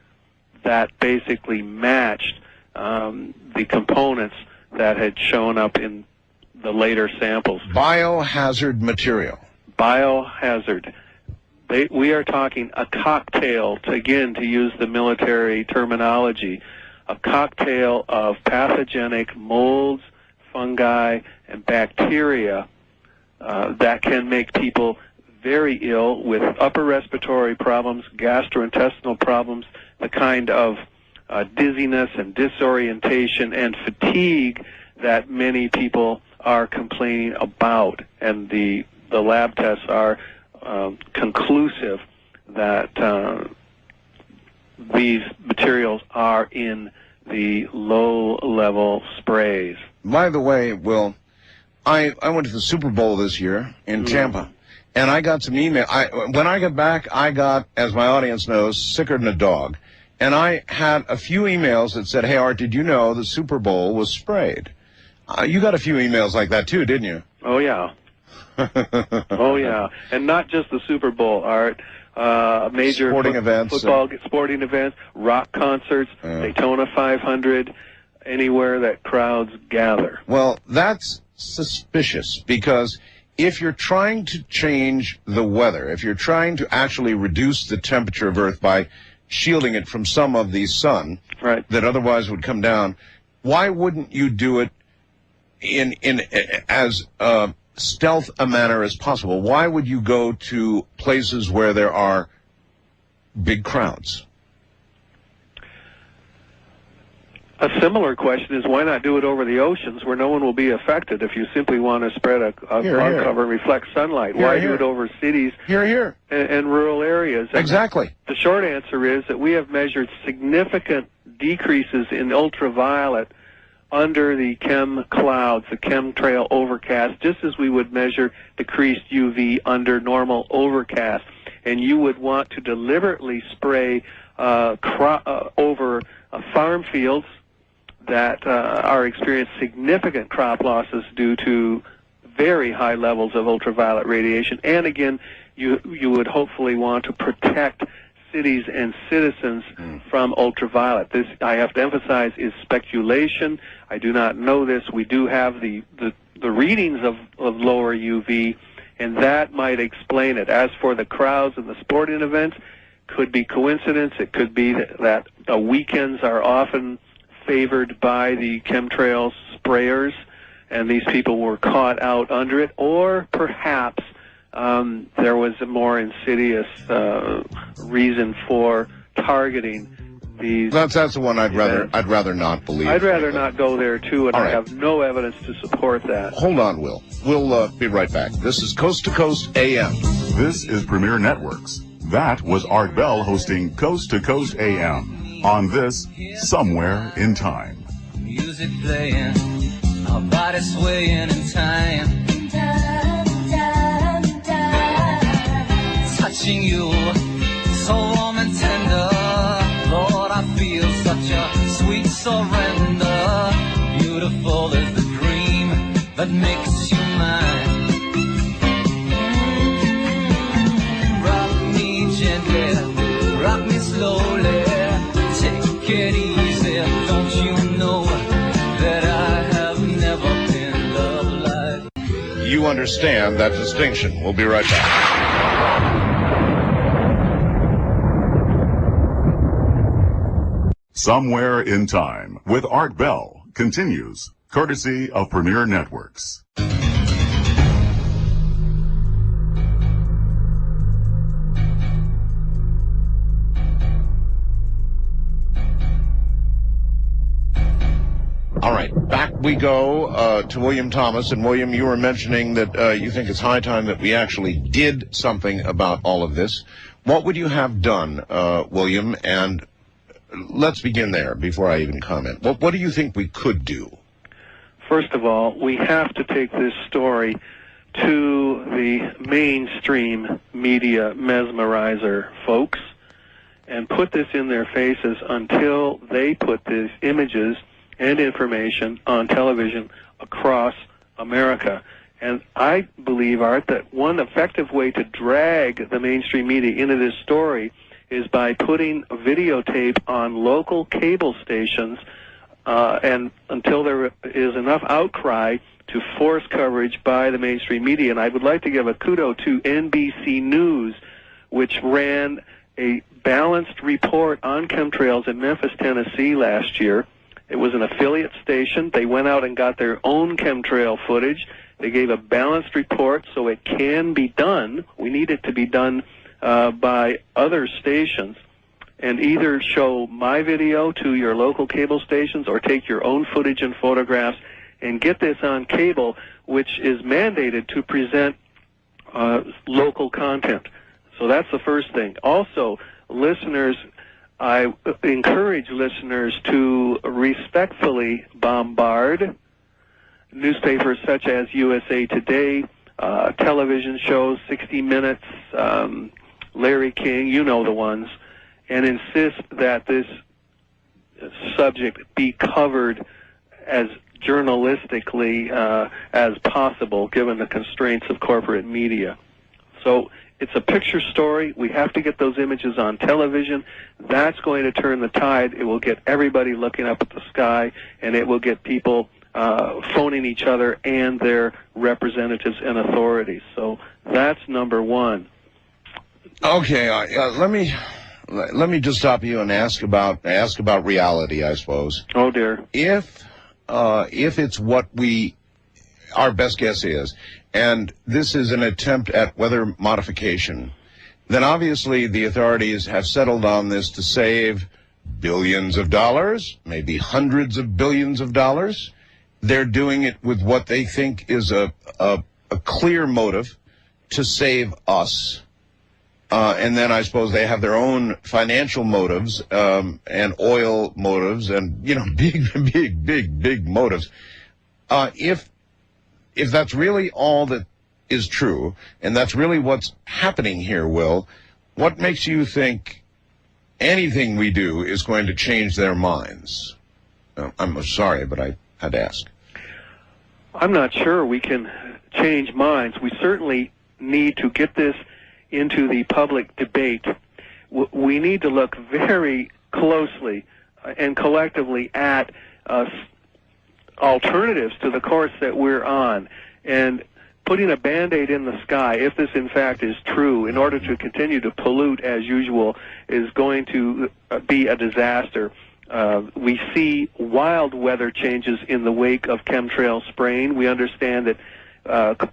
that basically matched the components that had shown up in the later samples. Biohazard material. Biohazard. We are talking a cocktail, to use the military terminology, a cocktail of pathogenic molds, fungi, and bacteria that can make people very ill with upper respiratory problems, gastrointestinal problems, the kind of dizziness and disorientation and fatigue that many people are complaining about. And the lab tests are conclusive that these materials are in the low-level sprays. By the way, Will, I went to the Super Bowl this year in Tampa, and I got some email. When I got back, I got, as my audience knows, sicker than a dog. And I had a few emails that said, hey, Art, did you know the Super Bowl was sprayed? You got a few emails like that, too, didn't you? Oh, yeah. Oh, yeah. And not just the Super Bowl, Art. Major sporting events, football sporting events, rock concerts, Daytona 500, anywhere that crowds gather. Well, that's suspicious, because if you're trying to change the weather, if you're trying to actually reduce the temperature of Earth by shielding it from some of the sun that otherwise would come down, why wouldn't you do it in as stealth a manner as possible? Why would you go to places where there are big crowds? A similar question is, why not do it over the oceans where no one will be affected if you simply want to spread a ground cover and reflect sunlight? Why do it over cities and rural areas? Exactly. The short answer is that we have measured significant decreases in ultraviolet under the chem clouds, the chemtrail overcast, just as we would measure decreased UV under normal overcast. And you would want to deliberately spray over farm fields that are experiencing significant crop losses due to very high levels of ultraviolet radiation. And again, you would hopefully want to protect cities and citizens from ultraviolet. This, I have to emphasize, is speculation. I do not know this. We do have the readings of lower UV, and that might explain it. As for the crowds and the sporting events, could be coincidence. It could be that weekends are often favored by the chemtrail sprayers, and these people were caught out under it, or perhaps there was a more insidious reason for targeting these. That's the one I'd rather not believe. I'd rather not go there too, and All I right. have no evidence to support that. Hold on, Will. We'll be right back. This is Coast to Coast AM. This is Premier Networks. That was Art Bell hosting Coast to Coast AM on this Somewhere in Time. Music playing, our bodies swaying in time. Touching you, so warm and tender. Lord, I feel such a sweet surrender. Beautiful is the dream that makes you mine. Rock me gently, rock me slowly. Take it easy, don't you know that I have never been loved like You understand that distinction. We'll be right back. Somewhere in Time with Art Bell continues, courtesy of Premier Networks. All right, back we go to William Thomas. And William, you were mentioning that you think it's high time that we actually did something about all of this. What would you have done, William? And let's begin there before I even comment. What do you think we could do? First of all, we have to take this story to the mainstream media mesmerizer folks and put this in their faces until they put these images and information on television across America. And I believe, Art, that one effective way to drag the mainstream media into this story is by putting a videotape on local cable stations and until there is enough outcry to force coverage by the mainstream media. And I would like to give a kudo to NBC News, which ran a balanced report on chemtrails in Memphis, Tennessee last year. It was an affiliate station. They went out and got their own chemtrail footage. They gave a balanced report, so it can be done. We need it to be done by other stations. And either show my video to your local cable stations or take your own footage and photographs and get this on cable, which is mandated to present local content. So that's the first thing. Also, listeners, I encourage listeners to respectfully bombard newspapers such as USA Today, television shows, 60 Minutes, Larry King, you know the ones, and insist that this subject be covered as journalistically as possible given the constraints of corporate media. So it's a picture story. We have to get those images on television. That's going to turn the tide. It will get everybody looking up at the sky, and it will get people phoning each other and their representatives and authorities. So that's number one. Okay, let me just stop you and ask about reality, I suppose. Oh dear. If it's what our best guess is, and this is an attempt at weather modification, then obviously the authorities have settled on this to save billions of dollars, maybe hundreds of billions of dollars. They're doing it with what they think is a clear motive to save us. And then I suppose they have their own financial motives and oil motives and, big motives. If that's really all that is true, and that's really what's happening here, Will, what makes you think anything we do is going to change their minds? I'm sorry, but I had to ask. I'm not sure we can change minds. We certainly need to get this into the public debate. We need to look very closely and collectively at alternatives to the course that we're on. And putting a Band-Aid in the sky, if this in fact is true, in order to continue to pollute as usual, is going to be a disaster. We see wild weather changes in the wake of chemtrail spraying. We understand that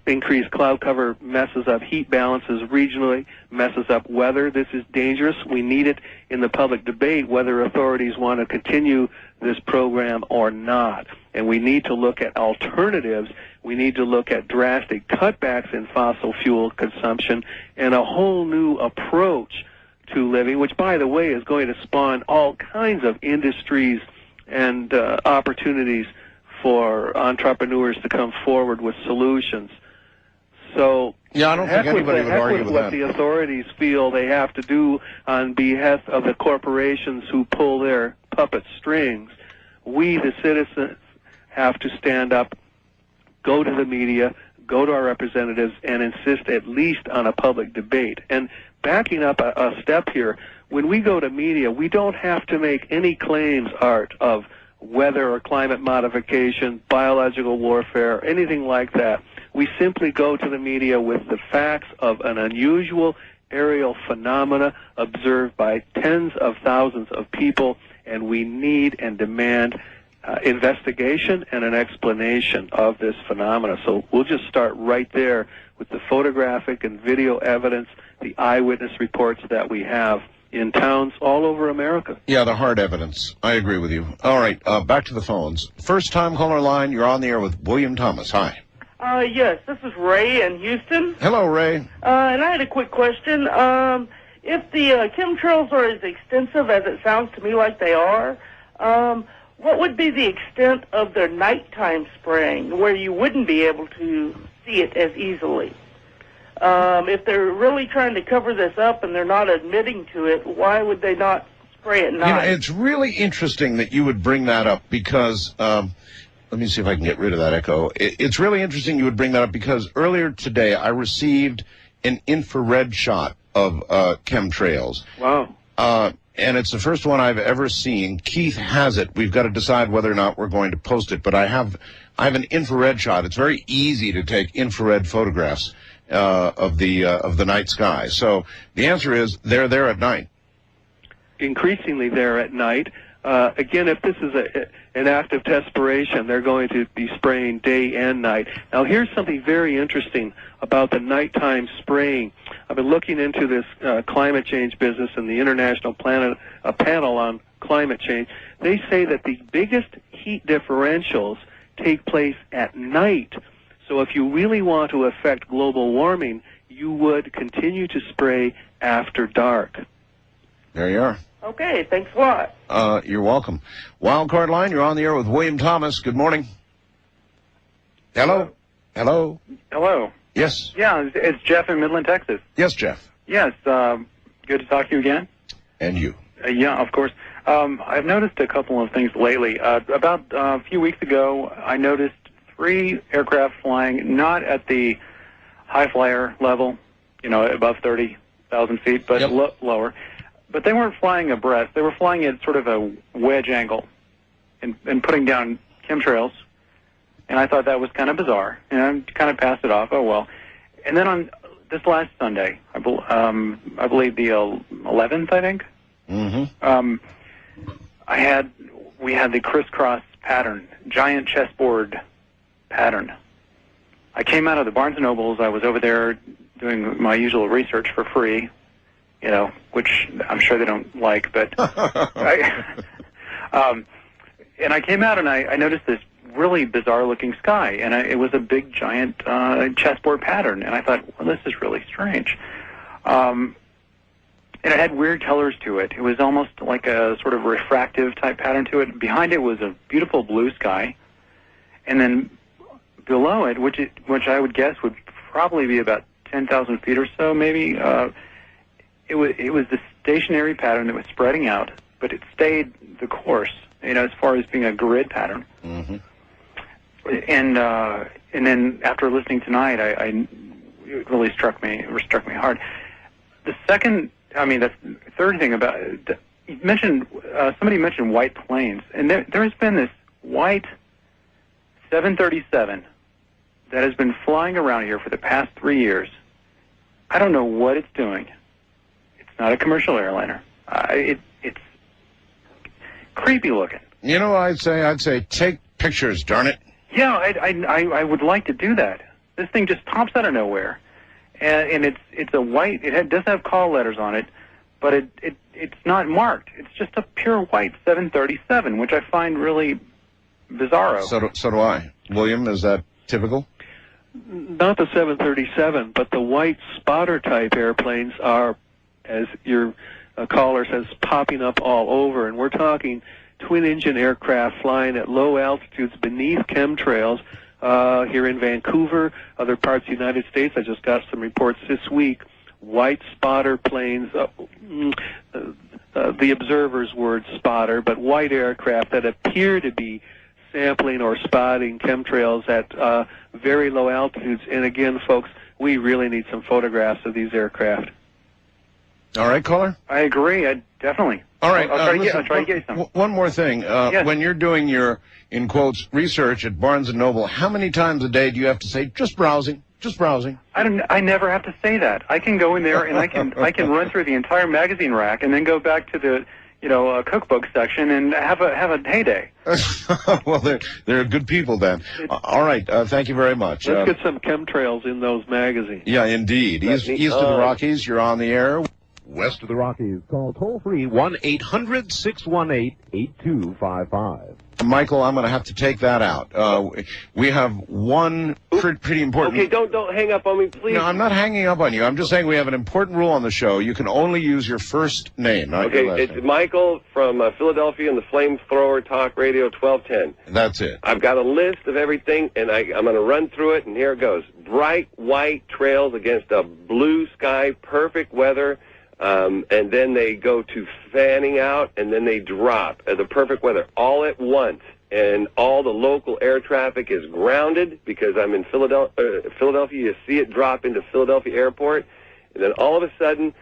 increased cloud cover messes up heat balances regionally, messes up weather. This is dangerous. We need it in the public debate whether authorities want to continue this program or not. And we need to look at alternatives. We need to look at drastic cutbacks in fossil fuel consumption and a whole new approach to living, which, by the way, is going to spawn all kinds of industries and opportunities for entrepreneurs to come forward with solutions. So, yeah, I don't think anybody would argue with what that. The authorities feel they have to do on behest of the corporations who pull their puppet strings. We, the citizens, have to stand up, go to the media, go to our representatives, and insist at least on a public debate. And backing up a step here, when we go to media, we don't have to make any claims, Art, of weather or climate modification, biological warfare, anything like that. We simply go to the media with the facts of an unusual aerial phenomena observed by tens of thousands of people, and we need and demand investigation and an explanation of this phenomena. So we'll just start right there with the photographic and video evidence, the eyewitness reports that we have in towns all over America. Yeah, the hard evidence. I agree with you. All right, back to the phones. First time caller line, you're on the air with William Thomas. Hi. Yes, this is Ray in Houston. Hello, Ray. And I had a quick question. If the chemtrails are as extensive as it sounds to me like they are, what would be the extent of their nighttime spraying where you wouldn't be able to see it as easily? If they're really trying to cover this up and they're not admitting to it, why would they not spray at night? It's really interesting that you would bring that up because, let me see if I can get rid of that echo. It's really interesting you would bring that up because earlier today I received an infrared shot of chemtrails. Wow. And it's the first one I've ever seen. Keith has it. We've got to decide whether or not we're going to post it. But I have an infrared shot. It's very easy to take infrared photographs of the night sky. So the answer is they're there at night. Increasingly there at night. Again, if this is an act of desperation, they're going to be spraying day and night. Now, here's something very interesting about the nighttime spraying. I've been looking into this climate change business and the International Panel on Climate Change. They say that the biggest heat differentials take place at night. So if you really want to affect global warming, you would continue to spray after dark. There you are. Okay, thanks a lot. You're welcome. Wildcard line, you're on the air with William Thomas. Good morning. Hello? Hello? Hello. Yes. Yeah, it's Jeff in Midland, Texas. Yes, Jeff. Yes, good to talk to you again. And you. Yeah, of course. I've noticed a couple of things lately. About a few weeks ago, I noticed 3 aircraft flying, not at the high flyer level, above 30,000 feet, but lower. But they weren't flying abreast. They were flying at sort of a wedge angle and putting down chemtrails. And I thought that was kind of bizarre. And I kind of passed it off. Oh, well. And then on this last Sunday, I believe the 11th, I think, we had the crisscross pattern, giant chessboard pattern. I came out of the Barnes & Nobles. I was over there doing my usual research for free, which I'm sure they don't like, but and I came out and I noticed this really bizarre-looking sky, and it was a big, giant chessboard pattern, and I thought, well, this is really strange. And it had weird colors to it. It was almost like a sort of refractive type pattern to it. Behind it was a beautiful blue sky, and then below it, which I would guess would probably be about 10,000 feet or so, maybe, it was the stationary pattern that was spreading out, but it stayed the course, as far as being a grid pattern. And then after listening tonight, it really struck me hard. The third thing about it, somebody mentioned white planes, and there has been this white 737 that has been flying around here for the past 3 years. I don't know what it's doing. It's not a commercial airliner. It's creepy looking. I'd say take pictures, darn it. Yeah, I would like to do that. This thing just pops out of nowhere, and it's a white. It does have call letters on it, but it's not marked. It's just a pure white 737, which I find really bizarro. So do I. William, is that typical? Not the 737, but the white spotter-type airplanes are, as your caller says, popping up all over. And we're talking twin-engine aircraft flying at low altitudes beneath chemtrails here in Vancouver, other parts of the United States. I just got some reports this week. White spotter planes, the observer's word spotter, but white aircraft that appear to be sampling or spotting chemtrails at very low altitudes. And again, folks, we really need some photographs of these aircraft. All right, caller? I agree. Definitely. All right. I'll try to get you some. One more thing. Yes. When you're doing your, in quotes, research at Barnes & Noble, how many times a day do you have to say, just browsing, just browsing? I never have to say that. I can go in there and I can run through the entire magazine rack and then go back to the cookbook section and have a heyday. Well, they're good people then. All right. Thank you very much. Let's get some chemtrails in those magazines. Yeah, indeed. East of the Rockies, you're on the air. West of the Rockies, call toll-free 1-800-618-8255. Michael, I'm going to have to take that out. We have one pretty important... Okay, don't hang up on me, please. No, I'm not hanging up on you. I'm just saying we have an important rule on the show. You can only use your first name, not your last name. It's Michael from Philadelphia and the Flamethrower Talk Radio 1210. That's it. I've got a list of everything, and I'm going to run through it, and here it goes. Bright white trails against a blue sky, perfect weather. And then they go to fanning out, and then they drop the perfect weather all at once. And all the local air traffic is grounded because I'm in Philadelphia. You see it drop into Philadelphia Airport. And then all of a sudden,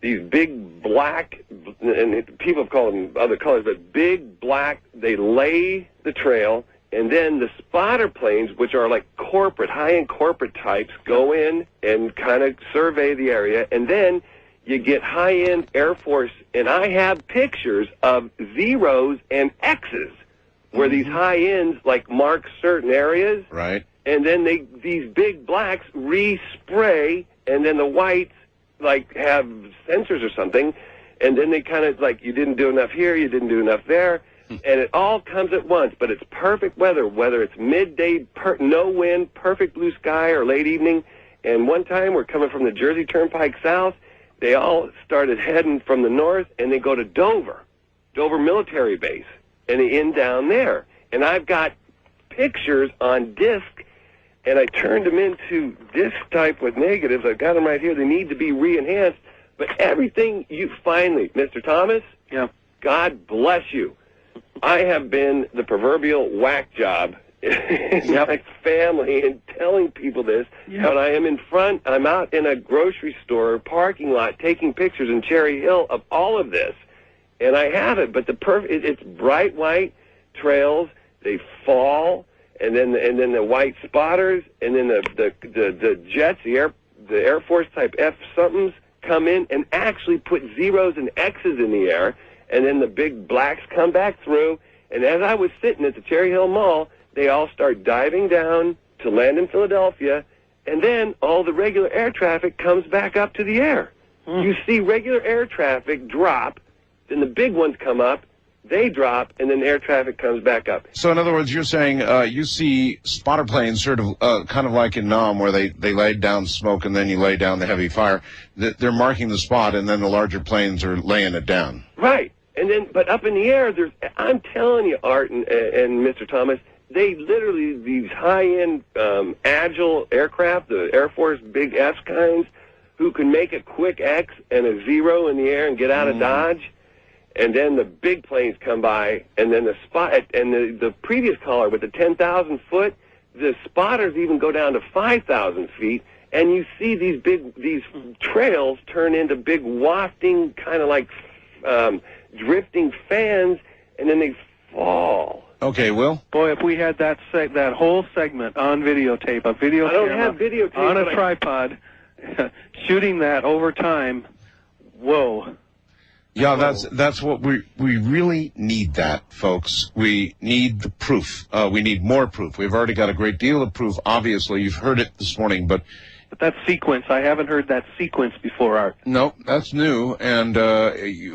these big black, and people call them other colors, but big black, they lay the trail. And then the spotter planes, which are like corporate, high-end corporate types, go in and kind of survey the area. And then you get high-end Air Force, and I have pictures of zeros and X's where these high-ends, like, mark certain areas. Right. And then these big blacks respray, and then the whites, like, have sensors or something, and then they kind of, like, you didn't do enough here, you didn't do enough there, and it all comes at once. But it's perfect weather, whether it's midday, no wind, perfect blue sky, or late evening. And one time we're coming from the Jersey Turnpike south. They all started heading from the north, and they go to Dover Military Base, and they end down there. And I've got pictures on disc, and I turned them into disc type with negatives. I've got them right here. They need to be re-enhanced. But everything you finally, Mr. Thomas, yeah. God bless you. I have been the proverbial whack job in my family and telling people this. But I am I'm out in a grocery store parking lot taking pictures in Cherry Hill of all of this. And I have it, but it's bright white trails. They fall, and then the white spotters, and then the jets, the Air Force type F-somethings come in and actually put zeros and X's in the air, and then the big blacks come back through. And as I was sitting at the Cherry Hill Mall, they all start diving down to land in Philadelphia, and then all the regular air traffic comes back up to the air. You see regular air traffic drop, then the big ones come up, they drop, and then air traffic comes back up. So in other words, you're saying you see spotter planes sort of kind of like in Nam, where they laid down smoke and then you lay down the heavy fire. They're marking the spot, and then the larger planes are laying it down. Right. And then, but up in the air, I'm telling you, Art and Mr. Thomas, they literally, these high-end agile aircraft, the Air Force big S kinds, who can make a quick X and a zero in the air and get out of Dodge. And then the big planes come by, and then the previous caller with the 10,000 foot, the spotters even go down to 5,000 feet, and you see these trails turn into big wafting, kind of like drifting fans, and then they fall. Okay, Will? Boy, if we had that whole segment on videotape, a video camera have videotape, on a tripod, shooting that over time, whoa. Yeah, that's what we really need, that, folks. We need the proof. We need more proof. We've already got a great deal of proof. Obviously, you've heard it this morning, but that sequence, I haven't heard that sequence before, Art. No, that's new, and I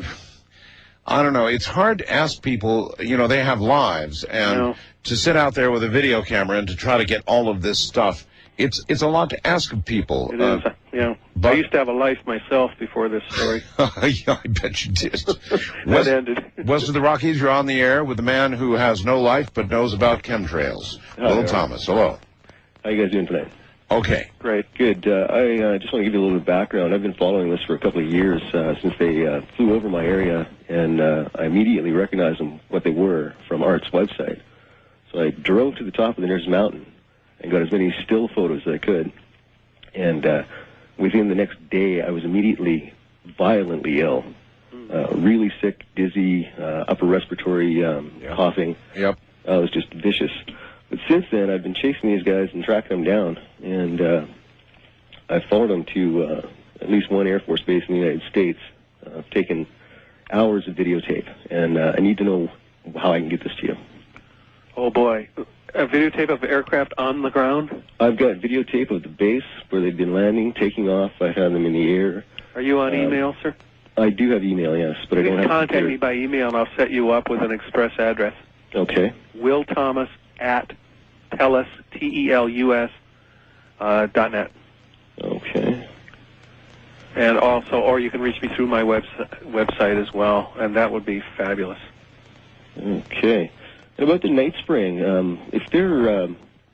don't know. It's hard to ask people, they have lives, and to sit out there with a video camera and to try to get all of this stuff, it's a lot to ask of people. It is, But I used to have a life myself before this story. Yeah, I bet you did. That ended. West of the Rockies, you're on the air with the man who has no life but knows about chemtrails. Will Thomas, hello. How you guys doing tonight? Okay. Great. Good. I just want to give you a little bit of background. I've been following this for a couple of years since they flew over my area, and I immediately recognized them, what they were, from Art's website. So I drove to the top of the nearest mountain and got as many still photos as I could. And within the next day, I was immediately violently ill. Really sick, dizzy, upper respiratory coughing. Yep. I was just vicious. But since then, I've been chasing these guys and tracking them down. And I've followed them to at least one Air Force base in the United States. I've taken hours of videotape. And I need to know how I can get this to you. Oh, boy. A videotape of the aircraft on the ground? I've got videotape of the base where they've been landing, taking off. I had them in the air. Are you on email, sir? I do have email, yes, but I don't have contact computer. me by email, and I'll set you up with an express address. Okay. Will Thomas at telus, TELUS, .net. Okay. And also, or you can reach me through my website as well, and that would be fabulous. Okay. And about the night spraying, if they're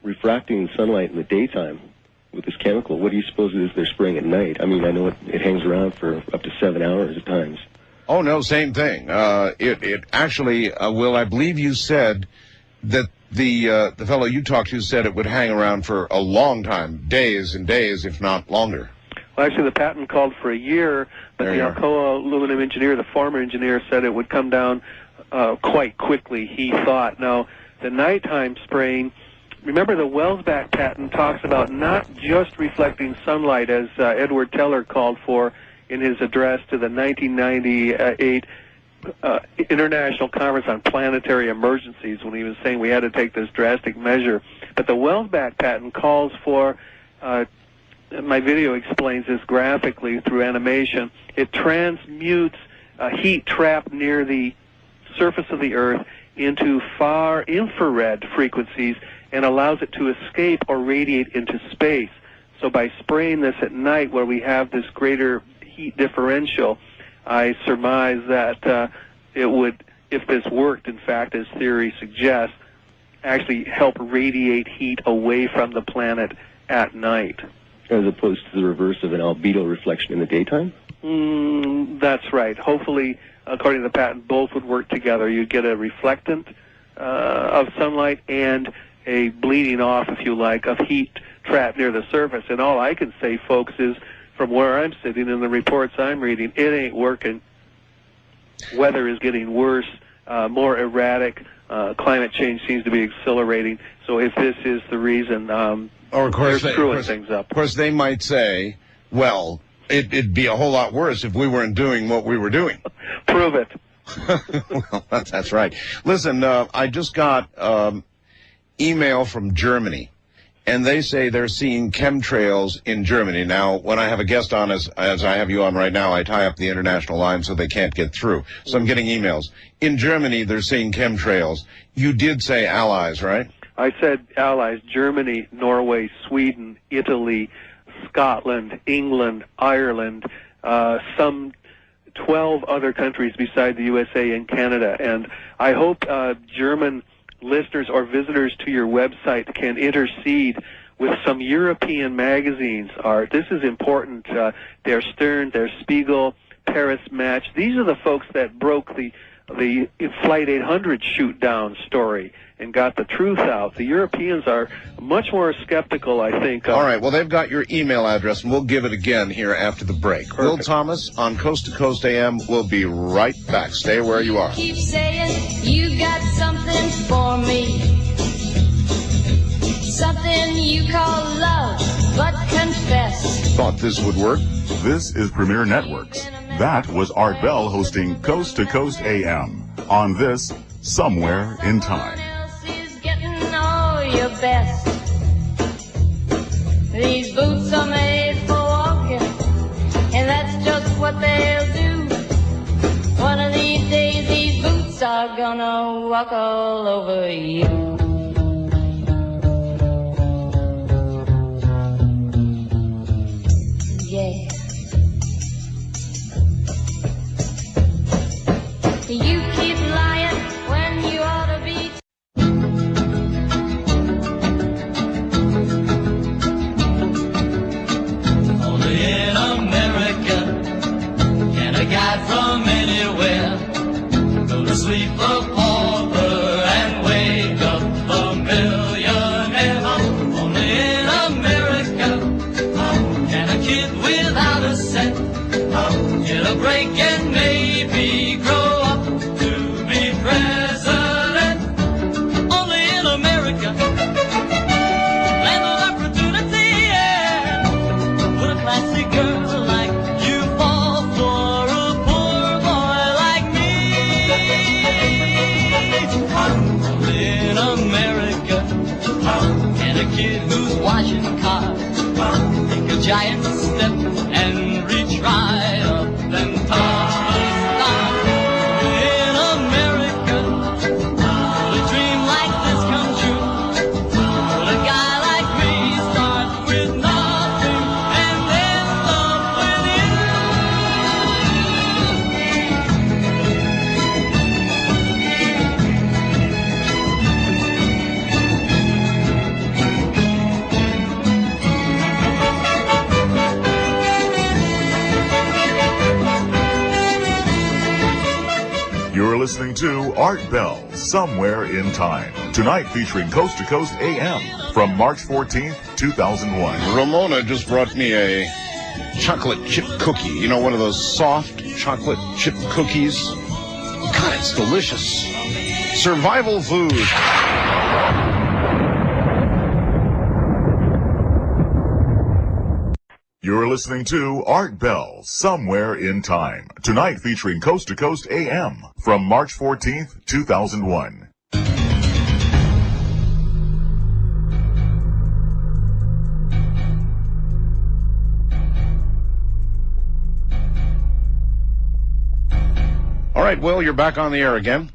refracting sunlight in the daytime with this chemical, what do you suppose it is they're spraying at night? I mean, I know it hangs around for up to 7 hours at times. Oh, no, same thing. It actually, Will, I believe you said that the fellow you talked to said it would hang around for a long time, days and days, if not longer. Well, actually, the patent called for a year, but the Alcoa aluminum engineer, the former engineer, said it would come down quite quickly, he thought. Now, the nighttime spraying, remember the Welsbach patent talks about not just reflecting sunlight, as Edward Teller called for in his address to the 1998 International Conference on Planetary Emergencies, when he was saying we had to take this drastic measure. But the Welsbach patent calls for, my video explains this graphically through animation, it transmutes heat trapped near the surface of the Earth into far infrared frequencies and allows it to escape or radiate into space. So by spraying this at night where we have this greater heat differential, I surmise that it would, if this worked, in fact, as theory suggests, actually help radiate heat away from the planet at night. As opposed to the reverse of an albedo reflection in the daytime? That's right. Hopefully, according to the patent, both would work together. You'd get a reflectant of sunlight, and a bleeding off, if you like, of heat trapped near the surface. And all I can say, folks, is from where I'm sitting and the reports I'm reading, it ain't working. Weather is getting worse, more erratic. Climate change seems to be accelerating. So if this is the reason, or of course, they're screwing things up. Of course, they might say, well, it'd be a whole lot worse if we weren't doing what we were doing. Prove it. Well, that's right. Listen, I just got email from Germany, and they say they're seeing chemtrails in Germany. Now, when I have a guest on, as I have you on right now, I tie up the international line so they can't get through. So I'm getting emails. In Germany, they're seeing chemtrails. You did say allies, right? I said allies: Germany, Norway, Sweden, Italy, Scotland, England, Ireland, some 12 other countries beside the USA and Canada. And I hope German listeners or visitors to your website can intercede with some European magazines. This is important. Der Stern, Der Spiegel, Paris Match. These are the folks that broke the Flight 800 shoot down story and got the truth out. The Europeans are much more skeptical, I think. All right, well, they've got your email address, and we'll give it again here after the break. Perfect. Will Thomas on Coast to Coast AM. We'll be right back. Stay where you are. Keep saying you got something for me, something you call love, but confess. Thought this would work? This is Premier Networks. That was Art Bell hosting Coast to Coast AM on this Somewhere in Time. Getting all your best. These boots are made for walking, and that's just what they'll do. One of these days, these boots are gonna walk all over you. Yeah. You keep lying when you ought to be. Only in America can a guy from anywhere go to sleep a pauper and wake up a millionaire. Only in America can a kid without a cent get a break and maybe grow up to be president. Only in America, land of opportunity, yeah. Would a classy girl like you fall for a poor boy like me? Only in America can a kid who's washing cars take a giant step and reach right up and touch the stars. In America, will a dream like this come true? Will a guy like me start with nothing and end up with You're listening to Art Bell, Somewhere in Time. Tonight featuring Coast to Coast AM from March 14th, 2001. Ramona just brought me a chocolate chip cookie. You know, one of those soft chocolate chip cookies. God, it's delicious. Survival food. You're listening to Art Bell, Somewhere in Time. Tonight featuring Coast to Coast AM from March 14th, 2001. All right, Will, you're back on the air again.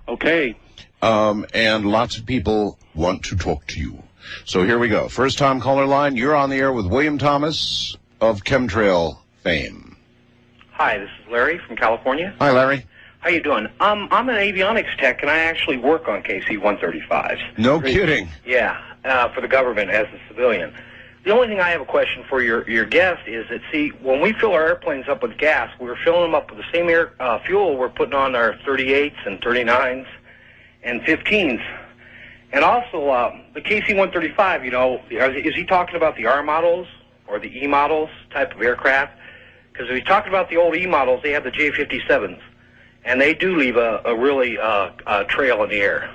Okay. And lots of people want to talk to you. So here we go. First time caller line. You're on the air with William Thomas of Chemtrail fame. Hi, this is Larry from California. Hi, Larry. How you doing? I'm an avionics tech, and I actually work on KC-135s. No kidding. Yeah, for the government as a civilian. The only thing I have a question for your guest is that, see, when we fill our airplanes up with gas, we're filling them up with the same fuel we're putting on our 38s and 39s and 15s. And also, the KC-135, you know, is he talking about the R models or the E models type of aircraft? Because if he's talking about the old E models, they have the J-57s, and they do leave a really trail in the air.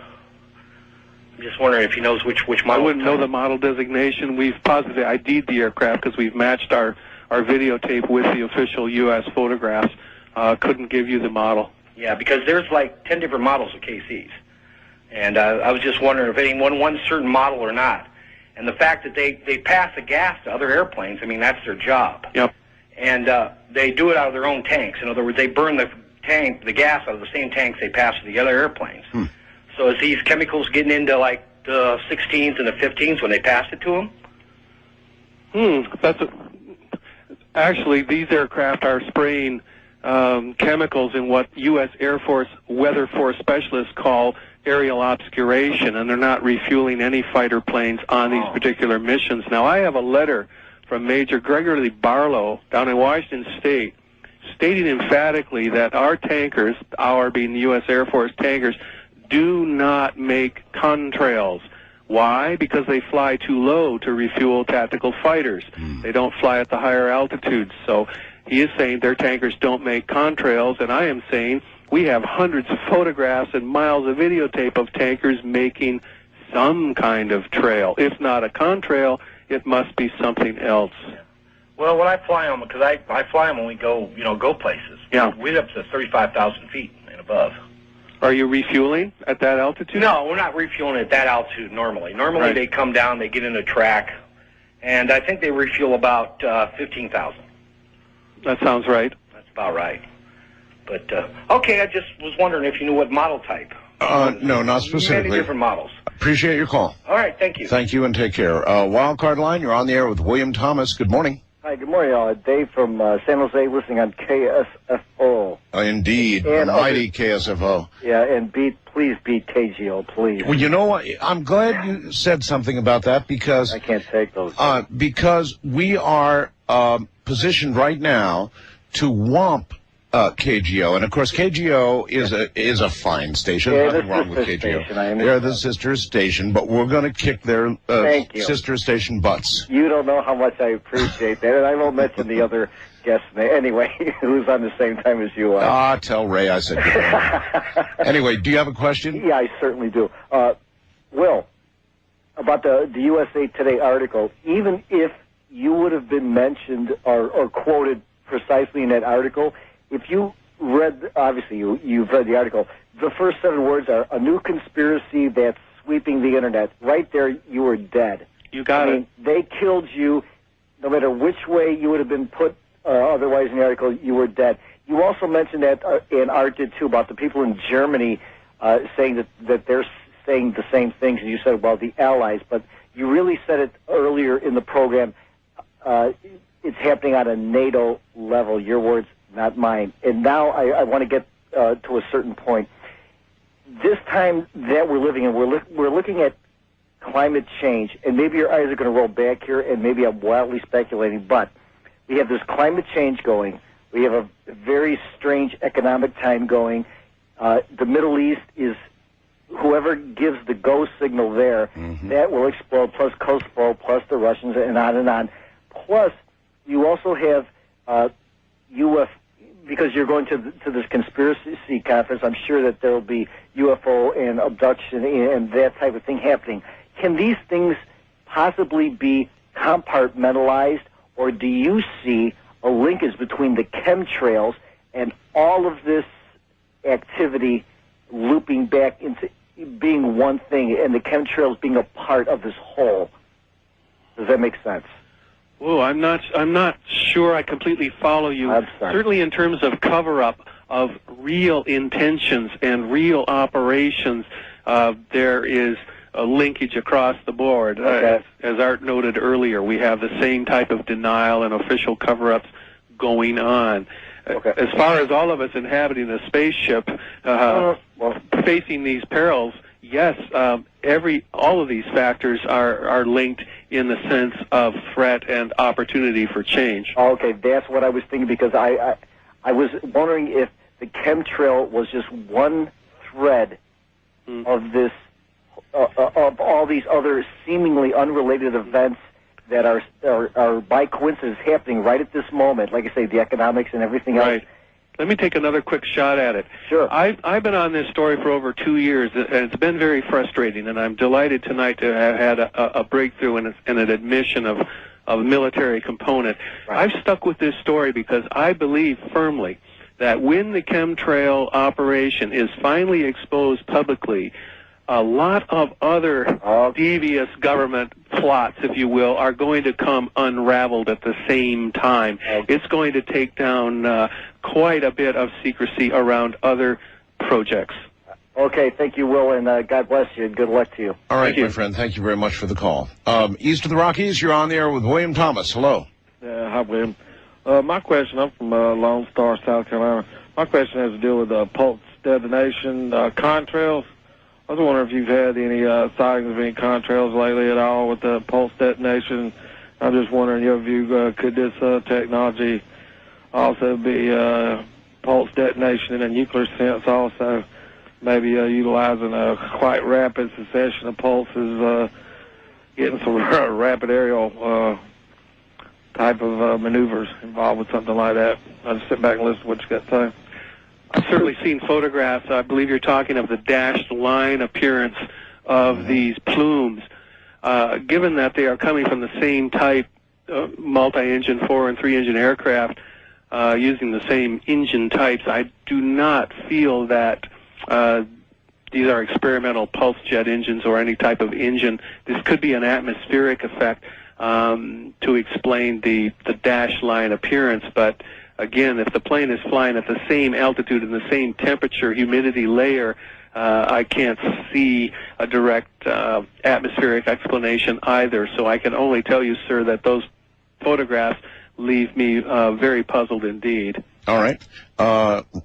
I'm just wondering if he knows which model. I wouldn't know the model designation. We've positively ID'd the aircraft because we've matched our videotape with the official U.S. photographs. Couldn't give you the model. Yeah, because there's like 10 different models of KCs. And I was just wondering if anyone one certain model or not. And the fact that they pass the gas to other airplanes, I mean, that's their job. Yep. And they do it out of their own tanks. In other words, they burn the gas out of the same tanks they pass to the other airplanes. So is these chemicals getting into like the 16s and the 15s when they pass it to them? Actually, these aircraft are spraying chemicals in what U.S. Air Force Weather Force specialists call aerial obscuration, and they're not refueling any fighter planes on these particular missions. Now, I have a letter from Major Gregory Barlow down in Washington State stating emphatically that our tankers, our being the U.S. Air Force tankers, do not make contrails. Why? Because they fly too low to refuel tactical fighters. They don't fly at the higher altitudes. So he is saying their tankers don't make contrails, and I am saying we have hundreds of photographs and miles of videotape of tankers making some kind of trail. If not a contrail, it must be something else. Well, when I fly them, because I fly them when we go, go places. Yeah. We're up to 35,000 feet and above. Are you refueling at that altitude? No, we're not refueling at that altitude normally. Normally Right. they come down, they get in a track, and I think they refuel about 15,000. That sounds right. That's about right. But, okay, I just was wondering if you knew what model type. No, not specifically. Many different models. Appreciate your call. All right, thank you. Thank you and take care. Wildcard line, you're on the air with William Thomas. Good morning. Hi, good morning. Dave from San Jose, listening on KSFO. Indeed, And mighty KSFO. Yeah, and please beat KGO, please. Well, you know what? I'm glad you said something about that because I can't take those. Because we are positioned right now to whomp KGO, and of course KGO is a fine station. Yeah, Nothing the wrong with sister KGO. station, I understand. They're the sister station, but we're going to kick their Thank you. sister station butts. You don't know how much I appreciate that, and I won't mention the other guest anyway, who's on the same time as you are. Tell Ray I said good morning. Anyway, do you have a question? Yeah, I certainly do. Will, about the USA Today article, even if you would have been mentioned or quoted precisely in that article, if you read, obviously you've read the article, the first 7 words are a new conspiracy that's sweeping the internet. Right there, you were dead. You got it. They killed you no matter which way you would have been put otherwise in the article, you were dead. You also mentioned that, and Art did too, about the people in Germany saying that they're saying the same things, and you said, well, the Allies, but you really said it earlier in the program, it's happening on a NATO level, your words, not mine. And now I want to get to a certain point. This time that we're living in, we're looking at climate change, and maybe your eyes are going to roll back here, and maybe I'm wildly speculating, but we have this climate change going. We have a very strange economic time going. The Middle East is, whoever gives the go signal there, that will explode, plus Kosovo, plus the Russians, and on and on. Plus, you also have UFO, because you're going to this conspiracy conference, I'm sure that there will be UFO and abduction and that type of thing happening. Can these things possibly be compartmentalized, or do you see a linkage between the chemtrails and all of this activity looping back into being one thing, and the chemtrails being a part of this whole? Does that make sense? Oh, I'm not sure I completely follow you. I'm sorry. Certainly in terms of cover-up of real intentions and real operations, there is a linkage across the board. Okay. As Art noted earlier, we have the same type of denial and official cover-ups going on. Okay. As far as all of us inhabiting a spaceship facing these perils, yes, all of these factors are linked in the sense of threat and opportunity for change. Okay, that's what I was thinking, because I was wondering if the chemtrail was just one thread of this of all these other seemingly unrelated events that are by coincidence happening right at this moment? Like I say, the economics and everything else. Right. Let me take another quick shot at it. Sure. I've been on this story for over 2 years, and it's been very frustrating, and I'm delighted tonight to have had a breakthrough and an admission of a military component. Right. I've stuck with this story because I believe firmly that when the chemtrail operation is finally exposed publicly, a lot of other devious government plots, if you will, are going to come unraveled at the same time. It's going to take down quite a bit of secrecy around other projects. Okay, thank you, Will, and God bless you, and good luck to you. All right, my friend, thank you very much for the call. East of the Rockies, you're on the air with William Thomas. Hello. Hi, William. My question, I'm from Lone Star, South Carolina. My question has to do with pulse detonation contrails. I was wondering if you've had any sightings of any contrails lately at all with the pulse detonation. I'm just wondering your view, could this technology also be pulse detonation in a nuclear sense also, maybe utilizing a quite rapid succession of pulses, getting some rapid aerial type of maneuvers involved with something like that? I'll just sit back and listen to what you got to say. I've certainly seen photographs. I believe you're talking of the dashed line appearance of these plumes. Given that they are coming from the same type, multi-engine 4- and 3-engine aircraft, using the same engine types, I do not feel that these are experimental pulse jet engines or any type of engine. This could be an atmospheric effect to explain the dash line appearance, but again, if the plane is flying at the same altitude and the same temperature, humidity layer, I can't see a direct atmospheric explanation either. So I can only tell you, sir, that those photographs leave me very puzzled indeed. All right.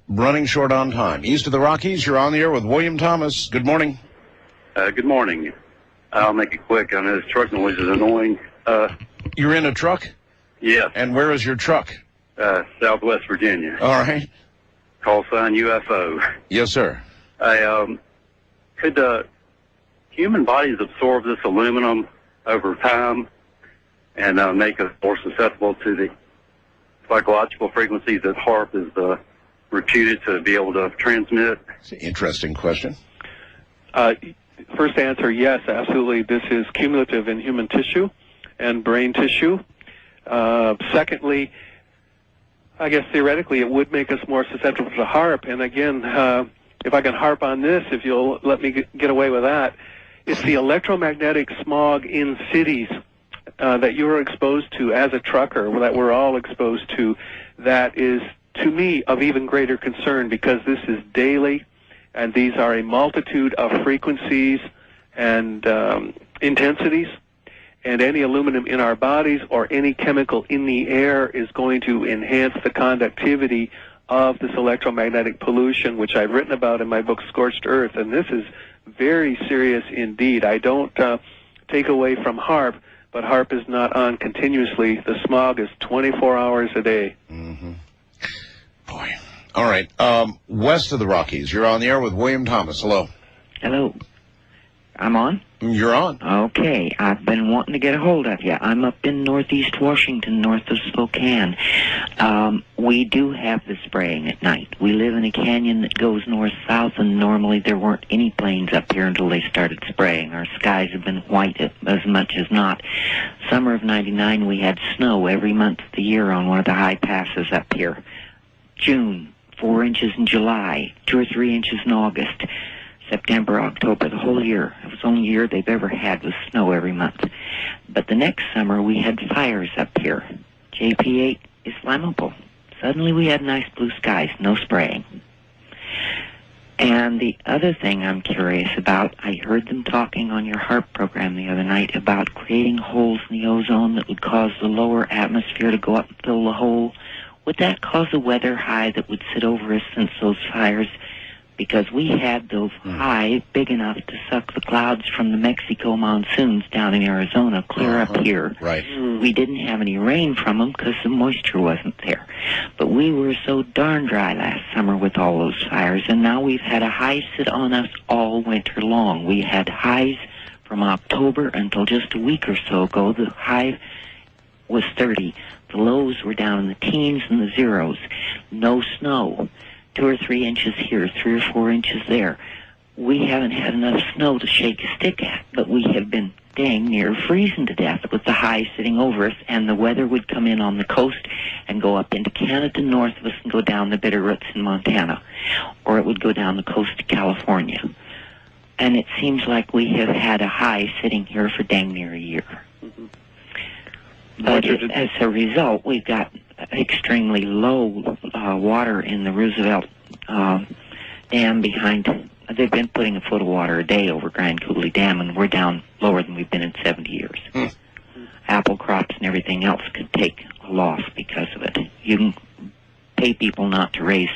Running short on time. East of the Rockies, you're on the air with William Thomas. Good morning. Good morning. I'll make it quick. I know this truck noise is annoying. You're in a truck? Yes. And where is your truck? Southwest Virginia. All right. Call sign UFO. Yes, sir. Could human bodies absorb this aluminum over time and make us more susceptible to the psychological frequencies that HAARP is reputed to be able to transmit? It's an interesting question. First answer, yes, absolutely. This is cumulative in human tissue and brain tissue. Secondly, I guess theoretically it would make us more susceptible to HAARP. And again, if I can harp on this, if you'll let me get away with that, it's the electromagnetic smog in cities that you're exposed to as a trucker, that we're all exposed to, that is, to me, of even greater concern, because this is daily, and these are a multitude of frequencies and intensities. And any aluminum in our bodies or any chemical in the air is going to enhance the conductivity of this electromagnetic pollution, which I've written about in my book, Scorched Earth. And this is very serious indeed. I don't take away from HAARP, but HAARP is not on continuously. The smog is 24 hours a day. Mm-hmm. Boy. All right. West of the Rockies, you're on the air with William Thomas. Hello. Hello. I'm on? You're on. Okay. I've been wanting to get a hold of you. I'm up in northeast Washington, north of Spokane. We do have the spraying at night. We live in a canyon that goes north-south, and normally there weren't any planes up here until they started spraying. Our skies have been white as much as not. Summer of '99, we had snow every month of the year on one of the high passes up here. June, 4 inches in July, 2 or 3 inches in August. September, October, the whole year. It was the only year they've ever had with snow every month. But the next summer, we had fires up here. JP8 is flammable. Suddenly, we had nice blue skies, no spraying. And the other thing I'm curious about, I heard them talking on your HAARP program the other night about creating holes in the ozone that would cause the lower atmosphere to go up and fill the hole. Would that cause a weather high that would sit over us since those fires because we had those hive big enough to suck the clouds from the Mexico monsoons down in Arizona clear up here. Right. We didn't have any rain from them because the moisture wasn't there. But we were so darn dry last summer with all those fires, and now we've had a high sit on us all winter long. We had highs from October until just a week or so ago. The high was 30. The lows were down in the teens and the zeros. No snow. 2 or 3 inches here, 3 or 4 inches there. We haven't had enough snow to shake a stick at, but we have been dang near freezing to death with the high sitting over us, and the weather would come in on the coast and go up into Canada north of us and go down the Bitterroots in Montana, or it would go down the coast to California. And it seems like we have had a high sitting here for dang near a year. But as a result, we've got extremely low water in the Roosevelt Dam behind. They've been putting a foot of water a day over Grand Coulee Dam, and we're down lower than we've been in 70 years. Apple crops and everything else could take a loss because of it. You can pay people not to raise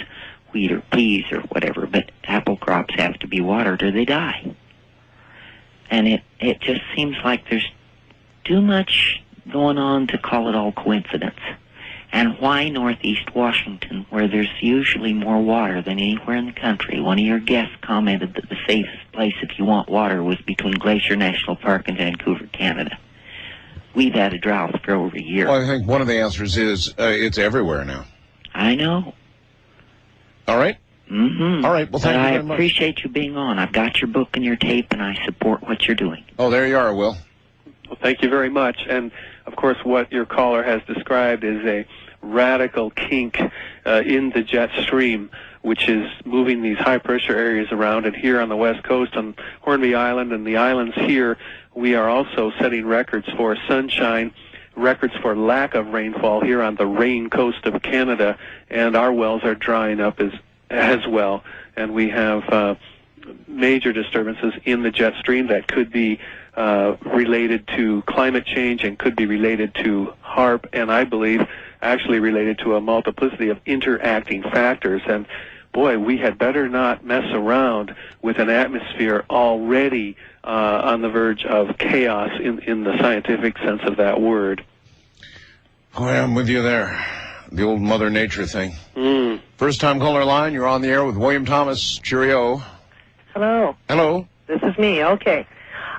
wheat or peas or whatever, but apple crops have to be watered or they die. And it just seems like there's too much going on to call it all coincidence. And why Northeast Washington, where there's usually more water than anywhere in the country? One of your guests commented that the safest place if you want water was between Glacier National Park and Vancouver, Canada. We've had a drought for over a year. Well, I think one of the answers is it's everywhere now. I know. All right? Mm-hmm. All right, well, thank you very much. I appreciate you being on. I've got your book and your tape, and I support what you're doing. Oh, there you are, Will. Well, thank you very much. And, of course, what your caller has described is a radical kink in the jet stream, which is moving these high-pressure areas around. And here on the West Coast, on Hornby Island and the islands here, we are also setting records for sunshine, records for lack of rainfall here on the rain coast of Canada, and our wells are drying up as well. And we have major disturbances in the jet stream that could be related to climate change and could be related to HAARP, and I believe actually related to a multiplicity of interacting factors. And boy, we had better not mess around with an atmosphere already on the verge of chaos in the scientific sense of that word. Boy, I'm with you there. The old Mother Nature thing. First time caller line, you're on the air with William Thomas. Cheerio. Hello. Hello. This is me. Okay.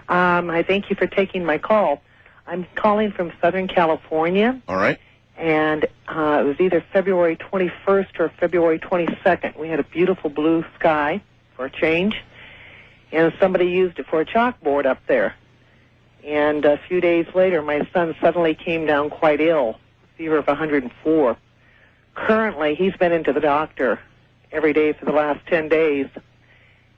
I thank you for taking my call. I'm calling from Southern California. All right. And it was either February 21st or February 22nd. We had a beautiful blue sky for a change, and somebody used it for a chalkboard up there. And a few days later, my son suddenly came down quite ill, fever of 104. Currently, he's been into the doctor every day for the last 10 days,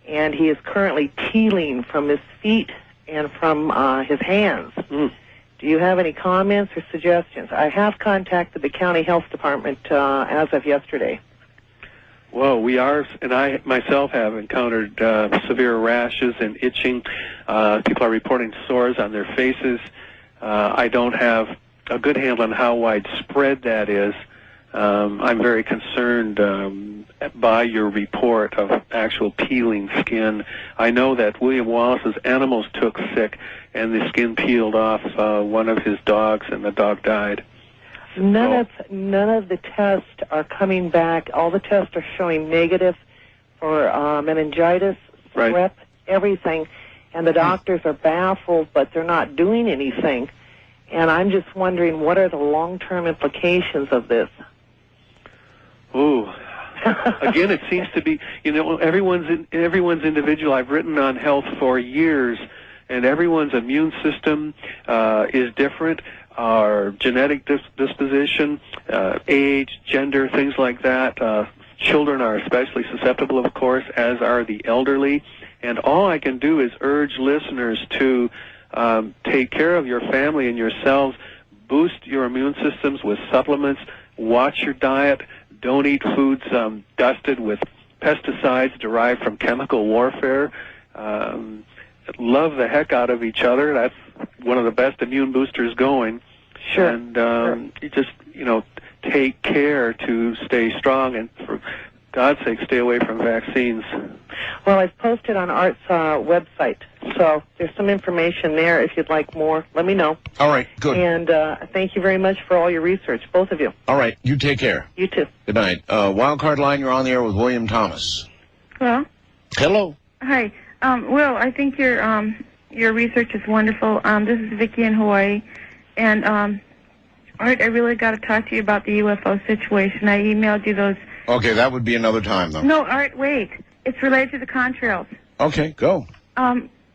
and he is currently tealing from his feet and from his hands. Do you have any comments or suggestions? I have contacted the county health department as of yesterday. Well, we are, and I myself have encountered severe rashes and itching. People are reporting sores on their faces. I don't have a good handle on how widespread that is. I'm very concerned by your report of actual peeling skin. I know that William Wallace's animals took sick, and the skin peeled off one of his dogs, and the dog died. None of the tests are coming back. All the tests are showing negative for meningitis, strep, everything, and the doctors are baffled, but they're not doing anything. And I'm just wondering, what are the long-term implications of this? Ooh. Again, it seems to be, everyone's individual. I've written on health for years, and everyone's immune system is different. Our genetic disposition, age, gender, things like that. Children are especially susceptible, of course, as are the elderly. And all I can do is urge listeners to take care of your family and yourselves, boost your immune systems with supplements, watch your diet, don't eat foods dusted with pesticides derived from chemical warfare, love the heck out of each other. That's one of the best immune boosters going. Sure. And you just, take care to stay strong, and for God's sake, stay away from vaccines. Well, I've posted on Art's website, so there's some information there. If you'd like more, let me know. All right, good. And thank you very much for all your research, both of you. All right, you take care. You too. Good night. Wildcard line, you're on the air with William Thomas. Hello. Hello. Hi. Will, I think your research is wonderful. This is Vicki in Hawaii, and Art, I really got to talk to you about the UFO situation. I emailed you those. Okay, that would be another time, though. No, Art, wait. It's related to the contrails. Okay, go.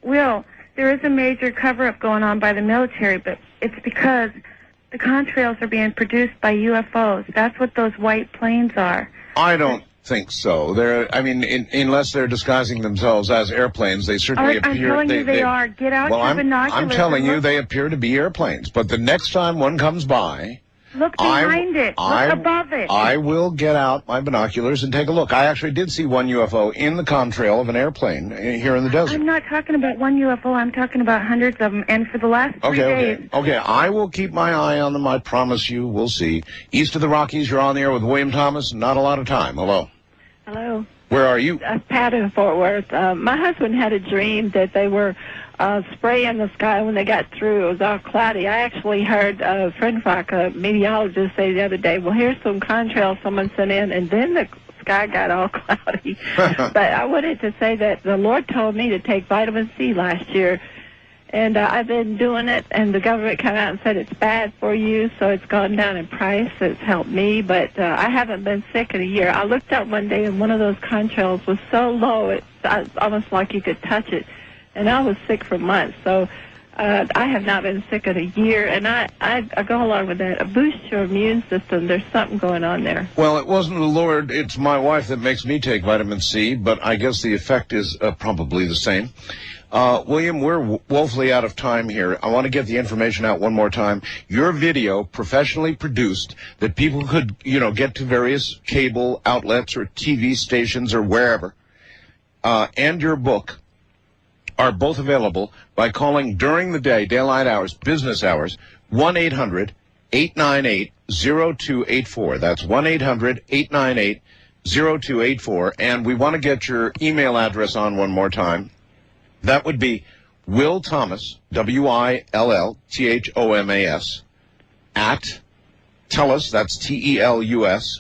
Will, there is a major cover-up going on by the military, but it's because the contrails are being produced by UFOs. That's what those white planes are. I don't think so. Unless they're disguising themselves as airplanes, they certainly Art, appear. I'm telling you they are. Get out your binoculars. I'm telling and you look. they appear to be airplanes. But the next time one comes by, Look behind it. Look above it. I will get out my binoculars and take a look. I actually did see one UFO in the contrail of an airplane here in the desert. I'm not talking about one UFO. I'm talking about hundreds of them. And for the last 3 days... Okay, I will keep my eye on them. I promise you. We'll see. East of the Rockies, you're on the air with William Thomas. Not a lot of time. Hello. Hello. Where are you? Pat in Fort Worth. My husband had a dream that they were spraying the sky when they got through. It was all cloudy. I actually heard a friend of mine, a meteorologist, say the other day, well, here's some contrails someone sent in, and then the sky got all cloudy. But I wanted to say that the Lord told me to take vitamin C last year, and I've been doing it, and the government came out and said it's bad for you, so it's gone down in price. It's helped me, but I haven't been sick in a year. I looked up one day, and one of those contrails was so low, it's almost like you could touch it, and I was sick for months. So I have not been sick in a year, and I go along with that. Boost your immune system. There's something going on there. Well, it wasn't the Lord. It's my wife that makes me take vitamin C, but I guess the effect is probably the same. William, we're woefully out of time here. I want to get the information out one more time. Your video, professionally produced, that people could, get to various cable outlets or TV stations or wherever, and your book are both available by calling during the day, daylight hours, business hours, 1-800-898-0284. That's 1-800-898-0284. And we want to get your email address on one more time. That would be Will Thomas, WILLTHOMAS, at TELUS, that's TELUS.net.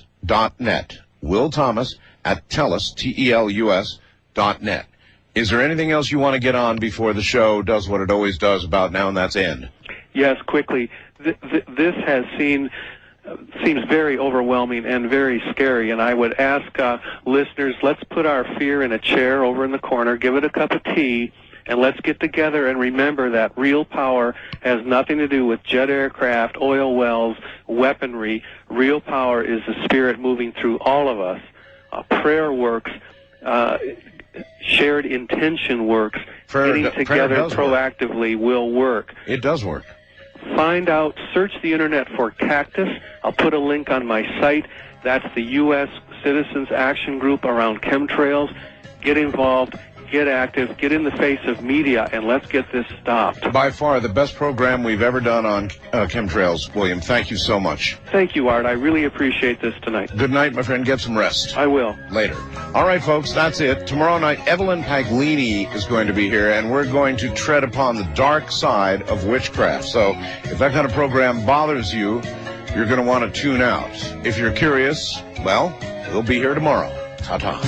Will Thomas at TELUS, TELUS.net. Is there anything else you want to get on before the show does what it always does about now and that's end? Yes, quickly. This has seems very overwhelming and very scary, and I would ask listeners, let's put our fear in a chair over in the corner, give it a cup of tea, and let's get together and remember that real power has nothing to do with jet aircraft, oil wells, weaponry. Real power is the Spirit moving through all of us. Prayer works. Shared intention works. Getting together proactively will work. It does work. Find out, search the internet for Cactus. I'll put a link on my site. That's the U.S. Citizens Action Group around chemtrails. Get involved, get active, get in the face of media, and let's get this stopped. By far the best program we've ever done on chemtrails, William. Thank you so much. Thank you, Art. I really appreciate this tonight. Good night, my friend. Get some rest. I will. Later. All right, folks, that's it. Tomorrow night, Evelyn Paglini is going to be here, and we're going to tread upon the dark side of witchcraft. So if that kind of program bothers you, you're going to want to tune out. If you're curious, well, we'll be here tomorrow. Ta-ta.